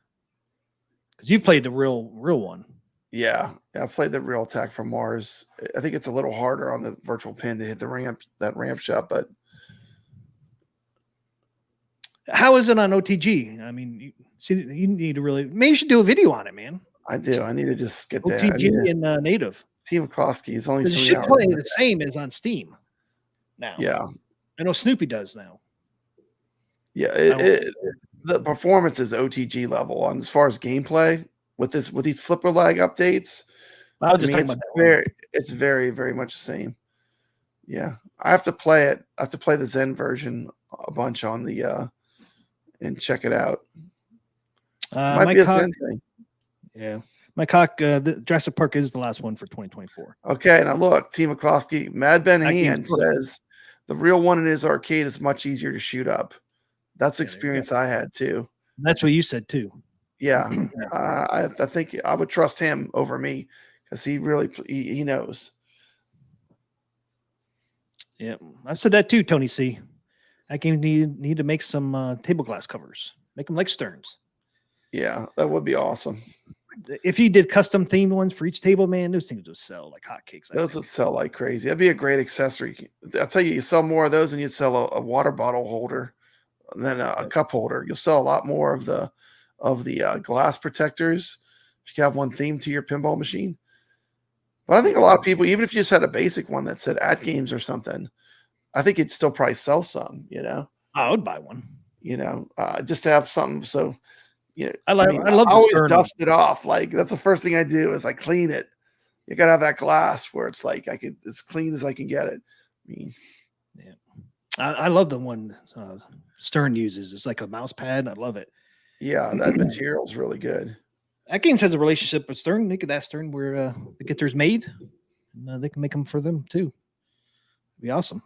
Because you've played the real one. Yeah, I played the real Attack from Mars. I think it's a little harder on the virtual pin to hit the ramp, that ramp shot, but How is it on OTG? I mean, you need to really, maybe you should do a video on it, man. I do. I need to just get that. OTG and native. Team Klosky is only It so many should hours. play the same as on Steam now. Yeah. I know Snoopy does now. Yeah, the performance is OTG level on as far as gameplay with these flipper lag updates. I was just talking about that it's very, very much the same. Yeah, I have to play it. I have to play the Zen version a bunch on the and check it out. Might be a Zen thing. Yeah, my cock. The Jurassic Park is the last one for 2024. Okay, now look, Team McCloskey, Mad Ben Hand says the real one in his arcade is much easier to shoot up. That's the experience I had too. That's what you said too. Yeah, I think I would trust him over me because he really he knows. Yeah, I've said that too, Tony C. That game need to make some table glass covers. Make them like Stearns. Yeah, that would be awesome. If you did custom themed ones for each table, man, those things would sell like hotcakes. Those would sell like crazy. That'd be a great accessory. I'll tell you, you sell more of those and you'd sell a water bottle holder than a cup holder. You'll sell a lot more of the glass protectors if you have one themed to your pinball machine. But I think a lot of people, even if you just had a basic one that said Atgames or something, I think it'd still probably sell some, you know. I would buy one. You know, just to have something. So, you know, I love I always Stern. dust it off. Like that's the first thing I do is I clean it. You gotta have that glass where it's like as clean as I can get it. I mean, yeah, I love the one Stern uses. It's like a mouse pad. I love it. Yeah, that material is really good. Atgames has a relationship with Stern. They could ask Stern where they get theirs made. And, they can make them for them too. It'd be awesome.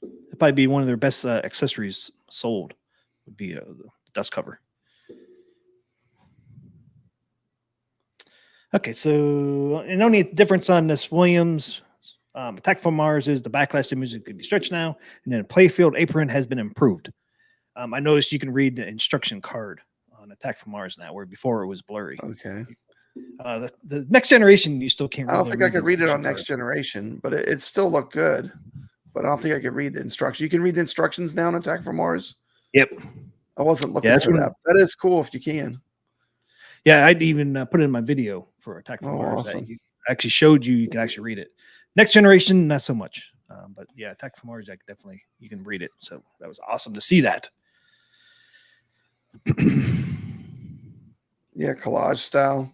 It'd probably be one of their best accessories sold. Would be the dust cover. Okay, so and only difference on this Williams Attack from Mars is the backlash to music could be stretched now, and then a playfield apron has been improved. I noticed you can read the instruction card on Attack from Mars now, where before it was blurry. Okay. The next generation, you still can't. I don't think I could read it on next generation, but it still looked good. But I don't think I could read the instructions. You can read the instructions now on Attack from Mars. Yep. I wasn't looking for that. That is cool if you can. Yeah, I'd even put it in my video for Attack from Mars. Awesome. I actually showed you can actually read it. Next generation, not so much. But yeah, Attack from Mars, definitely you can read it. So that was awesome to see that. Yeah, collage style.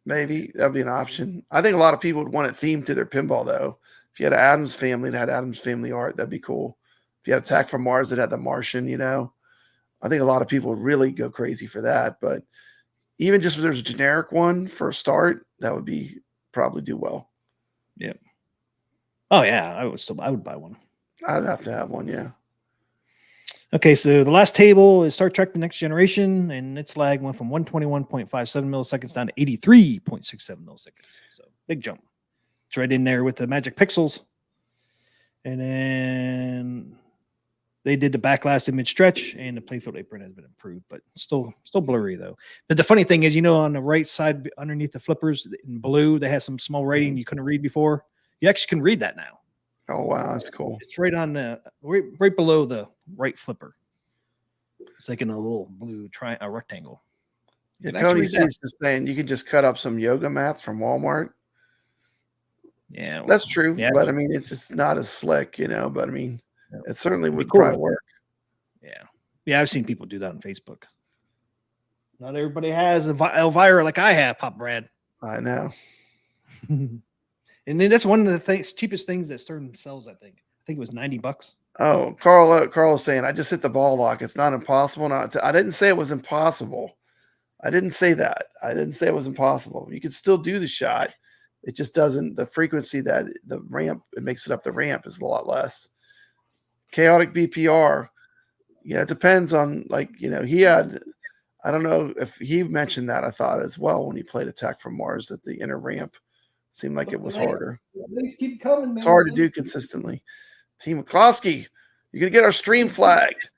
Maybe that'd be an option. I think a lot of people would want it themed to their pinball, though. If you had an Adams Family that had Adams Family art, that'd be cool. If you had Attack from Mars that had the Martian, you know, I think a lot of people would really go crazy for that. But even just if there's a generic one for a start, that would be probably do well. Yeah. Oh yeah, I would buy one. I'd have to have one. Yeah. Okay, so the last table is Star Trek: The Next Generation, and its lag went from 121.57 milliseconds down to 83.67 milliseconds. So big jump. It's right in there with the magic pixels. And then they did the backlash image stretch, and the playfield apron has been improved, but still blurry though. But the funny thing is, you know, on the right side underneath the flippers in blue, they had some small writing you couldn't read before. You actually can read that now. Oh wow, that's cool. It's right on the right below the right flipper. It's like in a little blue rectangle. Yeah, Tony C's just saying you can just cut up some yoga mats from Walmart. Yeah, well, that's true. Yeah, but I mean, it's just not as slick, you know. But I mean, it certainly would probably work. Yeah, I've seen people do that on Facebook. Not everybody has Elvira like I have, Pop Brad. I know. And then that's one of the cheapest things that Stern sells. I think it was $90. Oh, Carl is saying I just hit the ball lock. It's not impossible. I didn't say it was impossible. I didn't say that. I didn't say it was impossible. You could still do the shot. It just doesn't. The frequency that the ramp it makes it up the ramp is a lot less. Chaotic BPR. Yeah, it depends on he had. I don't know if he mentioned that. I thought as well when he played Attack from Mars that the inner ramp seemed like it was harder. Keep coming, man. It's hard to do consistently. Team McCloskey, you're gonna get our stream flagged.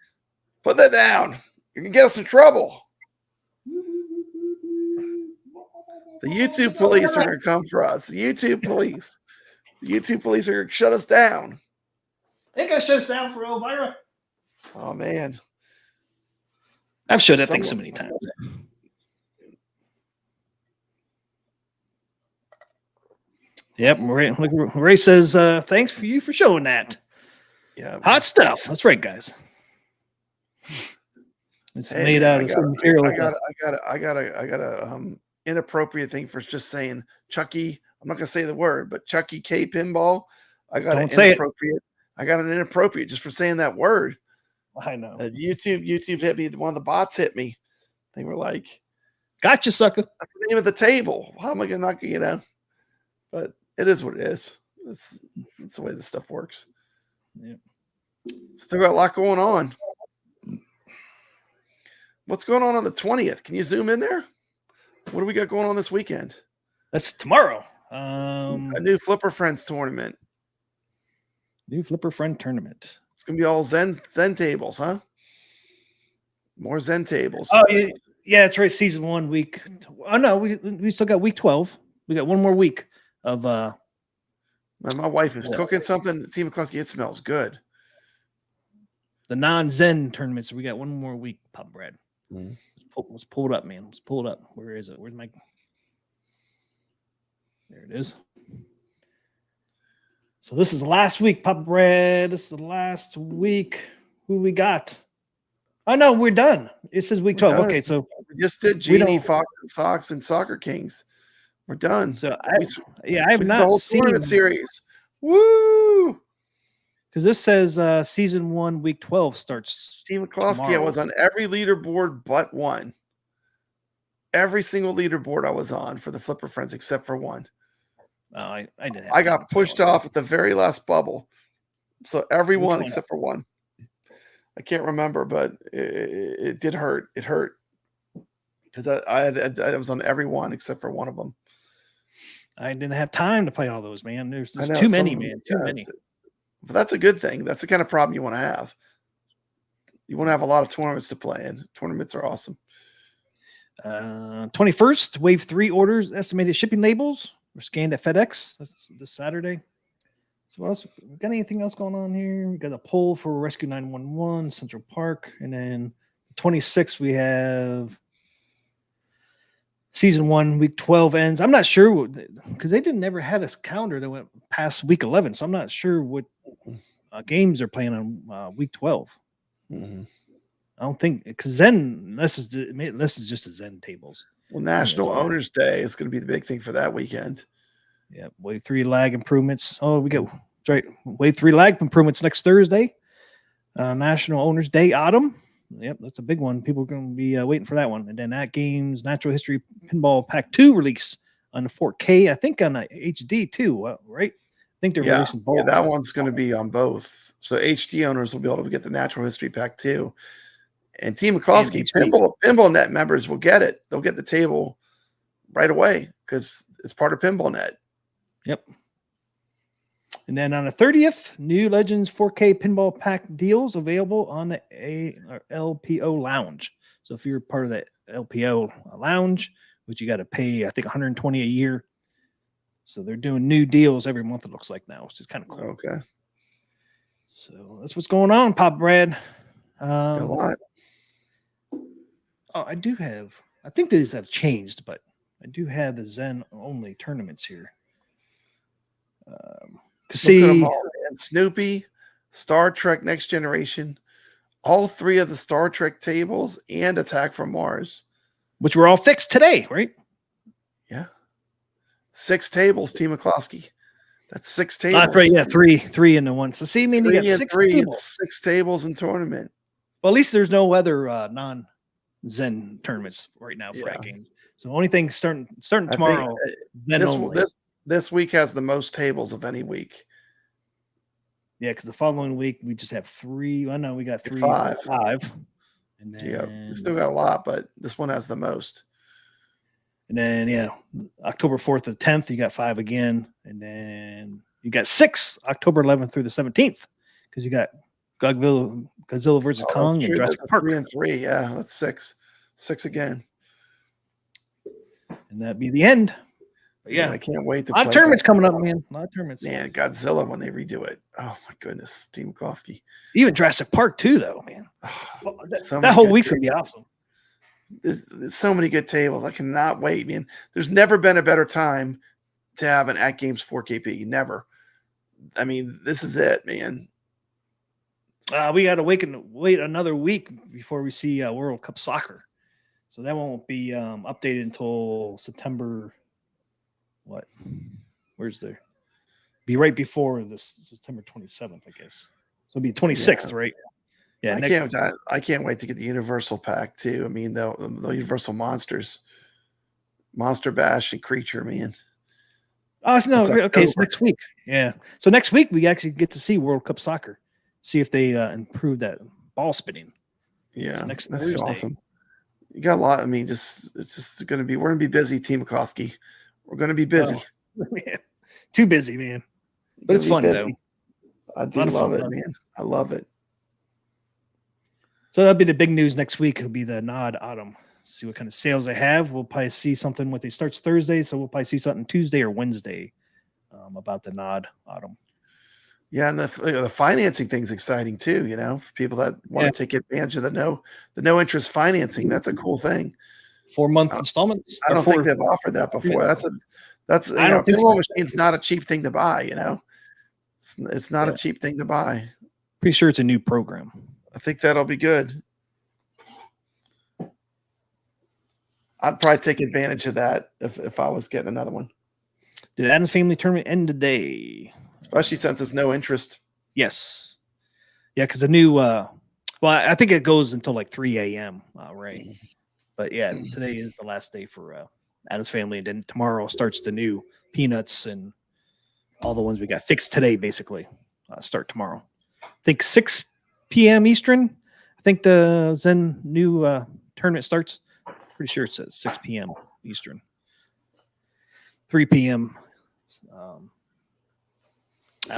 Put that down. You can get us in trouble. The YouTube police are going to come for us. The YouTube police. The YouTube police are going to shut us down. They got shut us down for Elvira. Oh, man. I've shut that thing so many times. Yep. Ray says, thanks for you for showing that. Yeah. Hot stuff. That's right, guys. It's made out of some material. I got a inappropriate thing for just saying Chucky. I'm not gonna say the word, but Chucky K Pinball. I got an inappropriate just for saying that word. I know. YouTube hit me. One of the bots hit me. They were like, "Gotcha, sucker." That's the name of the table. How am I gonna not? But it is what it is. That's the way this stuff works. Yeah. Still got a lot going on. What's going on the 20th? Can you zoom in there? What do we got going on this weekend? That's tomorrow. A new Flipper Friends tournament. New Flipper Friend tournament. It's gonna be all Zen tables, huh? More Zen tables. Oh yeah, that's right. Season 1 week. Oh no, we still got week 12. We got one more week of Man, my wife is cooking something. Team McCluskey, it smells good. The non-Zen tournaments. We got one more week, Pop Brad. Mm-hmm. Let's pull it up, man. Let's pull it up. Where is it? Where's my? There it is. So this is the last week, Pop Brad. This is the last week. Who we got? Oh no, we're done. It says week 12. Okay, so we just did Genie, Fox, and Sox, and Soccer Kings. We're done. So I have not the whole seen tournament series. Woo! Because this says season 1, week 12 starts. Team McCluskey, I was on every leaderboard but one. Every single leaderboard I was on for the Flipper Friends except for one. I didn't. I got pushed off at the very last bubble. So everyone except for one. I can't remember, but it did hurt. It hurt because I was on every one except for one of them. I didn't have time to play all those, man. There's too many, man. Too many. But that's a good thing. That's the kind of problem you want to have. You want to have a lot of tournaments to play in. Tournaments are awesome. 21st, Wave 3 orders, estimated shipping labels were scanned at FedEx. That's this Saturday. So what else? We got anything else going on here? We got a poll for Rescue 911, Central Park. And then 26th, we have season 1, week 12 ends. I'm not sure because they never had a calendar that went past week 11. So I'm not sure what games they're playing on week 12. Mm-hmm. I don't think because Zen, this is just a Zen tables. Well, National Owners Day is going to be the big thing for that weekend. Yeah, Wave 3 lag improvements. Oh, we go. That's right. Wave 3 lag improvements next Thursday. National Owners Day Autumn. Yep, that's a big one. People are going to be waiting for that one. And then Atgames Natural History Pinball Pack 2 release on the 4K. I think on the HD too, right? I think they're releasing both. Yeah, that one's going to be on both. So HD owners will be able to get the Natural History Pack 2. And Team McCluskey, Pinball Net members will get it. They'll get the table right away because it's part of Pinball Net. Yep. And then on the 30th, new Legends 4K Pinball Pack deals available on the LPO Lounge. So if you're part of the LPO Lounge, which you got to pay, I think, $120 a year. So they're doing new deals every month, it looks like now, which is kind of cool. Okay. So that's what's going on, Pop Brad. A lot. Oh, I think these have changed, but I do have the Zen only tournaments here. See, and Snoopy, Star Trek Next Generation, all 3 of the Star Trek tables, and Attack from Mars, which were all fixed today, right? Yeah, 6 tables, Team McCluskey. That's 6 tables. That's right. Yeah, three in the one. So see, I mean, you got 6 tables. 6 tables in tournament. Well, at least there's no other non-Zen tournaments right now for that game. So the only thing starting tomorrow. This week has the most tables of any week. Yeah, because the following week we just have 3. I know we got 5. And then, you still got a lot, but this one has the most. And then October 4th to 10th, you got 5 again, and then you got 6 October 11th through the 17th because you got Godzilla versus Oh, Kong that's and true. Jurassic That's Park. 3 and 3. Yeah, that's 6. 6 again. And that'd be the end. But Man, yeah, I can't wait to a lot play of tournaments Godzilla. coming up, man. A lot of tournaments. Man, Godzilla when they redo it. Oh my goodness, Team McCloskey. Even Jurassic Park too, though, man. So That many whole good week's gonna be tables. awesome. There's so many good tables. I cannot wait, man. There's never been a better time to have an Atgames 4KP. Never. I mean, this is it, man. We got to wait another week before we see World Cup soccer. So that won't be updated until September. What? Where's there? Be right before this September 27th, I guess. So it'll be 26th, right? Yeah. I can't wait to get the Universal pack too. I mean, the Universal monsters, Monster Bash and Creature, man. Oh no, It's okay, it's October. next week. Yeah. So next week we actually get to see World Cup soccer. See if they improve that ball spinning. Yeah, Next that's Thursday. awesome. You got a lot. I mean, it's just we're gonna be busy, Team McCloskey. We're gonna be busy. Oh, man. Too busy, man. But it's fun though. I do Lot of love fun, it, huh? man. I love it. So that'll be the big news next week. It'll be the Nod Autumn. See what kind of sales they have. We'll probably see something when they starts Thursday, so we'll probably see something Tuesday or Wednesday about the Nod Autumn. Yeah, and the financing thing's exciting too. You know, for people that want to take advantage of the no interest financing, that's a cool thing. 4-month installments. I Or don't think they've offered that before. That's I don't think pinball so. machine's not a cheap thing to buy. You know, it's not a cheap thing to buy. Pretty sure it's a new program. I think that'll be good. I'd probably take advantage of that if I was getting another one, Did Adam's Family Tournament end today? especially since it's no interest. Yes. Yeah, because the new well, I think it goes until like 3 a.m. Right. But yeah, today is the last day for Adam's Family, and then tomorrow starts the new Peanuts and all the ones we got fixed today, basically. Start tomorrow. I think 6 p.m. Eastern. I think the Zen new tournament starts. Pretty sure it says 6 p.m. Eastern. 3 p.m. Out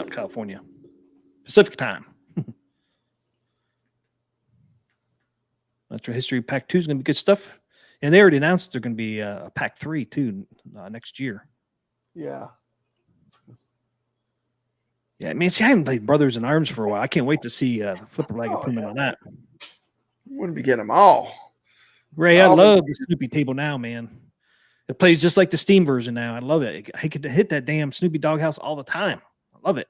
in California. Pacific time. Natural History Pack 2 is going to be good stuff. And they already announced they're going to be a Pack 3 too next year. Yeah. Yeah, I mean, see, I haven't played Brothers in Arms for a while. I can't wait to see the Flipper Lag improvement on that. Wouldn't be getting them all. Ray, I love the Snoopy table now, man. It plays just like the Steam version now. I love it. I could hit that damn Snoopy doghouse all the time. I love it.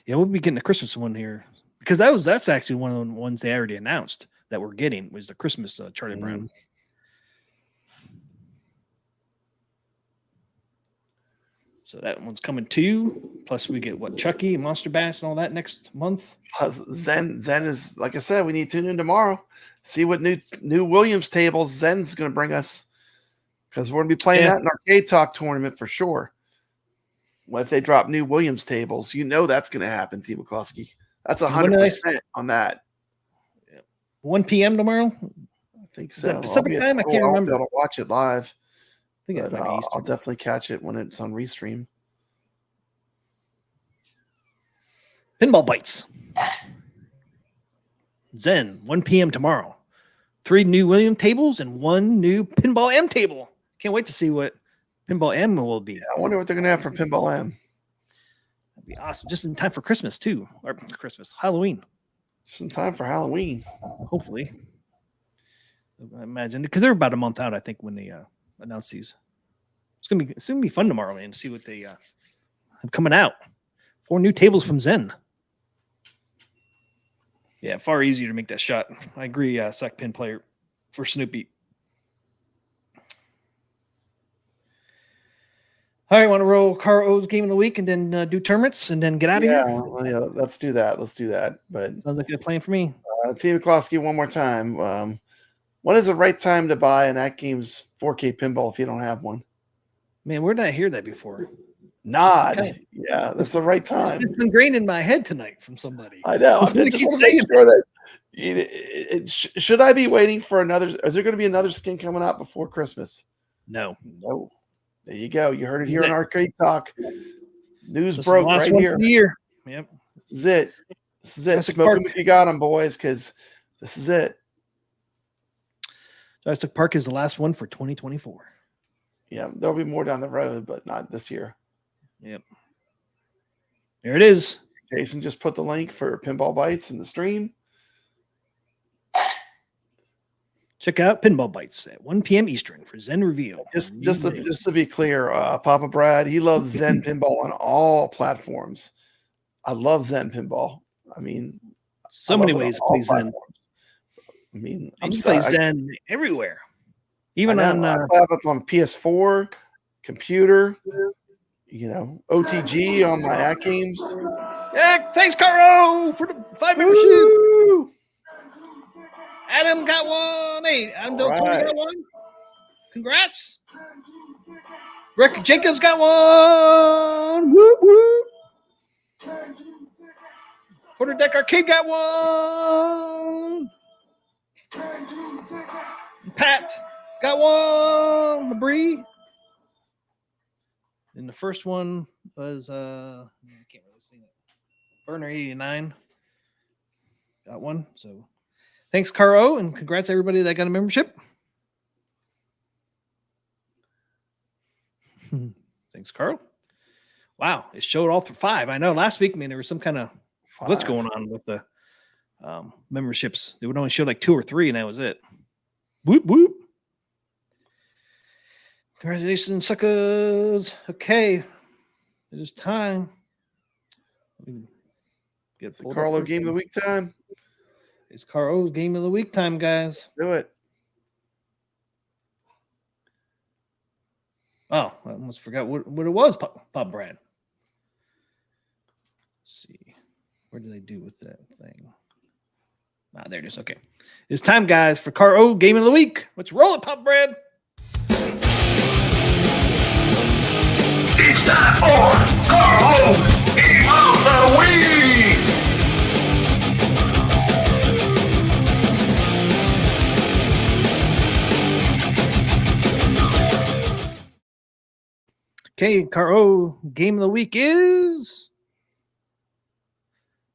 Yeah, we'll be getting the Christmas one here because that's actually one of the ones they already announced that we're getting was the Christmas Charlie Brown. So that one's coming too. Plus, we get what Chucky and Monster Bash and all that next month. Plus Zen is, like I said, we need to tune in tomorrow. See what new Williams tables Zen's going to bring us, because we're going to be playing that in Arcade Talk tournament for sure. Well, if they drop new Williams tables, you know that's going to happen, Team McCloskey. That's 100% on that. 1 p.m. tomorrow. I think so. Pacific time. I can't remember. I'll watch it live. I think But, I'll definitely catch it when it's on Restream. Pinball Bites. Zen, 1 p.m. tomorrow. 3 new William tables and 1 new Pinball M table. Can't wait to see what Pinball M will be. Yeah, I wonder what they're going to have for Pinball M. That'd be awesome. Just in time for Christmas, too. Or Christmas, Halloween. Just in time for Halloween. Hopefully. I imagine. Because they're about a month out, I think, when they announce these. It's gonna be fun tomorrow, man, to see what they have coming out. 4 new tables from Zen. Yeah, far easier to make that shot. I agree, Sack Pin player for Snoopy. All right, want to roll Carl O's game of the week and then do tournaments and then get out of here? Yeah, let's do that. But Sounds like a plan for me. Team McCloskey, one more time. When is the right time to buy an Atgames 4K pinball if you don't have one? Man, where did I hear that before? Nod. Okay. Yeah, that's the right time. It's been ingrained in my head tonight from somebody. I know. I Somebody just keeps want to make saying sure that should I be waiting for another? Is there going to be another skin coming out before Christmas? No. No. There you go. You heard it here on Arcade Talk. News This broke is the last right one here. for the year. Yep. This is it. This is it. Jurassic Smoke Park. them if you got them, boys, because this is it. Jurassic Park is the last one for 2024. Yeah, there'll be more down the road, but not this year. Yep. There it is. Jason just put the link for Pinball Bites in the stream. Check out Pinball Bites at 1 p.m. Eastern for Zen Reveal. Just to be clear, Papa Brad, he loves Zen Pinball on all platforms. I love Zen Pinball. I mean, so many ways to play Zen. I mean, You can play Zen everywhere. Even on I have it on PS4, computer, OTG on my Atgames. Yeah, thanks, Caro, for the 5 membership. Woo! Adam got one. Hey, Adam Del Toro got one. Congrats. Rick Jacobs got one. Whoop, whoop. Quarter Deck Arcade got one. Pat got one. Labrie. And the first one was I can't really see it. Burner 89 got one. So thanks, Caro, and congrats everybody that got a membership. Thanks, Carl. Wow, it showed all through 5. I know last week, there was some kind of glitch going on with the memberships. They would only show like 2 or 3, and that was it. Whoop, whoop. Congratulations, suckers. Okay, it is time. Get the Carlo Game of the Week time. It's Carlo's Game of the Week time, guys. Do it. Oh, I almost forgot what it was, Pop Brad. Let's see. Where did they do with that thing? Ah, there it is. Okay. It's time, guys, for Carlo Game of the Week. Let's roll it, Pop Brad. It's time for Carlo Game of the Week! Okay, Carlo Game of the Week is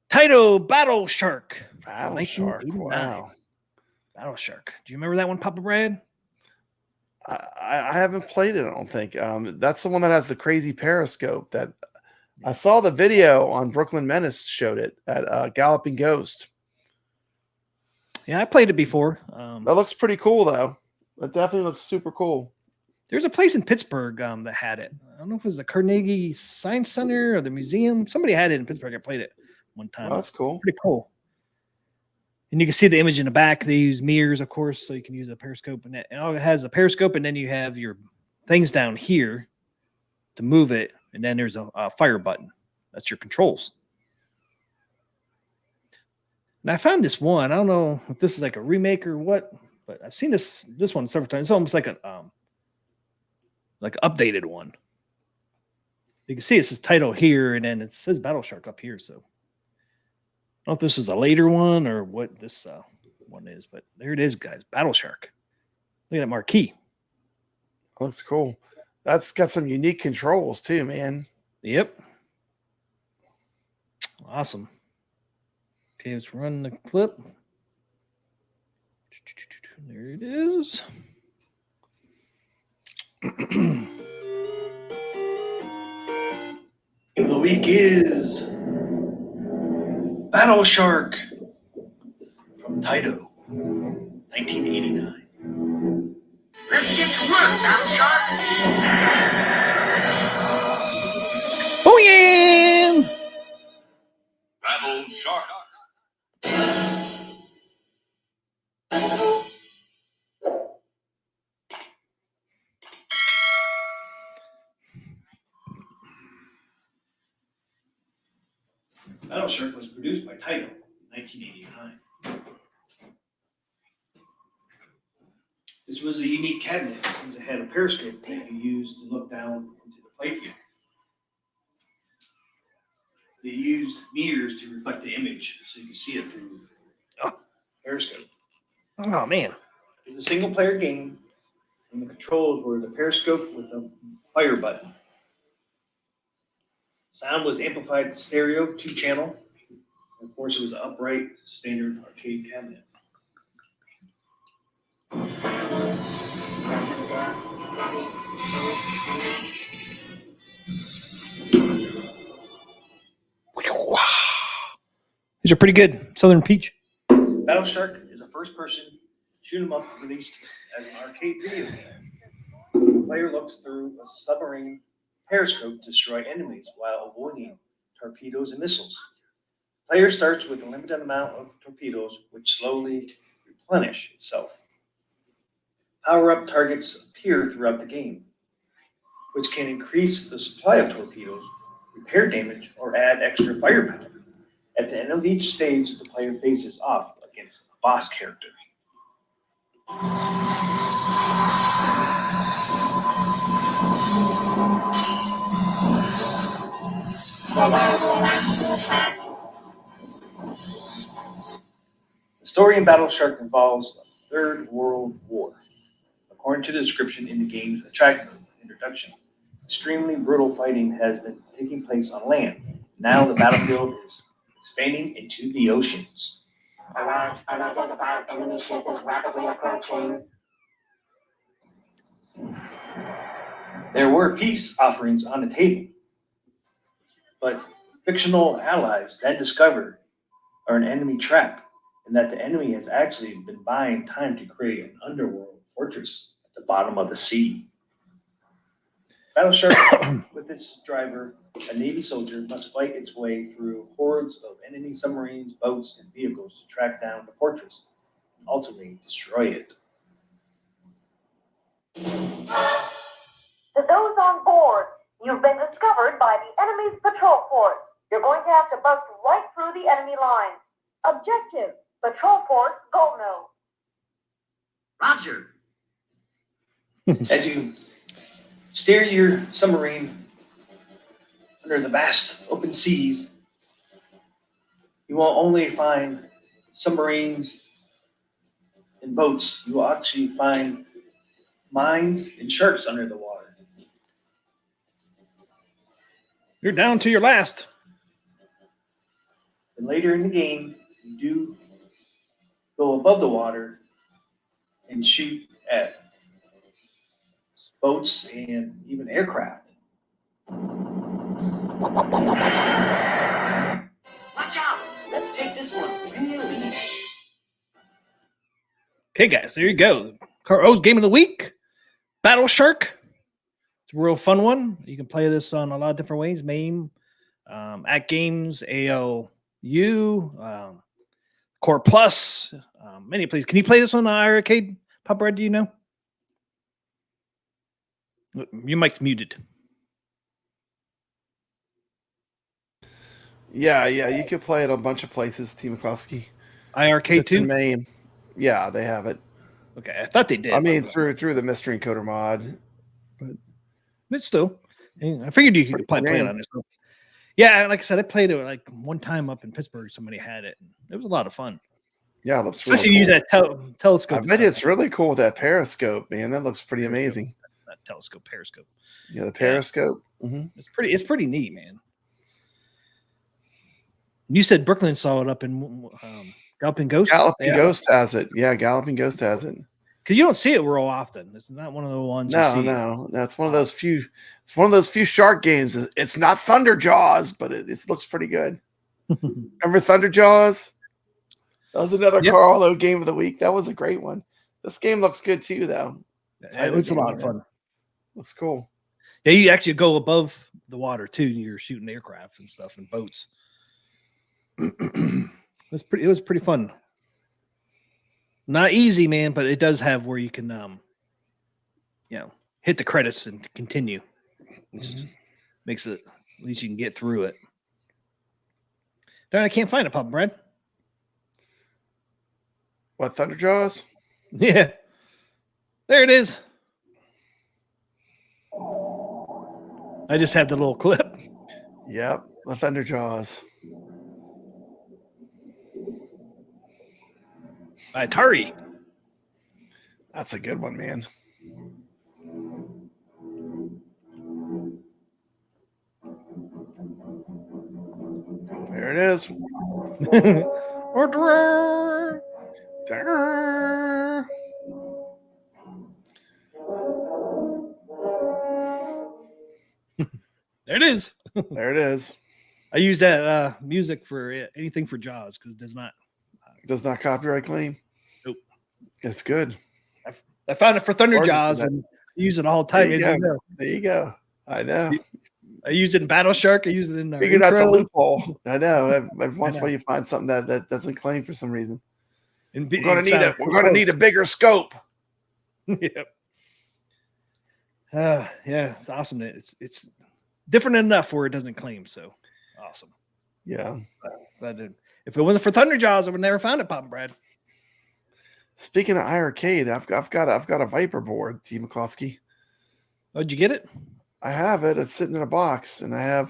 Taito Battle Shark. Battle Shark. Wow. Battle Shark. Do you remember that one, Papa Brad? I haven't played it, I don't think. That's the one that has the crazy periscope that I saw the video on Brooklyn Menace showed it at Galloping Ghost. Yeah, I played it before. That looks pretty cool, though. That definitely looks super cool. There's a place in Pittsburgh that had it. I don't know if it was the Carnegie Science Center or the museum. Somebody had it in Pittsburgh. I played it one time. Oh, that's cool. Pretty cool. And you can see the image in the back. They use mirrors, of course, so you can use a periscope. And it has a periscope, and then you have your things down here to move it. And then there's a fire button. That's your controls. And I found this one. I don't know if this is like a remake or what, but I've seen this one several times. It's almost like an updated one. You can see it says title here, and then it says Battle Shark up here. So I don't know if this is a later one or what this one is, but there it is, guys. Battle Shark. Look at that marquee. Looks cool. That's got some unique controls too, man. Yep. Awesome. Okay, let's run the clip. There it is. The week is Battle Shark from Taito, 1989. Let's get to work, Battle Shark! Oh yeah! Battle Shark! Battle Shark was produced by Taito in 1989. This was a unique cabinet since it had a periscope that you used to look down into the playfield. They used mirrors to reflect the image so you can see it through periscope. Oh man. It was a single player game, and the controls were the periscope with a fire button. Sound was amplified stereo 2-channel. Of course, it was an upright standard arcade cabinet. These are pretty good. Southern Peach. Battle Shark is a first-person shoot 'em up released as an arcade video game. The player looks through a submarine periscope to destroy enemies while avoiding torpedoes and missiles. The player starts with a limited amount of torpedoes, which slowly replenish itself. Power-up targets appear throughout the game, which can increase the supply of torpedoes, repair damage, or add extra firepower. At the end of each stage, the player faces off against a boss character. The story in Battle Shark involves the Third World War. According to the description in the game's attractive introduction, extremely brutal fighting has been taking place on land. Now the battlefield is expanding into the oceans. A large unidentified enemy ship is rapidly approaching. There were peace offerings on the table, but fictional allies then discovered are an enemy trap, and that the enemy has actually been buying time to create an underworld fortress at the bottom of the sea. Battle Shark, with its driver, a Navy soldier, must fight its way through hordes of enemy submarines, boats, and vehicles to track down the fortress and ultimately destroy it. To those on board, you've been discovered by the enemy's patrol force. You're going to have to bust right through the enemy lines. Objective, patrol force, go no. Roger. As you steer your submarine under the vast open seas, you won't only find submarines and boats, you will actually find mines and sharks under the water. You're down to your last. And later in the game, you do go above the water and shoot at boats and even aircraft. Watch out. Let's take this one real easy. Okay, guys, there you go. Carl's Game of the Week, Battle Shark. It's a real fun one. You can play this on a lot of different ways. MAME, Atgames, ALU, Core Plus, many places. Can you play this on the arcade? Papa Red, do you know? Your mic's muted. Yeah, you could play it a bunch of places, Team McCloskey. iArcade too? Maine. Yeah, they have it. Okay, I thought they did. I mean, through the Mystery Encoder mod. But still, I figured you could play it on this. Yeah, like I said, I played it like one time up in Pittsburgh. Somebody had it. It was a lot of fun. Yeah, it looks especially really use cool. that telescope. I bet it's really cool with that periscope, man. That looks pretty amazing. That telescope, periscope. Yeah, the periscope. Yeah. Mm-hmm. It's pretty neat, man. You said Brooklyn saw it up in Galloping Ghost. Galloping Ghost has it. Yeah, Galloping Ghost has it. Because you don't see it real often. It's not one of the ones. No. That's one of those few. It's one of those few shark games. It's not Thunder Jaws, but it looks pretty good. Remember Thunder Jaws? That was another Carlo Game of the Week. That was a great one. This game looks good too, though. It was a lot of fun. Looks cool. Yeah, you actually go above the water too. You're shooting aircraft and stuff and boats. It was pretty fun. Not easy, man, but it does have where you can hit the credits and continue. Which makes it at least you can get through it. Darn, I can't find it, Papa Brad. What, Thunder Jaws? Yeah. There it is. I just have the little clip. Yep, the Thunder Jaws. Atari. That's a good one, man. There it is. There it is. There it is. I use that music for anything for Jaws because it does not. Does not copyright claim. Nope. It's good. I found it for Thunder Bargain for Jaws that. and use it all the time. There you as you go. know. There you go. I know. I use it in Battle Shark. I use it in Figured out the intro. loophole. I know. Every once in a know. while you find something that doesn't claim for some reason. And We're gonna need a bigger scope. Yep. Yeah, it's awesome. It's different enough where it doesn't claim. So awesome. Yeah. But if it wasn't for Thunder Jaws, I would never found it, Pop and Brad. Speaking of iArcade, I've got a Viper board, T. McCloskey. Oh, did you get it? I have it. It's sitting in a box, and I'm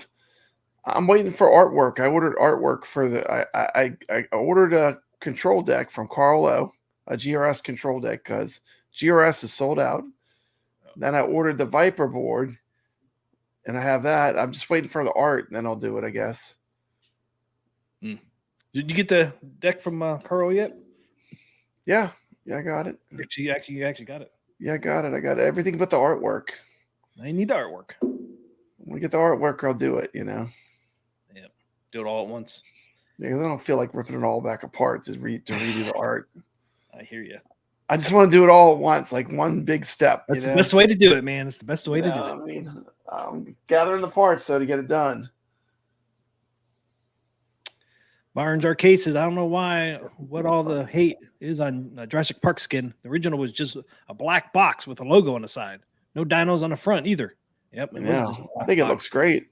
waiting for artwork. I ordered artwork for I ordered a control deck from Carl O, a GRS control deck, because GRS is sold out. Then I ordered the Viper board, and I have that. I'm just waiting for the art, and then I'll do it, I guess. Did you get the deck from Carl yet? Yeah, I got it. You actually got it. Yeah, I got it. I got everything but the artwork. I need the artwork. When we get the artwork, I'll do it, Yep. Do it all at once. Because I don't feel like ripping it all back apart to redo the art. I hear you. I just want to do it all at once, like one big step. That's the best way to do it, man. It's the best way to do it. I mean, I'm gathering the parts, though, to get it done. Barnes Arcade says, I don't know what all the hate is on Jurassic Park skin. The original was just a black box with a logo on the side. No dinos on the front either. Yep. Yeah, I think it looks great.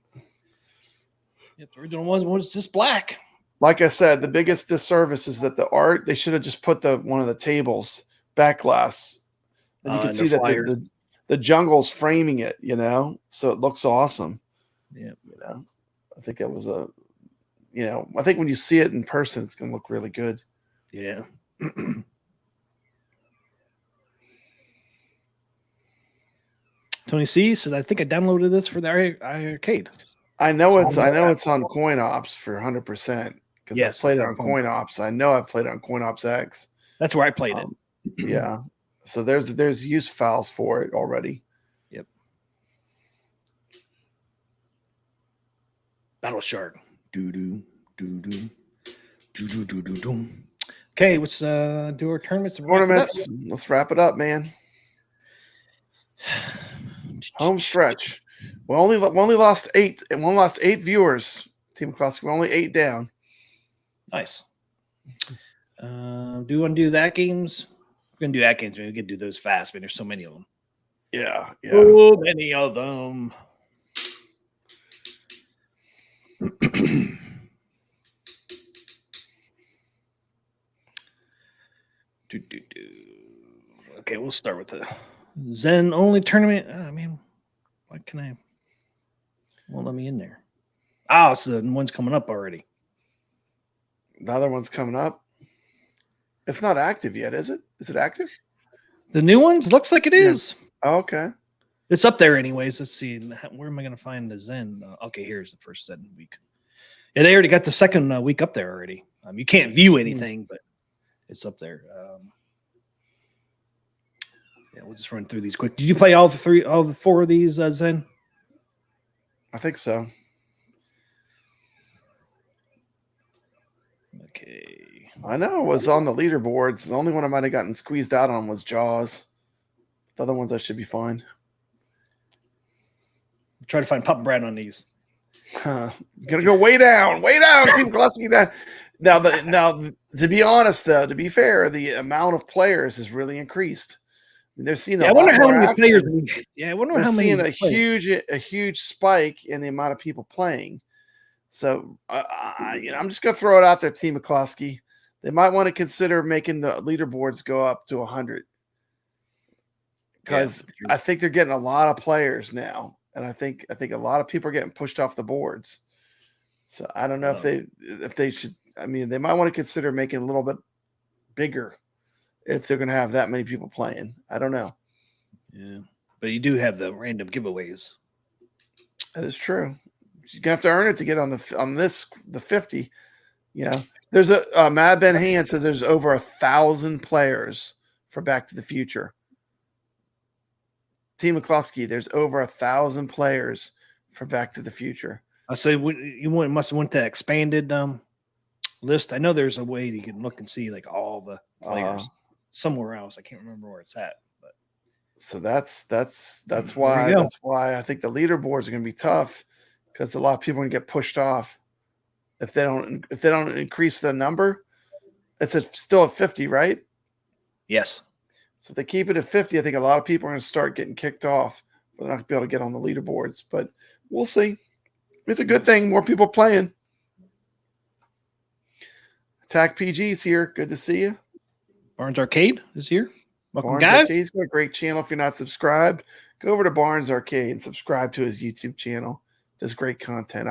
Yep, the original was just black. Like I said, the biggest disservice is that the art, they should have just put one of the tables back glass. And you can see that the jungle's framing it, so it looks awesome. Yeah. I think it was I think when you see it in person, it's going to look really good. Yeah. Tony C says, I think I downloaded this for the arcade. I know it's on Coin Ops for 100% because I played it on Coin Ops. I know I've played it on Coin Ops X. That's where I played it. Yeah. So there's use files for it already. Yep. Battle Shark. Okay, let's do our tournaments. Let's wrap it up, man. Home stretch. We only lost 8, and we lost 8 viewers. Team Classic, we're only 8 down. Nice. Do you want to do that games? We're gonna do that games. We can do those fast, but there's so many of them. Yeah. So many of them. Okay, we'll start with the Zen only tournament. I mean, why can I? Won't let me in there. Oh, so the one's coming up already. The other one's coming up. It's not active yet, is it? Is it active? The new ones looks like it is. Oh, okay. It's up there anyways. Let's see. Where am I going to find the Zen? Okay, here's the first Zen week. Yeah, they already got the second week up there already. You can't view anything, but it's up there. Yeah, we'll just run through these quick. Did you play all the 4 of these Zen? I think so. Okay. I know it was on the leaderboards. The only one I might have gotten squeezed out on was Jaws. The other ones I should be fine. Try to find Pop and Brad on these. Gonna go way down, Team Gillespie down. Now, to be honest, though, to be fair, the amount of players has really increased. They're seeing. I wonder how many players. I wonder how many. They're seeing a huge spike in the amount of people playing. So, I'm just gonna throw it out there, Team McCloskey. They might want to consider making the leaderboards go up to 100 because I think they're getting a lot of players now. And I think a lot of people are getting pushed off the boards. So I don't know if they should. I mean, they might want to consider making it a little bit bigger if they're going to have that many people playing. I don't know. Yeah, but you do have the random giveaways. That is true. You're gonna have to earn it to get on the 50. You know, there's a Mad Ben Hand says there's over 1,000 players for Back to the Future. T. McCluskey, there's over 1,000 players for Back to the Future. I say you must have went to expanded list. I know there's a way you can look and see like all the players somewhere else. I can't remember where it's at, but so that's why I think the leaderboards are going to be tough, because a lot of people are going to get pushed off if they don't increase the number. It's still at 50, right? Yes. So if they keep it at 50, I think a lot of people are going to start getting kicked off. They're not going to be able to get on the leaderboards, but we'll see. It's a good thing. More people playing. Attack PG's here. Good to see you. Barnes Arcade is here. Welcome, Barnes guys. Arcade's got a great channel. If you're not subscribed, go over to Barnes Arcade and subscribe to his YouTube channel. Does great content.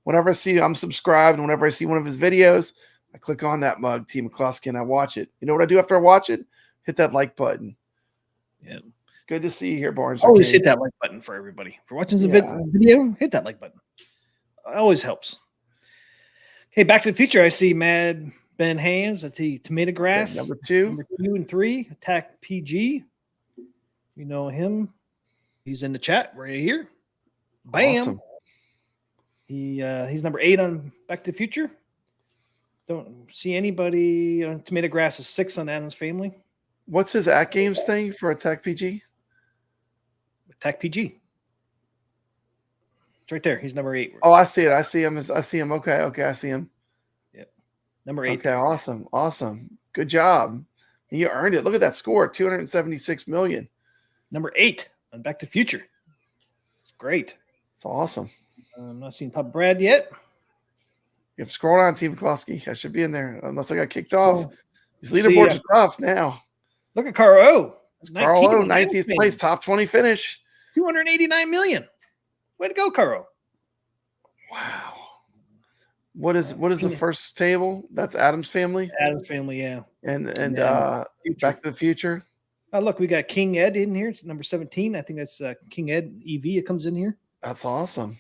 Whenever I see I'm subscribed, and whenever I see one of his videos, I click on that mug, T. McCluskey, and I watch it. You know what I do after I watch it? Hit that like button. Yeah. Good to see you here, Barnes. Always Arcade. hit that like button for everybody. For watching the video, hit that like button. It always helps. Okay, Back to the Future. I see Mad Ben Hands. I see Tomato Grass. Number 2. Number 2 and 3. Attack PG. You know him. He's in the chat right here. Bam. Awesome. He's number 8 on Back to the Future. Don't see anybody. Tomato Grass is 6 on Adam's Family. What's his Atgames thing for Attack PG? Attack PG. It's right there. He's number 8. Oh, I see it. I see him. Okay, I see him. Yep. Number 8. Okay, awesome. Good job. You earned it. Look at that score, 276 million. Number 8 on Back to the Future. It's great. It's awesome. I'm not seeing Pop Brad yet. You have to scroll down, T. McCluskey. I should be in there unless I got kicked off. Oh, These leaderboards are tough now. Look at Carl O. Carl O, 19th place, top 20 finish. 289 million. Way to go, Carl. Wow. What is the first table? That's Adam's Family. Adam's Family, yeah. And Back to the Future. Oh, look, we got King Ed in here. It's number 17. I think that's King Ed EV. It comes in here. That's awesome.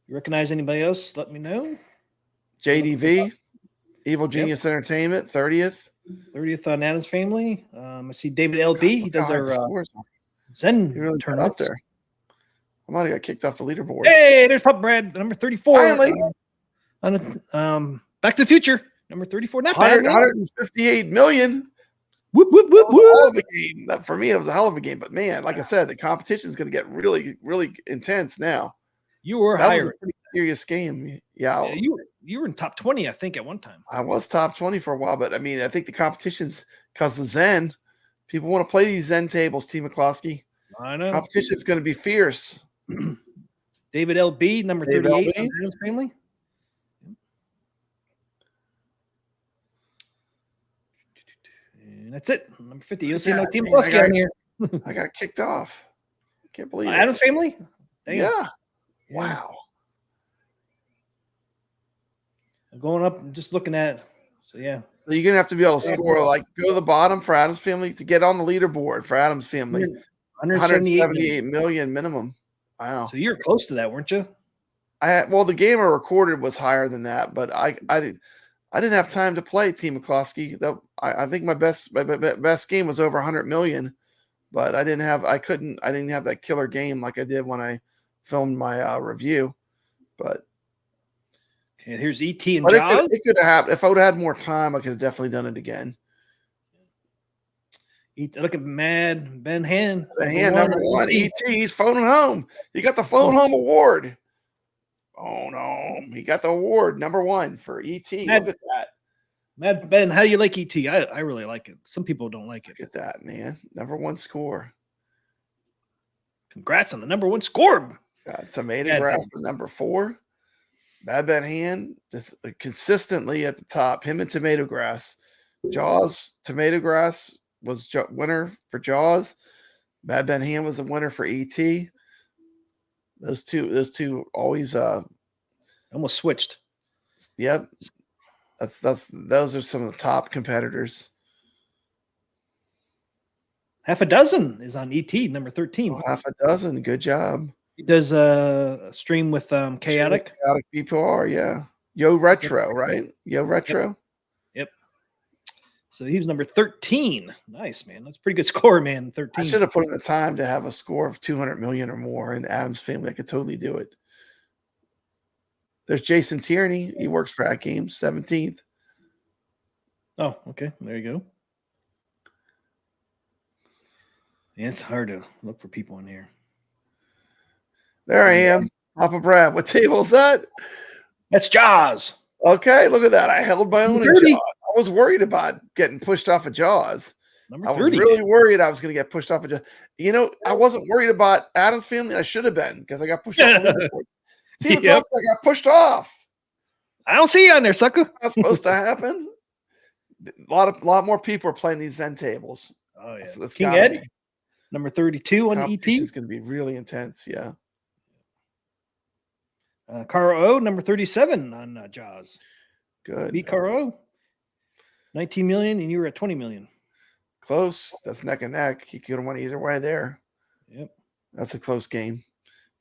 You recognize anybody else? Let me know. JDV, Evil Genius Entertainment, 30th. 30th on Adam's Family. I see David LB. He does our Zen really turn up there. I might have got kicked off the leaderboard. Hey, there's Pop Brad, number 34. Finally. Back to the Future, number 34. Not bad. 158 million. Whoop, whoop, whoop, That was a hell whoop. of a game. For me, it was a hell of a game. But man, like I said, the competition is going to get really, really intense now. You were That was higher. a pretty serious game. Yeah, you were in top 20, I think, at one time. I was top 20 for a while, but I mean, I think the competition's because of Zen. People want to play these Zen tables, T. McCluskey. I know. Competition is going to be fierce. David LB, number David 38 LB. on Adam's Family. And that's it. Number 50. You'll see no Team Plus on here. I got kicked off. Can't believe it. Adam's Family? Damn. Yeah. Wow. I'm going up and just looking at it. So, yeah. So you're gonna have to be able to score, like go to the bottom for Adam's Family to get on the leaderboard for Adam's Family. 178 million minimum. Wow. So you're close to that, weren't you? Well, the game I recorded was higher than that, but I didn't have time to play T. McCluskey. I think my best game was over 100 million, but I didn't have that killer game like I did when I filmed my review. But okay, here's E.T. and Jaws. It could have happened. If I would have had more time, I could have definitely done it again. Look at Mad Ben Hand. The hand number 1, E.T. He's phoning home. He got the phone home award. Oh no, he got the award number 1 for E.T. Look at that. Mad Ben, how do you like E.T.? I really like it. Some people don't like it. Look at that, man. Number 1 score. Congrats on the number 1 score. Got Tomato Grass at number 4. Bad Ben Hand just consistently at the top. Him and Tomato Grass. Jaws, Tomato Grass was winner for Jaws. Bad Ben Hand was a winner for E.T. Those two always almost switched. Yep. Those are some of the top competitors. Half a dozen is on ET, number 13. Oh, half a dozen. Good job. He does a stream with Chaotic. Chaotic PPR, yeah. Yo Retro, right? Yo Retro. Yep. So he was number 13. Nice, man. That's a pretty good score, man. 13. I should have put in the time to have a score of 200 million or more in Adam's family. I could totally do it. There's Jason Tierney. He works for Atgames, 17th. Oh, okay. There you go. Yeah, it's hard to look for people in here. There I am. Papa Brad. What table is that? That's Jaws. Okay, look at that. I held my own in 30. Jaws. I was worried about getting pushed off of Jaws. Number I was 30. really worried I was going to get pushed off of Jaws. You know, I wasn't worried about Adam's family. I should have been because I got pushed off. Team Yep. I got pushed off. I don't see you on there, sucker. That's not supposed to happen. A lot more people are playing these Zen tables. Oh, yeah. That's King gotta Ed, be. number 32 on ET. It's going to be really intense. Yeah. Carl O, number 37 on Jaws. Good. Beat Carl O. 19 million, and you were at 20 million. Close. That's neck and neck. He could have won either way there. Yep. That's a close game.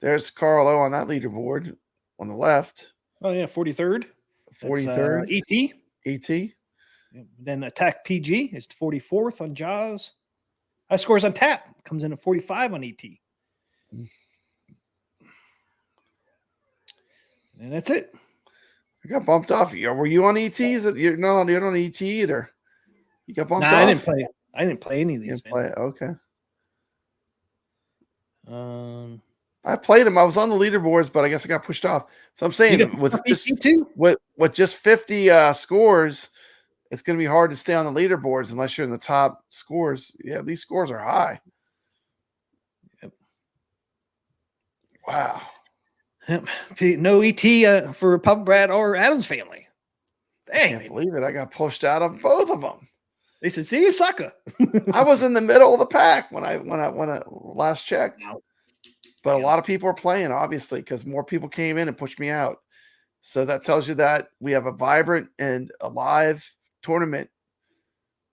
There's Carl O on that leaderboard on the left. Oh, yeah, 43rd. 43rd. ET. ET. Yep. Then Attack PG is 44th on Jaws. High scores on Tap comes in at 45 on ET. And that's it. I got bumped off. Were you on ET? You're not on ET either. You got bumped off. I didn't play. I didn't play any of You these. didn't play it. Okay. Man. I played them. I was on the leaderboards, but I guess I got pushed off. So I'm saying with just 50 scores, it's going to be hard to stay on the leaderboards unless you're in the top scores. Yeah, these scores are high. Yep. Wow. Yep. No ET for Papa Brad or Adam's family. I Dang, can't believe it. I got pushed out of both of them. they said, "See you, sucker." I was in the middle of the pack when I last checked. Wow. But a lot of people are playing, obviously, because more people came in and pushed me out. So that tells you that we have a vibrant and alive tournament.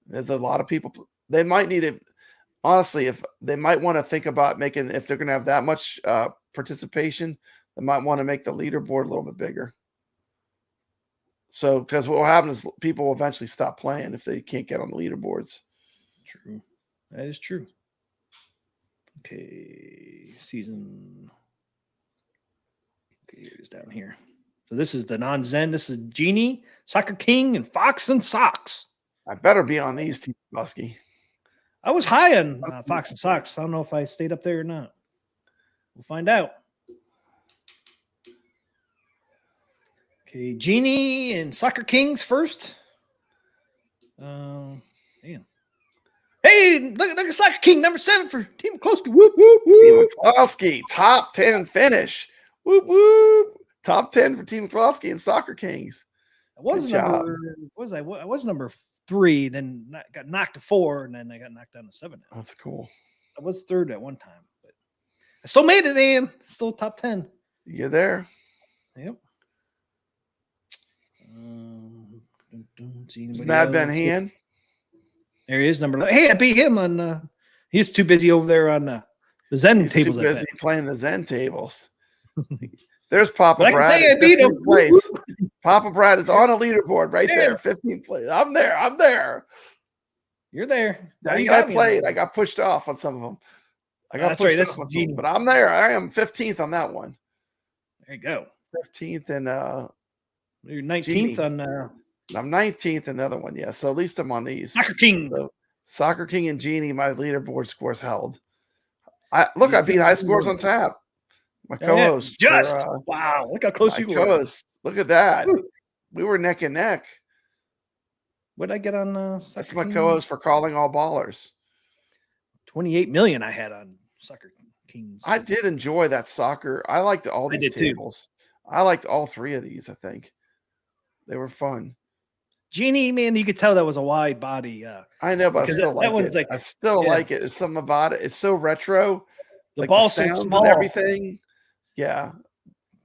There's a lot of people. They might need it. Honestly, if they might want to think about making, if they're going to have that much participation, they might want to make the leaderboard a little bit bigger. So, because what will happen is people will eventually stop playing if they can't get on the leaderboards. True. That is true. Okay, season. Okay, it is down here. So this is the non-Zen. This is Genie, Soccer King, and Fox and Socks. I better be on these, Team Busky. I was high on Fox and Socks. I don't know if I stayed up there or not. We'll find out. Okay, Genie and Soccer Kings first. Man. Hey, look at Soccer King, number 7 for Team McCloskey. Whoop, whoop, whoop. Team McCloskey, top 10 finish. Whoop, whoop. Top 10 for Team McCloskey and Soccer Kings. I was number 3, then got knocked to 4, and then I got knocked down to 7. Now. That's cool. I was 3rd at one time, but I still made it in. Still top 10. You're there. Yep. Mad Ben Hand. There he is, number 9. Hey, I beat him on. He's too busy over there on the Zen tables. Too busy playing the Zen tables. There's Papa but Brad. I beat him. Place. Papa Brad is on a leaderboard right there, 15th place. I'm there. You're there. I played. I got pushed off on some of them. I got pushed off on some, but I'm there. I am 15th on that one. There you go. 15th and you're 19th Genie. on. I'm 19th in the other one. Yeah, so at least I'm on these. Soccer King. So, Soccer King and Genie, my leaderboard scores held. I beat high scores on tap. My co-host. Wow, look how close you were. Co-host. Look at that. We were neck and neck. What did I get on? That's my co-host for Calling All Ballers. 28 million I had on Soccer Kings. I did enjoy that soccer. I liked all these tables. I liked all 3 of these. I think they were fun. Genie, man, you could tell that was a wide body. I know, but I still like it. I still like it. There's something about it. It's so retro. The ball so small and everything. Yeah,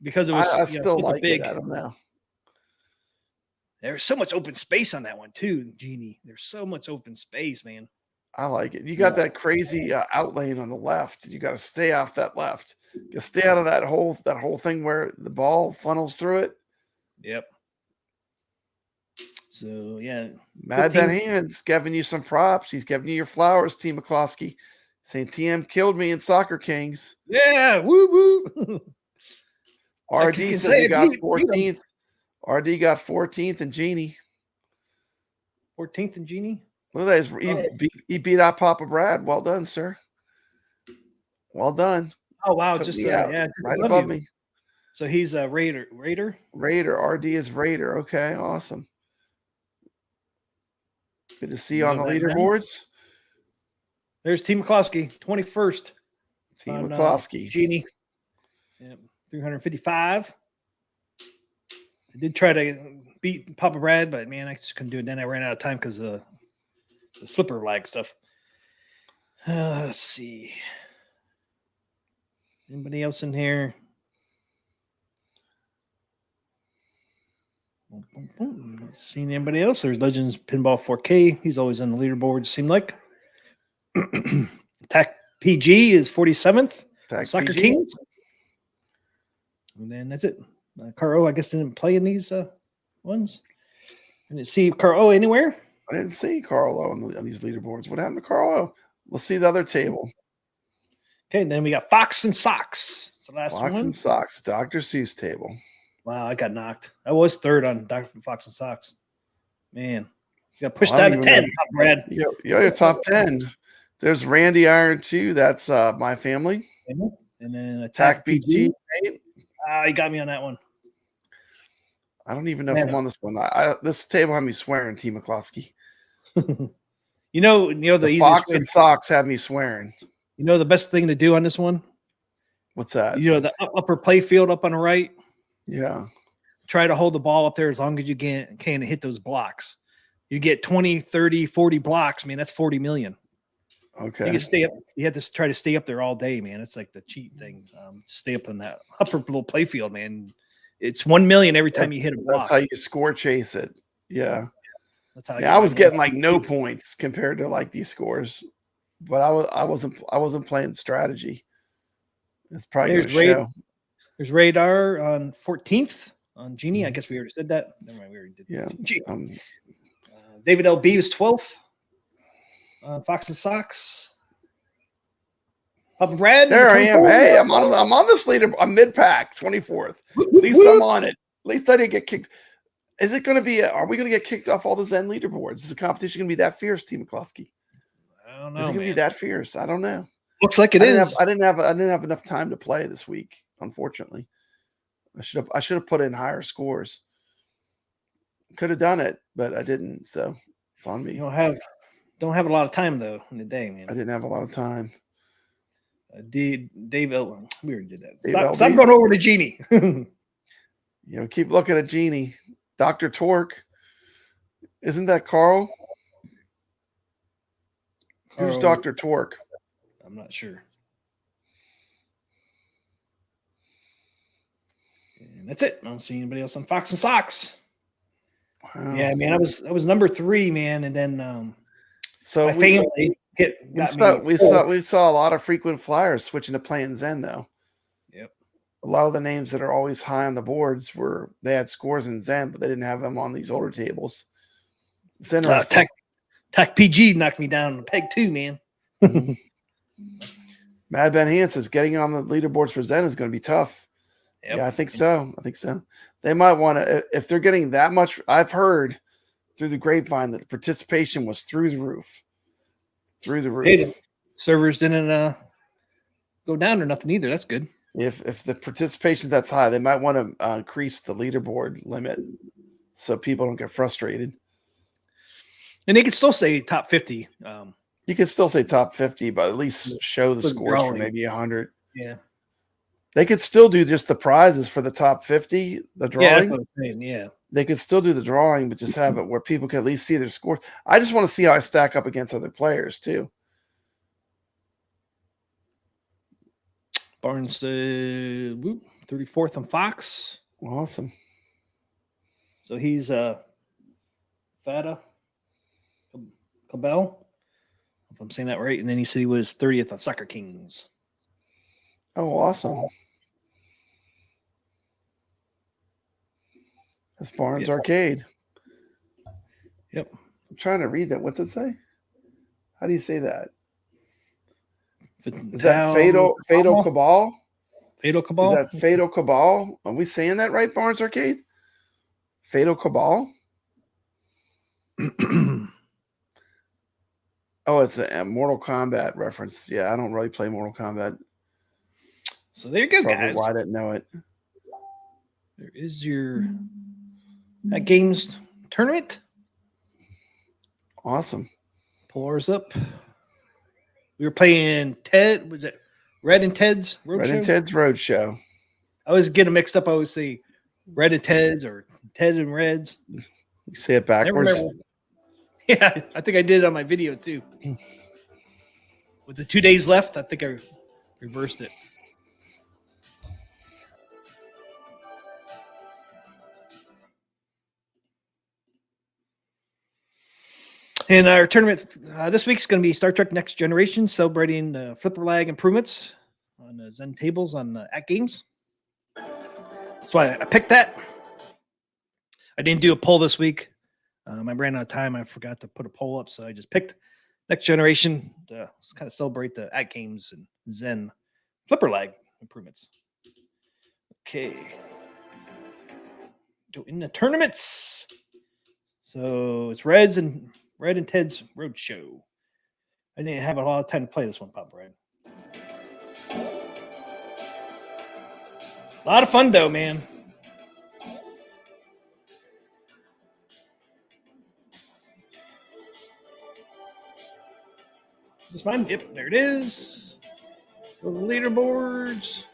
because it was. I still like it. I don't know. There's so much open space on that one too, Genie. There's so much open space, man. I like it. You got that crazy outlane on the left. You got to stay off that left. You stay out of that whole thing where the ball funnels through it. Yep. So yeah, Mad Ben Hands giving you some props. He's giving you your flowers, Team McCloskey. Saying TM killed me in Soccer Kings. Yeah, woo woo. RD says he got 14th. RD got 14th and Genie. 14th and Genie. Look at that. He beat out Papa Brad. Well done, sir. Well done. Oh wow, Took just me out, yeah, right above me. So he's a Raider. RD is Raider. Okay, awesome. Good to see you on the leaderboards. There's Team McCloskey, 21st. Team McCloskey. Genie. Yep, 355. I did try to beat Papa Brad, but man, I just couldn't do it. Then I ran out of time because of the flipper lag stuff. Let's see. Anybody else in here? Not seeing anybody else. There's Legends Pinball 4K. He's always on the leaderboard, it seemed like. Attack PG is 47th. Soccer PG. Kings. And then that's it. Caro, I guess, didn't play in these ones. I didn't see Caro anywhere. I didn't see Carlo on these leaderboards. What happened to Carlo? We'll see the other table. Okay, and then we got Fox and Socks. It's the last Fox one. and Socks, Dr. Seuss table. Wow, I got knocked. I was third on Dr. Fox and Socks. Man, you got pushed down to 10, Brad. You're top 10. There's Randy Iron 2. That's my family. And then Attack BG. You got me on that one. I don't even know if I'm on this one. This table had me swearing, T. McCloskey. You know the easiest Fox way and Socks had me swearing. You know the best thing to do on this one? What's that? You know the upper play field up on the right? Yeah. Try to hold the ball up there as long as you can hit those blocks. You get 20, 30, 40 blocks, man. That's 40 million. Okay. You can stay up. You have to try to stay up there all day, man. It's like the cheat thing. Stay up on that upper little play field, man. It's 1 million every time you hit a block. That's how you score chase it. Yeah. That's how. I was getting like no points compared to like these scores, but I wasn't playing strategy. It's probably going to show. There's Radar on 14th on Genie. I guess we already said that. Never mind, we already did. Yeah. David LB was 12th. Fox and Socks. Papa Brad. There I am. Hey, I'm on this leader. I'm mid pack, 24th. At least I'm on it. At least I didn't get kicked. Is it going to be? Are we going to get kicked off all the Zen leaderboards? Is the competition going to be that fierce, Team McCloskey? I don't know. Is it going to be that fierce? I don't know. Looks like it is. I didn't have enough time to play this week. Unfortunately, I should have put in higher scores. Could have done it, but I didn't. So it's on me. You don't have a lot of time though in the day, man. I didn't have a lot of time. Dave, we already did that. Stop going over to Genie. Keep looking at Genie. Dr. Torque. Isn't that Carl? Who's Dr. Torque? I'm not sure. And that's it. I don't see anybody else on Fox and Socks. Wow. Yeah, man, I was number 3, man, and then so my family we saw a lot of frequent flyers switching to playing Zen though. Yep. A lot of the names that are always high on the boards they had scores in Zen, but they didn't have them on these older tables. It's interesting. Tech PG knocked me down on the peg too, man. Mm-hmm. Mad Ben Hand says getting on the leaderboards for Zen is going to be tough. Yep. Yeah, I think so. They might want to, if they're getting that much. I've heard through the grapevine that the participation was through the roof. Hey, the servers didn't go down or nothing either. That's good. If the participation that's high, they might want to increase the leaderboard limit so people don't get frustrated. And they could still say top 50. You could still say top 50, but at least show the scores for maybe 100. Yeah. They could still do just the prizes for the top 50, the drawing. Yeah, that's what I'm saying. Yeah. They could still do the drawing, but just have it where people can at least see their scores. I just want to see how I stack up against other players, too. Barnes, 34th on Fox. Awesome. So he's Fata Cabell, if I'm saying that right. And then he said he was 30th on Soccer Kings. Oh, awesome. That's Barnes Arcade. Yep. I'm trying to read that. What's it say? How do you say that? Is that Fatal Cabal? Fatal Cabal? Is that Fatal Cabal? Are we saying that right, Barnes Arcade? Fatal Cabal? Oh, it's a Mortal Kombat reference. Yeah, I don't really play Mortal Kombat. So there you go, Probably guys. why I didn't know it. There is your Atgames tournament. Awesome. Pull ours up. We were playing Ted. Was it Red and Ted's Roadshow? Red and Ted's Roadshow. I always get them mixed up. I always say Red and Ted's or Ted and Reds. You say it backwards. Yeah, I think I did it on my video too. With the 2 days left, I think I reversed it. And our tournament this week's going to be Star Trek Next Generation, celebrating flipper lag improvements on Zen tables on Atgames. That's why I picked that. I didn't do a poll this week. I ran out of time. I forgot to put a poll up, so I just picked Next Generation to kind of celebrate the Atgames and Zen flipper lag improvements. Okay. Go in the tournaments. So it's Red and Ted's Roadshow. I didn't have a lot of time to play this one, Pop Brad. A lot of fun, though, man. This mine? Yep, there it is. The leaderboards.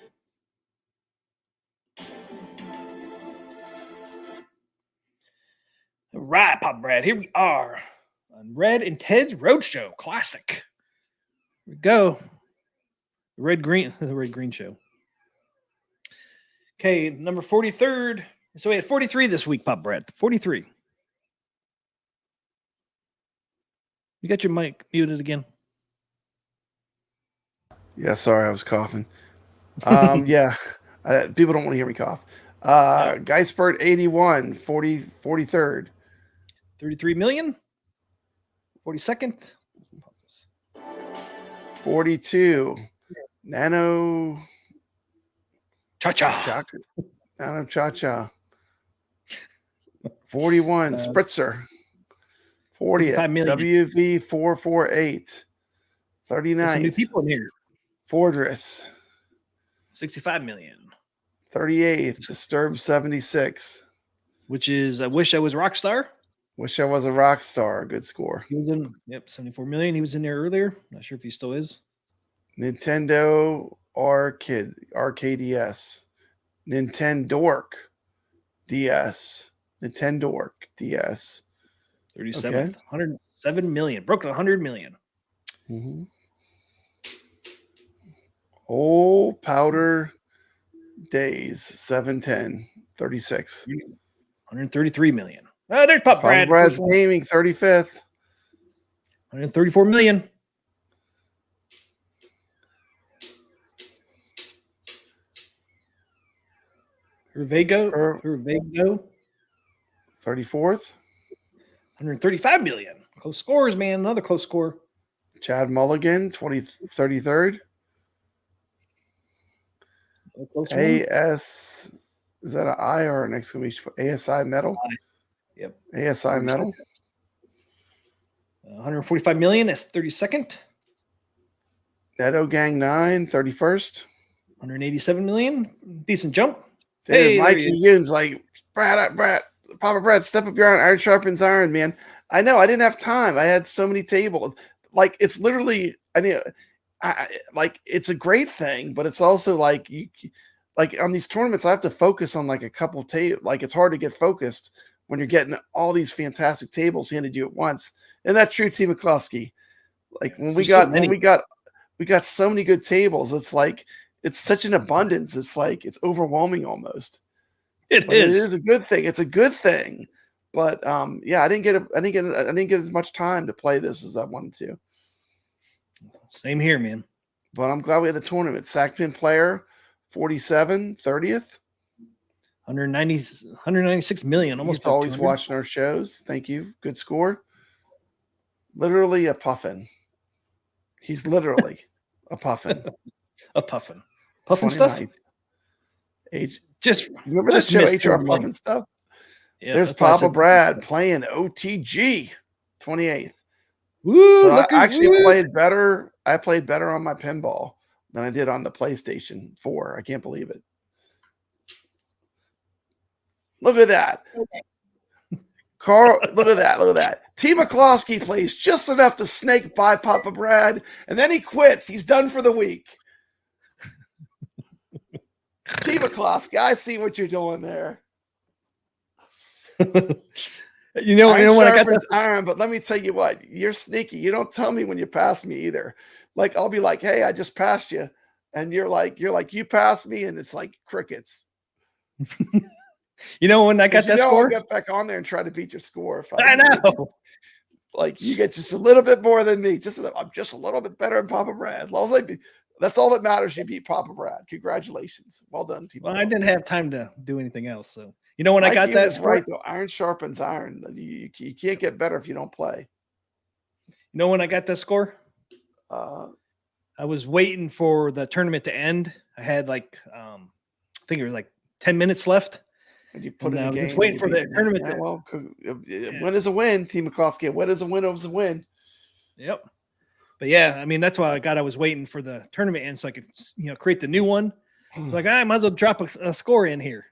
All right, Pop Brad, here we are on Red and Ted's Roadshow Classic. Here we go. The Red Green Show. Okay, number 43rd. So we had 43 this week, Pop Brad. 43. You got your mic muted again. Yeah, sorry, I was coughing. Yeah, people don't want to hear me cough. Guyspert 81, 43rd. 33 million. 42nd. 42. Nano Cha-cha. Nano Cha-Cha. 41. Spritzer. 40th. WV448. 39th. Some new people in here. Fordress. 65 million. 38th. Disturb 76. Which is I Wish I Was Rockstar. Wish I Was a Rock Star. Good score. He was in 74 million. He was in there earlier. Not sure if he still is. Nintendo RKDS. Nintendork DS. Nintendork DS. 37th. Okay. 107 million. Broke 100 million. Mm-hmm. Old Powder Days 710 36. 133 million. Oh, there's Pop Brad. Brad's Gaming 35th. 134 million. Hervago. 34th. 135 million. Close scores, man. Another close score. Chad Mulligan 33rd. AS, is that an I or an exclamation? ASI Metal? Yep. ASI Metal. 145 million. That's 32nd. Neto Gang 9, 31st. 187 million. Decent jump. Dude, Hey, Mikey Yoon's like, Brad, Papa Brad, step up your iron sharpens iron, man. I know, I didn't have time. I had so many tables. Like, it's literally, like, it's a great thing, but it's also like, like on these tournaments, I have to focus on like a couple tables. Like, it's hard to get focused when you're getting all these fantastic tables handed to you at once. And that's true, T. McCluskey. Like, when we got so many good tables, it's like, it's such an abundance. It's like, it's overwhelming almost. It is. It is a good thing. It's a good thing. But yeah, I didn't get as much time to play this as I wanted to. Same here, man. But I'm glad we had the tournament. Sack pin player, 47, 30th. 196 million. Almost. He's always watching our shows. Thank you. Good score. Literally a puffin. He's literally a puffin. A puffin. Puffin stuff? Remember that show, HR Puffin stuff? Yeah, there's Papa Brad playing OTG, 28th. Woo, so I actually played better. I played better on my pinball than I did on the PlayStation 4. I can't believe it. Look at that. Okay. Carl, look at that. Look at that. T. McCloskey plays just enough to snake by Papa Brad, and then he quits. He's done for the week. T. McCloskey, I see what you're doing there. You know when I got this iron, but let me tell you what, you're sneaky. You don't tell me when you pass me either. Like I'll be like, hey, I just passed you, and you're like, you passed me, and it's like crickets. You know when I got that score, I'll get back on there and try to beat your score. If I know. Like you get just a little bit more than me. I'm just a little bit better than Papa Brad. As long as that's all that matters. You beat Papa Brad. Congratulations. Well done, team. Well, I didn't have time to do anything else. So you know when I got that score, right though. Iron sharpens iron. You can't get better if you don't play. You know when I got that score? I was waiting for the tournament to end. I had like I think it was like 10 minutes left. And you put in the game. I was waiting for the tournament. Win is a win, Team McCloskey. A win is a win. It was a win. Yep. But yeah, I mean that's why I was waiting for the tournament end so I could create the new one. It's like I might as well drop a score in here.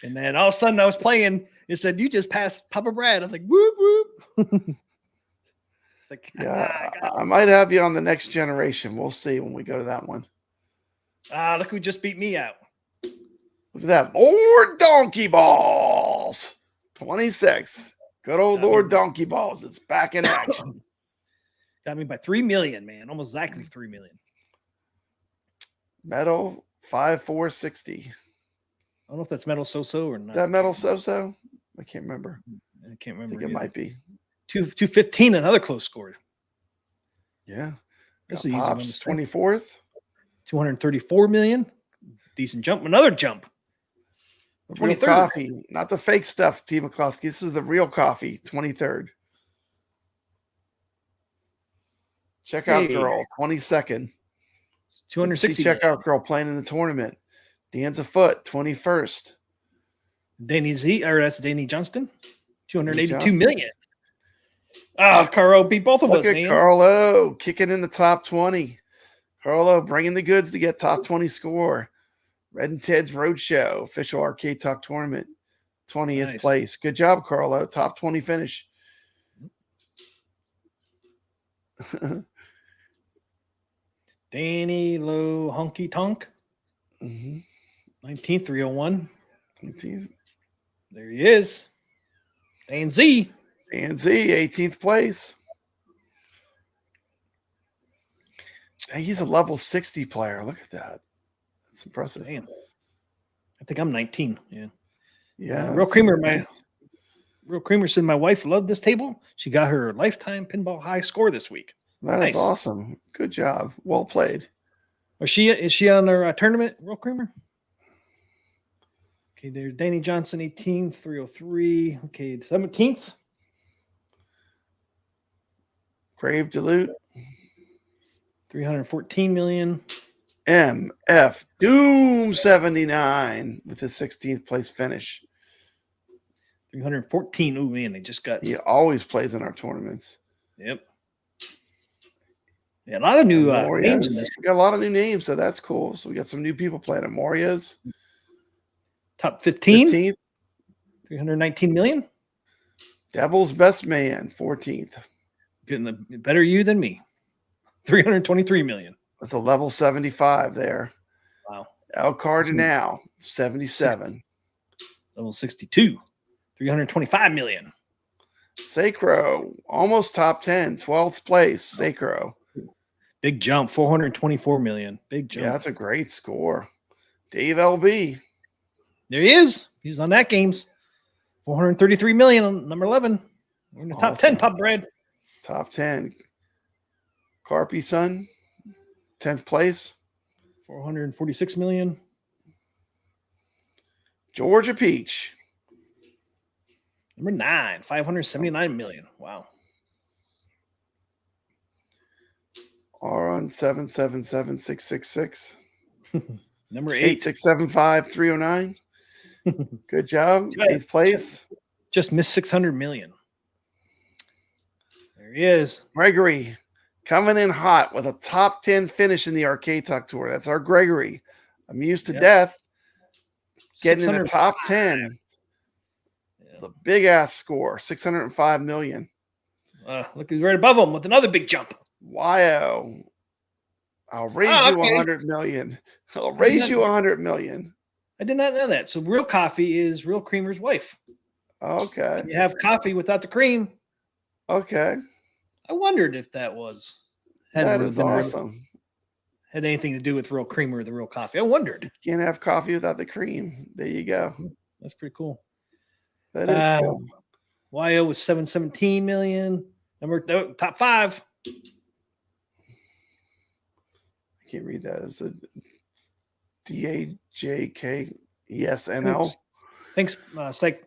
And then all of a sudden I was playing. It said you just passed Papa Brad. I was like whoop whoop. It's like yeah, I might have you on the next generation. We'll see when we go to that one. Look who just beat me out. Look at that. Lord Donkey Balls. 26. Good old Lord Donkey Balls. It's back in action. Got me by 3 million, man. Almost exactly 3 million. Metal 5460. I don't know if that's Metal So-So or not. Is that Metal So-So? I can't remember. I can't remember. I think it might be. 215, another close score. Yeah. That's the Pops 24th. 234 million. Decent jump. Another jump. The real coffee, not the fake stuff, T. McCloskey. This is the real coffee, 23rd. Check out girl, 22nd. 260. Check out girl playing in the tournament. Dan's a foot, 21st. Danny Z, or that's Danny Johnston. 282 million. Carlo beat both of us, man. Carlo kicking in the top 20. Carlo bringing the goods to get top 20 score. Red and Ted's Roadshow, official Arcade Talk tournament, 20th place. Good job, Carlo. Top 20 finish. Danny Low Honky Tonk. 19th, 301. 19th. There he is. Dan Z. Dan Z, 18th place. He's a level 60 player. Look at that. That's impressive. Damn. I think I'm 19. Yeah. Yeah. Real Creamer said my wife loved this table. She got her lifetime pinball high score this week. That is awesome. Good job. Well played. Is she on her tournament, Real Creamer? Okay, there's Danny Johnson, 18th, 303. Okay, 17th. Grave Dilute. 314 million. MF Doom 79 with his 16th place finish. 314. Oh man, they just got. He always plays in our tournaments. Yep. Yeah, a lot of new names in this. We got a lot of new names, so that's cool. So we got some new people playing at Moria's. Top 15. 15th. 319 million. Devil's Best Man, 14th. Getting a better you than me. 323 million. That's a level 75 there. Wow. El Cardinal, 77. Level 62. 325 million. Sacro, almost top 10, 12th place. Sacro. Big jump, 424 million. Big jump. Yeah, that's a great score. Dave LB. There he is. He's on Atgames. 433 million on number 11. We're in the top 10, Pop Bread. Top 10. Carpy Sun, 10th place. 446 million. Georgia Peach. Number 9, 579 million. Wow. Aron 777-666. Number 8. 8675-309. Good job. 8th place. Just missed 600 million. There he is. Gregory coming in hot with a top 10 finish in the Arcade Talk Tour. That's our Gregory. Amused to death. Getting in the top 10. It's a big ass score. 605 million. Look who's right above him with another big jump. Wow. I'll raise you 100 million. I'll raise you 100 million. I did not know that. So Real Coffee is Real Creamer's wife. Okay. You have coffee without the cream. Okay. I wondered if that was. That is awesome. Had anything to do with Real Creamer or the Real Coffee. I wondered. You can't have coffee without the cream. There you go. That's pretty cool. That is cool. YO was 717 million. Top 5. I can't read that. It's a DAJKESNL. Thanks,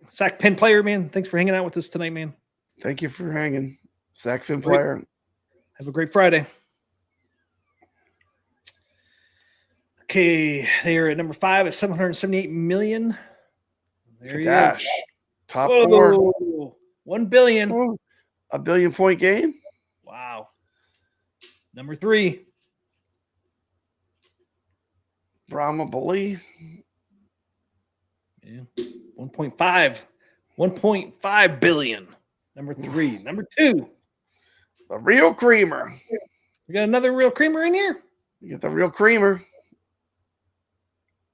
Sack Pin Player, man. Thanks for hanging out with us tonight, man. Thank you for hanging. Sack Pin Player. Have a great Friday. Okay, they are at number 5 at 778 million. There you go. Top 4. 1 billion. Oh, a billion-point game? Wow. Number 3. Brahma Bully. Yeah. 1.5. 1.5 billion. Number 3. Number 2. The Real Creamer. We got another Real Creamer in here? You get the Real Creamer.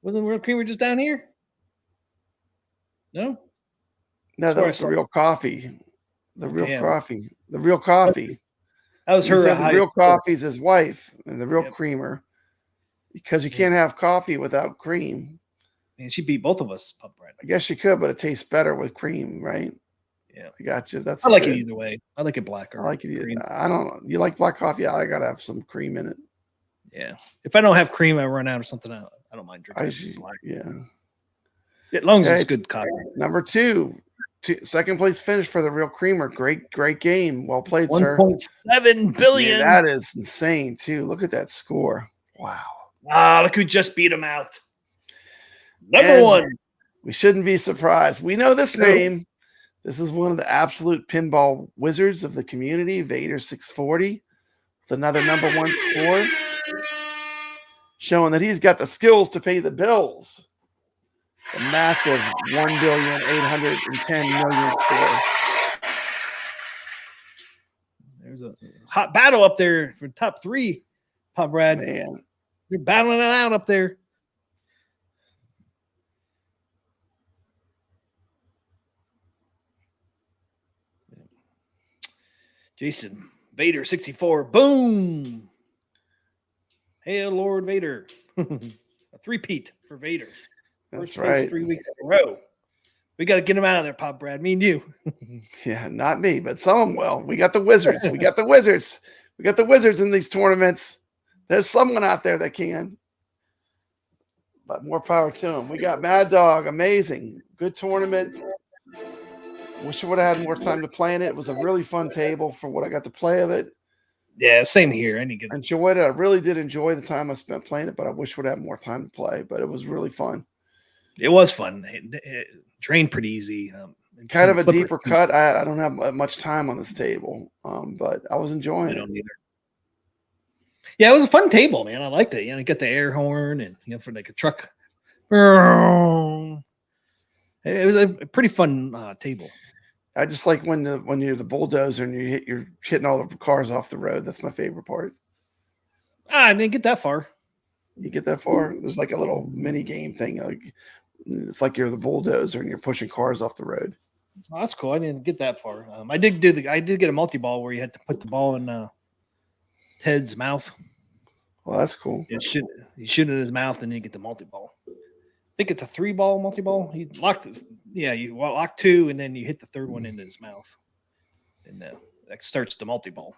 Wasn't Real Creamer just down here? No? No, that was the Real Coffee. The Real Coffee. The Real Coffee. That was her. The Real Coffee's his wife, and the Real Creamer. Because you can't have coffee without cream. And she beat both of us, Pub Bread. I guess you could, but it tastes better with cream, right? Yeah. I got you. I like it either way. I like it black or I like it green. I don't know. You like black coffee? I gotta have some cream in it. Yeah. If I don't have cream, I run out or something. I don't mind drinking black. Yeah. As long as it's good coffee. Number 2, second place finish for the Real Creamer. Great game. Well played, sir. 1.7 billion. Man, that is insane, too. Look at that score. Wow. Ah, look who just beat him out. Number 1. We shouldn't be surprised. We know this name. This is one of the absolute pinball wizards of the community, Vader 640, with another number 1 score, showing that he's got the skills to pay the bills. A massive 1,810,000,000 score. There's a hot battle up there for top 3, Pop Brad. Man. You're battling it out up there. Jason, Vader 64. Boom. Hail Lord Vader. A 3-peat for Vader. That's right. 3 weeks in a row. We got to get him out of there, Pop Brad. Me and you. Yeah, not me, but some of them will. We got the Wizards. We got the Wizards. We got the Wizards in these tournaments. There's someone out there that can. But more power to him. We got Mad Dog. Amazing. Good tournament. Wish I would have had more time to play in it. It was a really fun table for what I got to play of it. Yeah, same here. I enjoyed it. I really did enjoy the time I spent playing it, but I wish I would have had more time to play. But it was really fun. It was fun. It drained pretty easy. Kind of a deeper cut. I don't have much time on this table, but I was enjoying it. I don't either. Yeah, it was a fun table, man. I liked it. You get the air horn and for like a truck. It was a pretty fun table. I just like when you're the bulldozer and you're hitting all the cars off the road. That's my favorite part. I didn't get that far. You get that far? There's like a little mini game thing. It's like you're the bulldozer and you're pushing cars off the road. Oh, that's cool. I didn't get that far. I did get a multi-ball where you had to put the ball in Ted's mouth. Well, that's cool. You shoot it in his mouth and then you get the multi-ball. I think it's a 3-ball multi-ball. He locked it. Yeah, you lock 2 and then you hit the third one into his mouth. And that starts the multi-ball.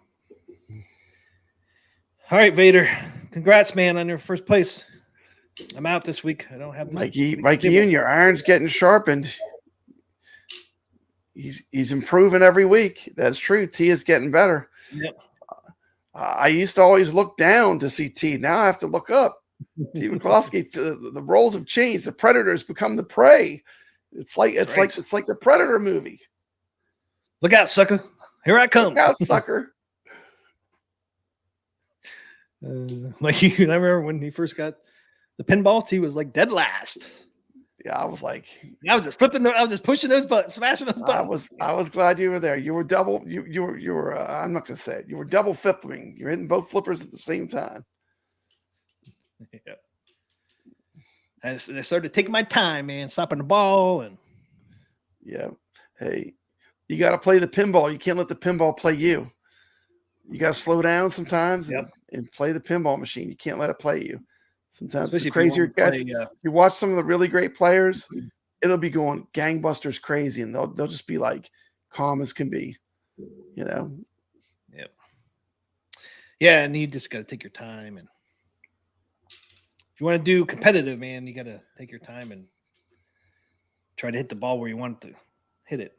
All right, Vader. Congrats, man, on your first place. I'm out this week. I don't have this. Mikey, and your iron's getting sharpened. He's improving every week. That's true. T is getting better. Yep. I used to always look down to see T. Now I have to look up. T. McCloskey. The roles have changed. The predators become the prey. It's like the Predator movie. Look out, sucker! Here I come. Look out, sucker! Like I remember when he first got the pinball, he was like dead last. Yeah, I was like, I was just flipping. I was just pushing those buttons, smashing those buttons. I was glad you were there. You were double. You were. I'm not gonna say it. You were double flipping. You're hitting both flippers at the same time. Yeah. And I started taking my time, man, stopping the ball and. Yeah. Hey, you got to play the pinball. You can't let the pinball play you. You got to slow down sometimes and play the pinball machine. You can't let it play you. Sometimes the crazier it gets. You watch some of the really great players, it'll be going gangbusters crazy, and they'll just be like calm as can be, you know. Yep. Yeah, and you just got to take your time, and if you want to do competitive, man, you got to take your time and try to hit the ball where you want to hit it.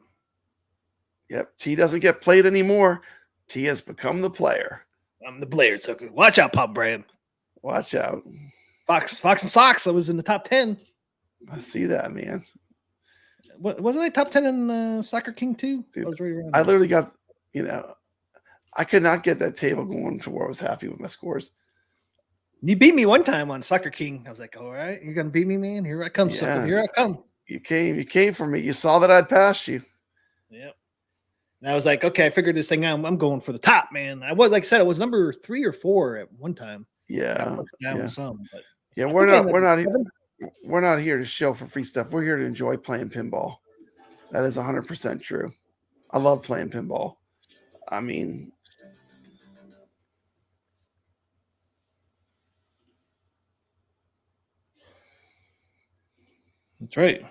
Yep. T doesn't get played anymore. T has become the player. I'm the player, sucker. Watch out, Pop Brand. Watch out. Fox and Sox. I was in the top 10. I see that, man. Wasn't I top 10 in Soccer King too? Dude, I was right around. I literally got, I could not get that table going to where I was happy with my scores. You beat me one time on Soccer King. I was like, all right, you're gonna beat me, man. Here I come, sucker. Here I come. You came for me. You saw that I'd passed you. Yep. And I was like, okay, I figured this thing out. I'm going for the top, man. I was, like I said, I was number 3 or 4 at one time. Yeah. But we're not here to show for free stuff. We're here to enjoy playing pinball. That is 100% true. I love playing pinball. I mean, that's right.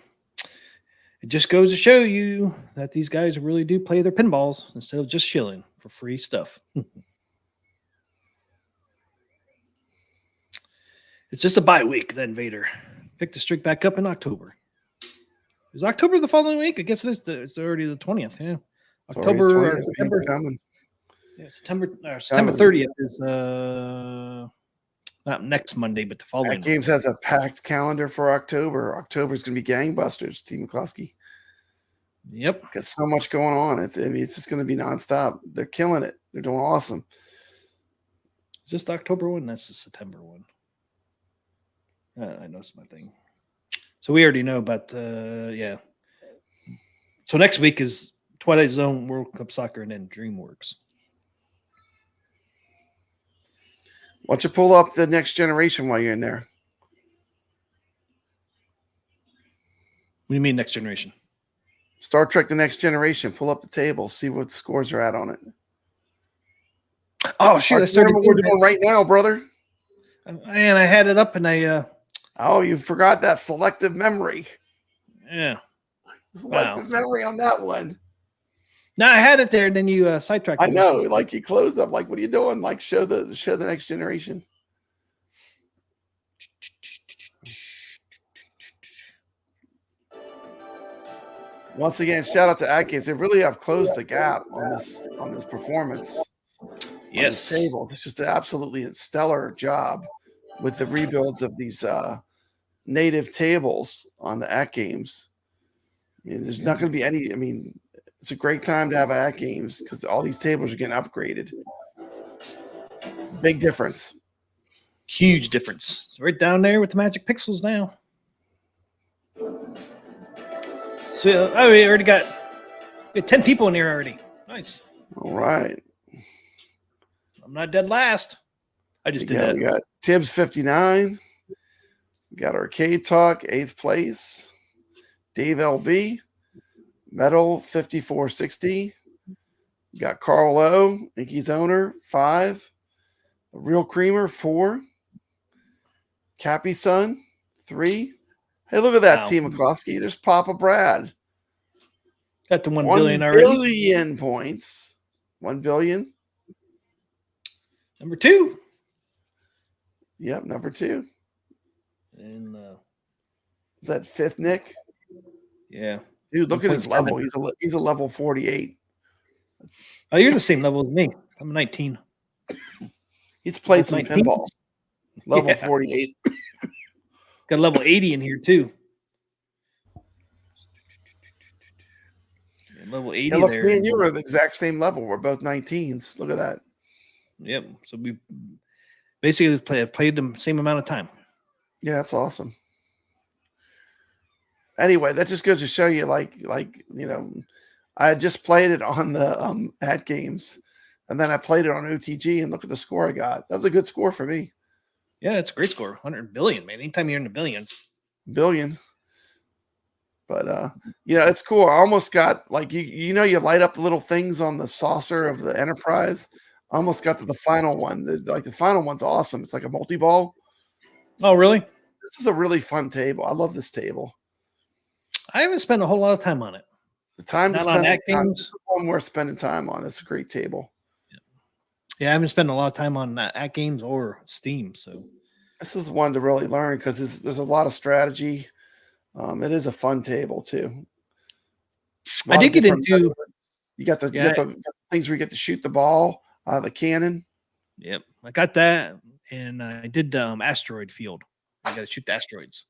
It just goes to show you that these guys really do play their pinballs instead of just shilling for free stuff. It's just a bye week then, Vader. Pick the streak back up in October. Is October the following week? I guess it's already the 20th. Yeah, October or September. Yeah, September 30th is not next Monday, but the following. Atgames has a packed calendar for October. October is going to be gangbusters. T. McCloskey. Yep, got so much going on. It's just going to be nonstop. They're killing it. They're doing awesome. Is this the October one? That's the September one. I know it's my thing. So we already know about yeah. So next week is Twilight Zone, World Cup Soccer, and then DreamWorks. Why don't you pull up the Next Generation while you're in there? What do you mean Next Generation? Star Trek The Next Generation. Pull up the table. See what the scores are at on it. Oh, shoot. I started what we're doing right now, brother. And I had it up and I... Oh, you forgot that selective memory. Yeah. Selective memory on that one. No, I had it there, and then you sidetracked. I know, like you closed up. Like, what are you doing? Like, show the Next Generation. Once again, shout out to Atgames. They really have closed the gap on this performance. Yes, tables. It's just absolutely a stellar job with the rebuilds of these native tables on the Atgames. I mean, there's not going to be any. I mean, it's a great time to have Atgames because all these tables are getting upgraded. Big difference. Huge difference. It's right down there with the Magic Pixels now. So we already got 10 people in here already. Nice. All right. I'm not dead last. I just did that. We got Tibbs 59. We got Arcade Talk 8th place. Dave LB. Metal 5460. We got Carl O. Inky's owner 5. The Real Creamer 4. Cappy Son 3. Hey, look at that, wow. Team McCloskey. There's Papa Brad. Got the 1 billion already. 1 billion points. 1 billion. Number 2. Yep, number 2. And Is that 5th, Nick? yeah. Dude, look at his 1.7. level. He's a level 48. Oh, you're the same level as me. I'm 19. He's played Both some 19s. pinball. Level Yeah. 48. Got level 80 in here too. Yeah, level 80 Yeah, look, there. me and you are the exact same level. We're both 19s. Look at that. Yep. So we basically played the same amount of time. Yeah, that's awesome. Anyway, that just goes to show you, like I had just played it on the Atgames, and then I played it on OTG, and look at the score I got. That was a good score for me. Yeah, it's a great score. 100 billion, man. Anytime you're in the billions. Billion. But it's cool. I almost got, like, you light up the little things on the saucer of the Enterprise. I almost got to the final one. The final one's awesome. It's like a multi-ball. Oh, really? This is a really fun table. I love this table. I haven't spent a whole lot of time on it. The time to Not on spend Atgames. is the one worth spending time on. It's a great table. Yeah, I haven't spent a lot of time on Atgames or Steam. So this is one to really learn because there's a lot of strategy. It is a fun table too. I did get into. methods. You got the things where you get to shoot the ball out of the cannon. Yep, I got that, and I did asteroid field. I got to shoot the asteroids.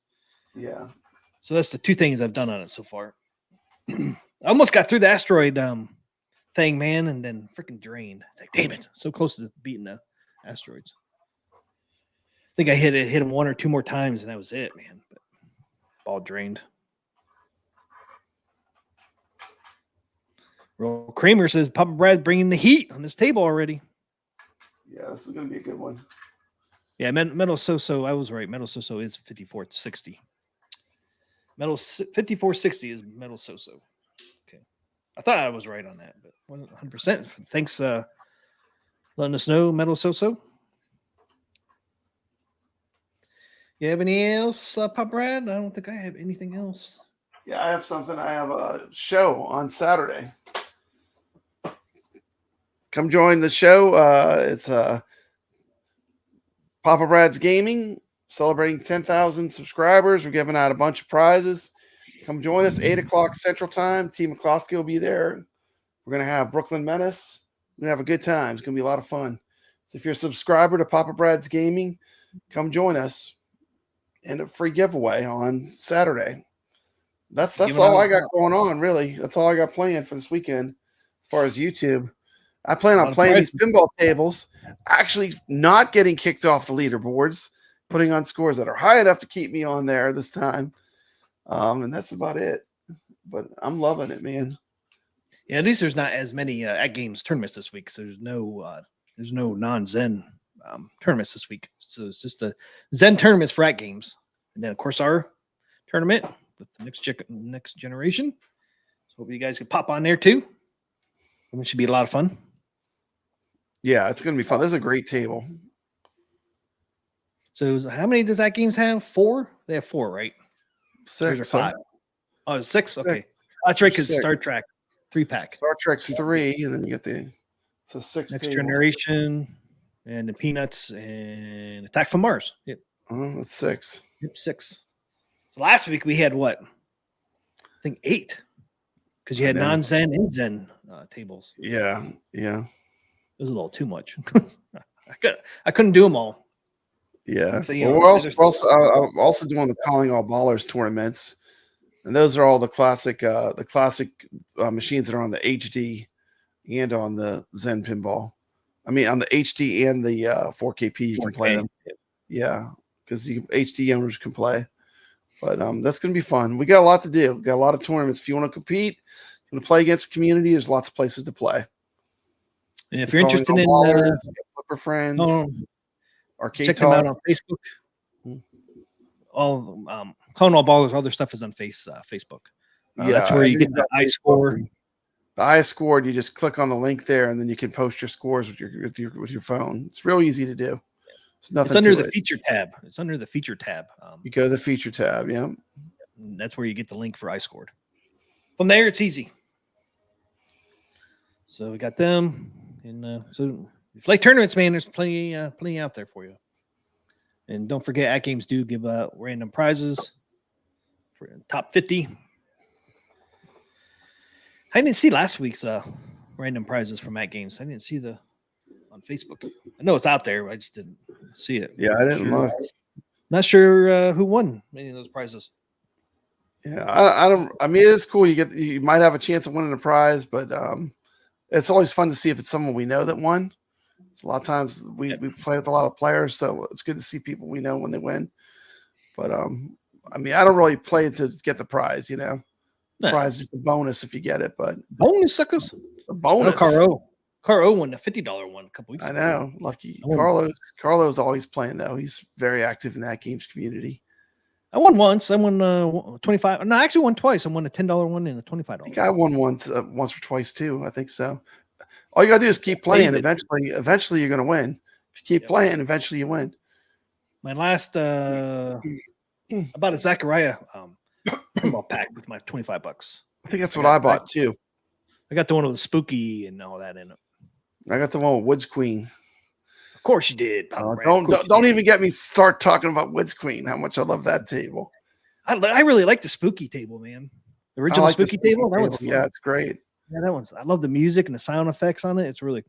Yeah. So that's the 2 things I've done on it so far. I almost got through the asteroid thing, man, and then freaking drained. It's like, damn it, so close to beating the asteroids. I think I hit him 1 or 2 more times, and that was it, man. But ball drained. Roll Kramer says Papa Brad bringing the heat on this table already. Yeah, this is gonna be a good one. Yeah, Metal So-So, I was right. Metal So-So is 5460. Metal 5460 is Metal So-So. Okay. I thought I was right on that, but 100%. Thanks letting us know, Metal So-So. You have any else, Pop Brad? I don't think I have anything else. Yeah, I have something. I have a show on Saturday. Come join the show. It's Papa Brad's Gaming, celebrating 10,000 subscribers. We're giving out a bunch of prizes. Come join us, 8 o'clock Central Time. T. McCloskey will be there. We're going to have Brooklyn Menace. We're going to have a good time. It's going to be a lot of fun. So if you're a subscriber to Papa Brad's Gaming, come join us. And a free giveaway on Saturday. That's all I got going on, really. That's all I got planned for this weekend as far as YouTube. I plan on playing these pinball tables, actually not getting kicked off the leaderboards, putting on scores that are high enough to keep me on there this time. And that's about it. But I'm loving it, man. Yeah, at least there's not as many Atgames tournaments this week. So there's no non-Zen tournaments this week. So it's just the Zen tournaments for Atgames. And then, of course, our tournament with the next generation. So hope you guys can pop on there too. It should be a lot of fun. Yeah, it's going to be fun. This is a great table. So how many does Atgames have? 4? They have 4, right? 6 or 5. Oh, 6? Okay. 6. That's right, because 6. Star Trek 3-pack. Star Trek's 3, and then you get the 6 Next tables. Generation and the Peanuts and Attack from Mars. Yep. That's 6. Yep, 6. So last week we had what? I think 8. Because you had non-Zen and Zen tables. Yeah. It was a little too much. I couldn't do them all. Yeah. So, I'm also doing the Calling All Ballers tournaments, and those are all the classic machines that are on the HD and on the Zen Pinball. I mean, on the HD and the 4KP, you can play them. Yeah, because HD owners can play. But that's going to be fun. We got a lot to do. We got a lot of tournaments. If you want to compete, you want to play against the community, there's lots of places to play. And if you're interested in Flipper Friends, Arcade check Talk. them out on Facebook. All Calling All Ballers, all their stuff is on Facebook. That's where you get the iScore. The iScore, you just click on the link there, and then you can post your scores with your phone. It's real easy to do. It's under the feature tab. It's under the feature tab. You go to the feature tab, yeah. That's where you get the link for iScored. From there, it's easy. So we got them, and so if you like tournaments, man, there's plenty out there for you. And don't forget, Atgames do give out random prizes for top 50. I didn't see last week's random prizes from Atgames. I didn't see on Facebook. I know it's out there, but I just didn't see it. Yeah, I didn't look. Not sure who won any of those prizes. Yeah, I don't. I mean, it's cool. You might have a chance of winning a prize, but it's always fun to see if it's someone we know that won. So a lot of times we play with a lot of players, so it's good to see people we know when they win. But I mean, I don't really play to get the prize. The prize is just a bonus if you get it. But bonus suckers, a bonus. Caro won a $50 one a couple weeks ago. I know, lucky Carlos always playing though. He's very active in that games community. I won once. I won 25. No, I actually won twice. I won a $10 one and a $25. I think I won once or twice too. I think so. All you gotta do is keep playing. Eventually, you're gonna win. If you keep playing, eventually you win. My last I bought a Zachariah pinball pack with my $25. I think that's what I bought too. I got the one with the spooky and all that in it. I got the one with Woods Queen. Of course you did. Don't even get me start talking about Woods Queen. How much I love that table. I really like the spooky table, man. The original spooky table. That one's fun. Yeah, it's great. Yeah, that one's. I love the music and the sound effects on it. It's really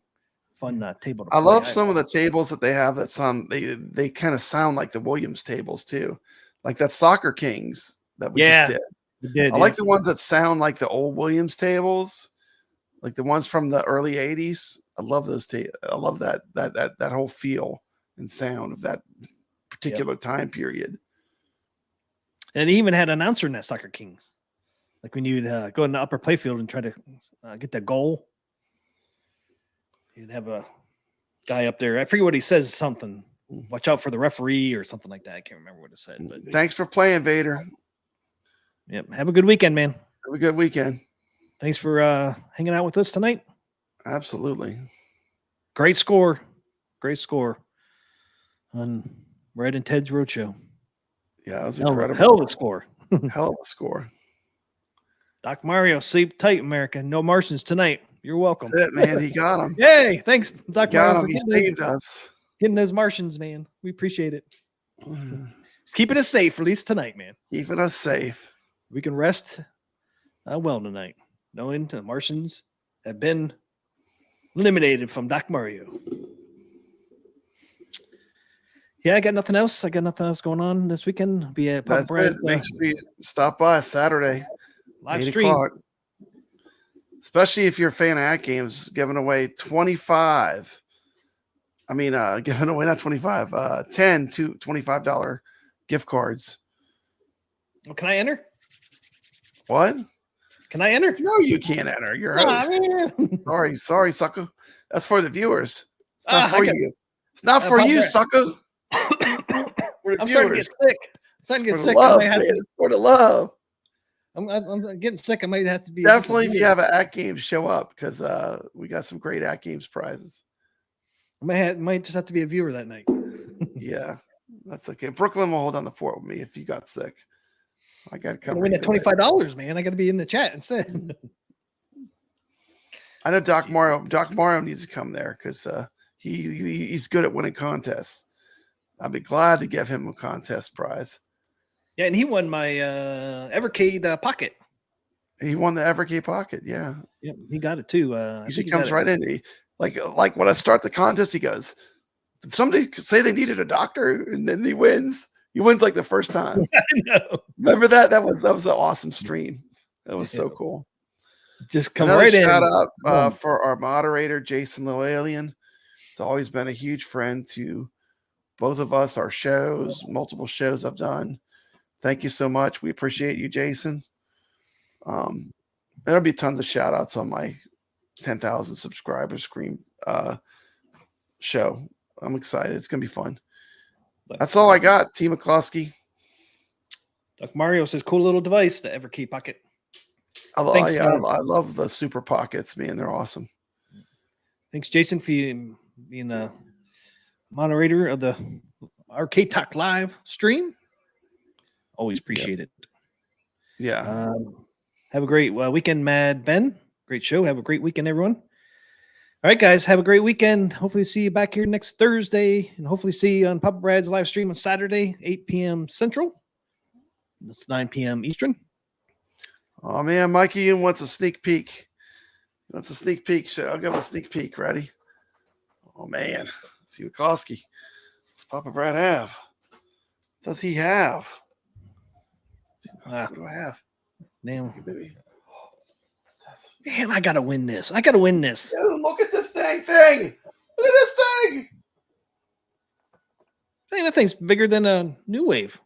fun table. I love some of the tables that they have that sound. They kind of sound like the Williams tables too, like that Soccer Kings that we just did. We did. I like the ones that sound like the old Williams tables, like the ones from the early '80s. I love those. I love that whole feel and sound of that particular time period. And he even had an announcer in that Soccer Kings. Like when you'd go in the upper playfield and try to get that goal, you'd have a guy up there. I forget what he says. Something. Watch out for the referee or something like that. I can't remember what it said. But thanks for playing, Vader. Yep. Have a good weekend, man. Have a good weekend. Thanks for hanging out with us tonight. Absolutely. Great score on Red and Ted's Roadshow. Yeah, it was incredible. Hell of a score. Hell of a score. Doc Mario, sleep tight, America. No Martians tonight. You're welcome. That's it, man. He got him. Yay. Thanks, Doc Mario. He saved us. Getting those Martians, man. We appreciate it. It's keeping us safe, at least tonight, man. Keeping us safe. We can rest well tonight, knowing the Martians have been eliminated from Doc Mario. Yeah, I got nothing else. Going on this weekend. Be at That's it. Make sure you stop by Saturday. Live stream. Especially if you're a fan of Atgames, giving away 25. I mean, giving away not 25, 10 to $25 gift cards. Oh, can I enter? What? Can I enter? No, you can't enter. You're host. Sorry, sucker. That's for the viewers. It's not for you. It's not for you, sucker. I'm starting to get sick. It's for the love. I'm getting sick. I might have to be definitely if you have an Atgames, show up because we got some great Atgames prizes. I might just have to be a viewer that night. Yeah, that's okay. Brooklyn will hold on the fort with me if you got sick. I got covered. Win at $25, man. I got to be in the chat instead. I know Doc Mario needs to come there because he's good at winning contests. I'd be glad to give him a contest prize. Yeah, and he won my Evercade Pocket. He won the Evercade Pocket. Yeah, yep, he got it too. He comes right in. Like when I start the contest, he goes, "Did somebody say they needed a doctor?" And then he wins. He wins like the first time. I know. Remember that? That was an awesome stream. That was so cool. Just come right in. Shout out for our moderator, Jason Loalian. It's always been a huge friend to both of us, our shows, multiple shows I've done. Thank you so much. We appreciate you, Jason. There'll be tons of shout outs on my 10,000 subscriber show. I'm excited. It's going to be fun. That's all I got, T. McCloskey. Doc Mario says, cool little device, the Everkey Pocket. I love the super pockets, man. They're awesome. Thanks, Jason, for being a moderator of the Arcade Talk live stream. Always appreciate it. Yeah. Have a great weekend, Mad Ben. Great show. Have a great weekend, everyone. All right, guys, have a great weekend. Hopefully see you back here next Thursday, and hopefully see you on Papa Brad's live stream on Saturday, 8 p.m. Central. It's 9 p.m. Eastern. Oh man, Mikey wants a sneak peek. That's a sneak peek. So I'll give him a sneak peek. Ready? Oh man, see McCloskey. What's Papa Brad have? What does he have? What do I have? Damn. Baby. Man, I gotta win this. I gotta win this. Dude, look at this dang thing. Look at this thing. Dang, that thing's bigger than a New Wave.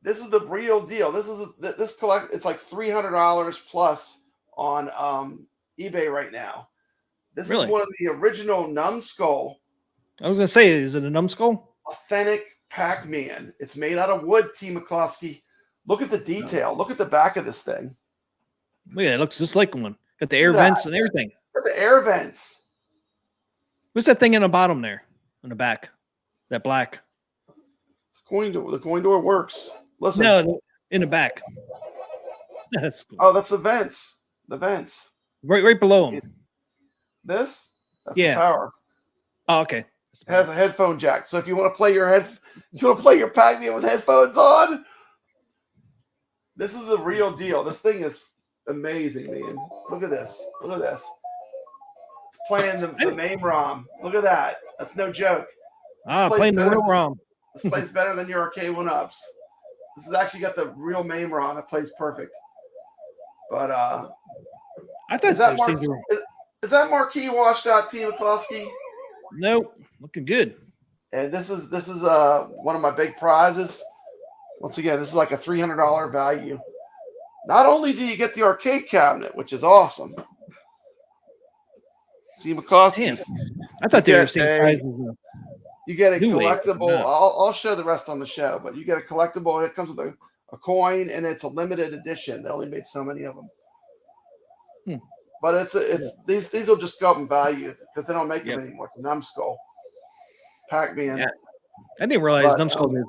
This is the real deal. This collect. It's like $300 plus on eBay right now. This Really? is one of the original numbskull, I was gonna say, is it a numbskull? authentic Pac-Man. It's made out of wood, T. McCloskey. Look at the detail. Look at the back of this thing. Look at it. It looks just like one. Got the air Look at vents that. and everything. Look at the air vents. What's that thing in the bottom there? In the back? That black. The coin door works. Listen. No, in the back. That's cool. Oh, that's the vents. The vents. Right below them. This? That's Yeah. the power. Oh, okay. It has a headphone jack. So if you want to play your Pac-Man with headphones on, this is the real deal. This thing is amazing, man. Look at this. Look at this. It's playing the main ROM. Look at that. That's no joke. Playing the real ROM. This plays better than your arcade one-ups. This has actually got the real main ROM. It plays perfect. But I thought is that, those is that marquee washed out, T. McCloskey? Nope. Looking good. And this is one of my big prizes. Once again, this is like a $300 value. Not only do you get the arcade cabinet, which is awesome. T. McCloskey. Damn. I thought they were the same size as you get a New Wave, collectible. no. I'll show the rest on the show, but you get a collectible. It comes with a coin, and it's a limited edition. They only made so many of them. But these will just go up in value because they don't make them anymore. It's a numbskull. Pac-Man. Yeah. I didn't realize numbskulls are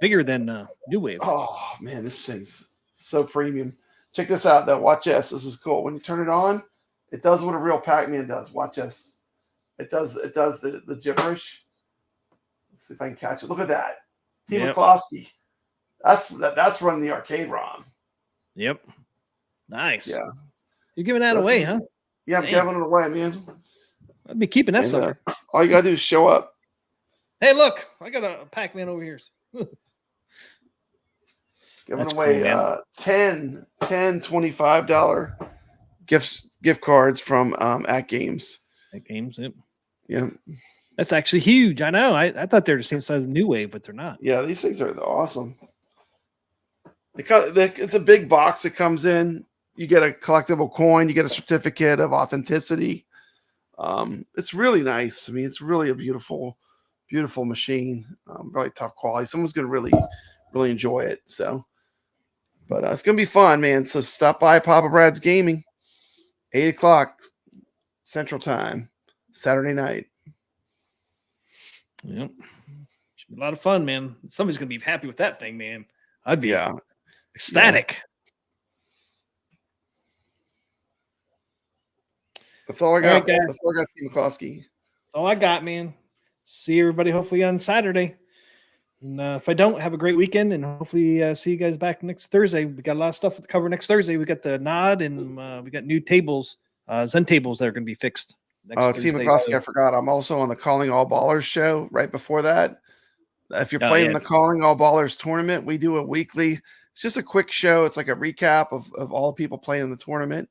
bigger than New Wave. Oh man, this thing's so premium. Check this out though. Watch this. This is cool. When you turn it on, it does what a real Pac-Man does. Watch this. It does the gibberish. Let's see if I can catch it. Look at that. T. McCloskey. That's running the arcade ROM. Yep. Nice. Yeah. You're giving that away, huh? Yeah, I'm giving it away, man. I'd be keeping that sucker. All you gotta do is show up. Hey, look, I got a Pac-Man over here. Giving away cool, 10 $25 gift cards from Atgames. Atgames, yep. Yeah. That's actually huge. I know. I thought they were the same size as New Wave, but they're not. Yeah, these things are awesome. It's a big box that comes in. You get a collectible coin. You get a certificate of authenticity. It's really nice. I mean, it's really a beautiful machine. Really top quality. Someone's going to really enjoy it. So, but it's going to be fun, man. So stop by Papa Brad's Gaming, 8 o'clock Central Time, Saturday night. Yep. Should be a lot of fun, man. Somebody's going to be happy with that thing, man. I'd be ecstatic. Yeah. That's all I got. Right, that's all I got, T. McCloskey. That's all I got, man. See everybody hopefully on Saturday. And if I don't, have a great weekend, and hopefully see you guys back next Thursday. We got a lot of stuff to cover next Thursday. We got the nod, and we got new tables, Zen tables that are going to be fixed. T. McCloskey, I forgot. I'm also on the Calling All Ballers show right before that. If you're playing the Calling All Ballers tournament, we do a weekly. It's just a quick show. It's like a recap of all the people playing in the tournament.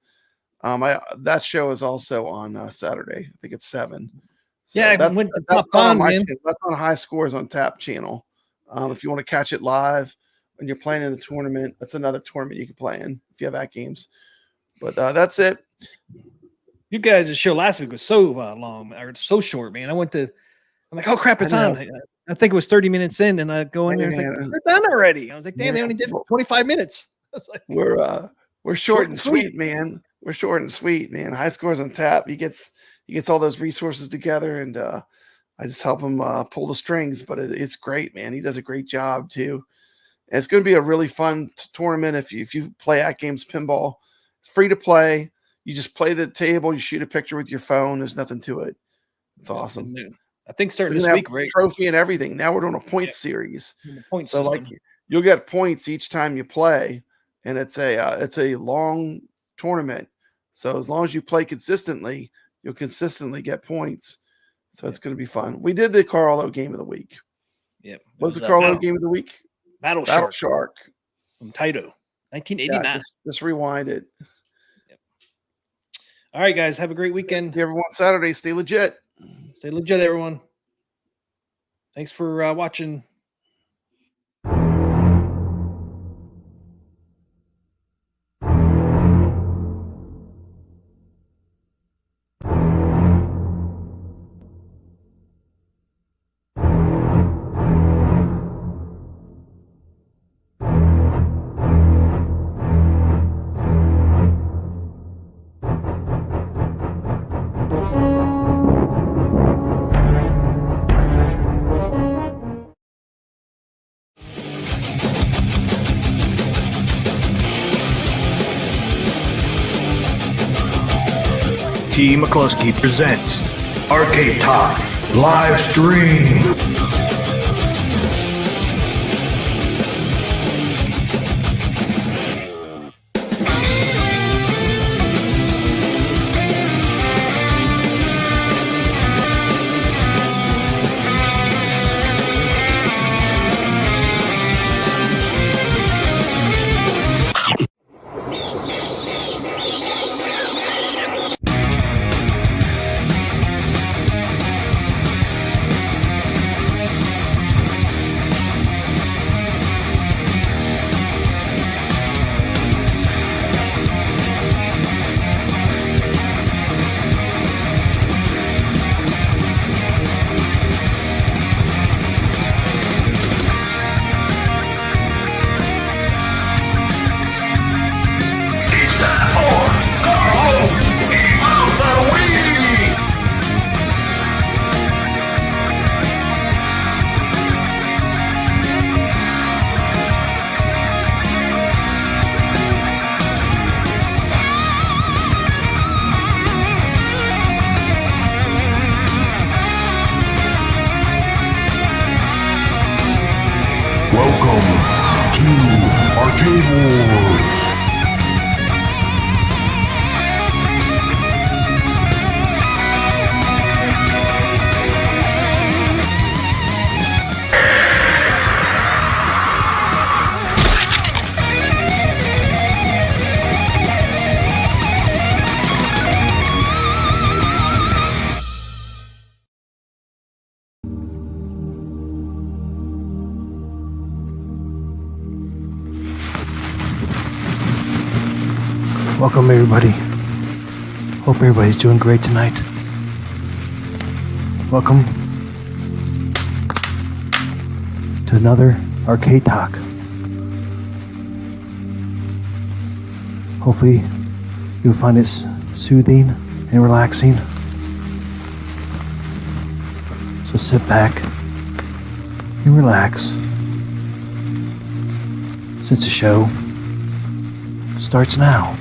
That show is also on Saturday. I think it's 7. So yeah, that's on my channel. That's on High Scores on Tap channel. If you want to catch it live when you're playing in the tournament, that's another tournament you can play in if you have Atgames. But that's it. You guys' show last week was so long or so short, man. I'm like, oh crap, it's on. I think it was 30 minutes in, and I go in there and like, they're done already. I was like, damn, they only did 25 minutes. I was like, we're short and sweet, man. We're short and sweet, man. High Scores on Tap. He gets all those resources together, and I just help him pull the strings. But it's great, man. He does a great job too. And it's going to be a really fun tournament if you play Atgames Pinball. It's free to play. You just play the table. You shoot a picture with your phone. There's nothing to it. It's awesome. I think starting We're this gonna week, have right? trophy and everything. Now we're doing a point series. Point So system. like you'll get points each time you play, and it's a long tournament. So as long as you play consistently, you'll consistently get points. So it's going to be fun. We did the Carlo game of the week. Yep. What's the Carlo game of the week? Battle Battle Shark Shark. from Taito, 1989. Yeah, just rewind it. All right, guys. Have a great weekend. See everyone Saturday. Stay legit. Stay legit, everyone. Thanks for watching. T. McCluskey presents Arcade Talk live stream. Welcome to Arcade Wars. Welcome, everybody. Hope everybody's doing great tonight. Welcome to another Arcade Talk. Hopefully, you'll find it soothing and relaxing. So sit back and relax, since the show starts now.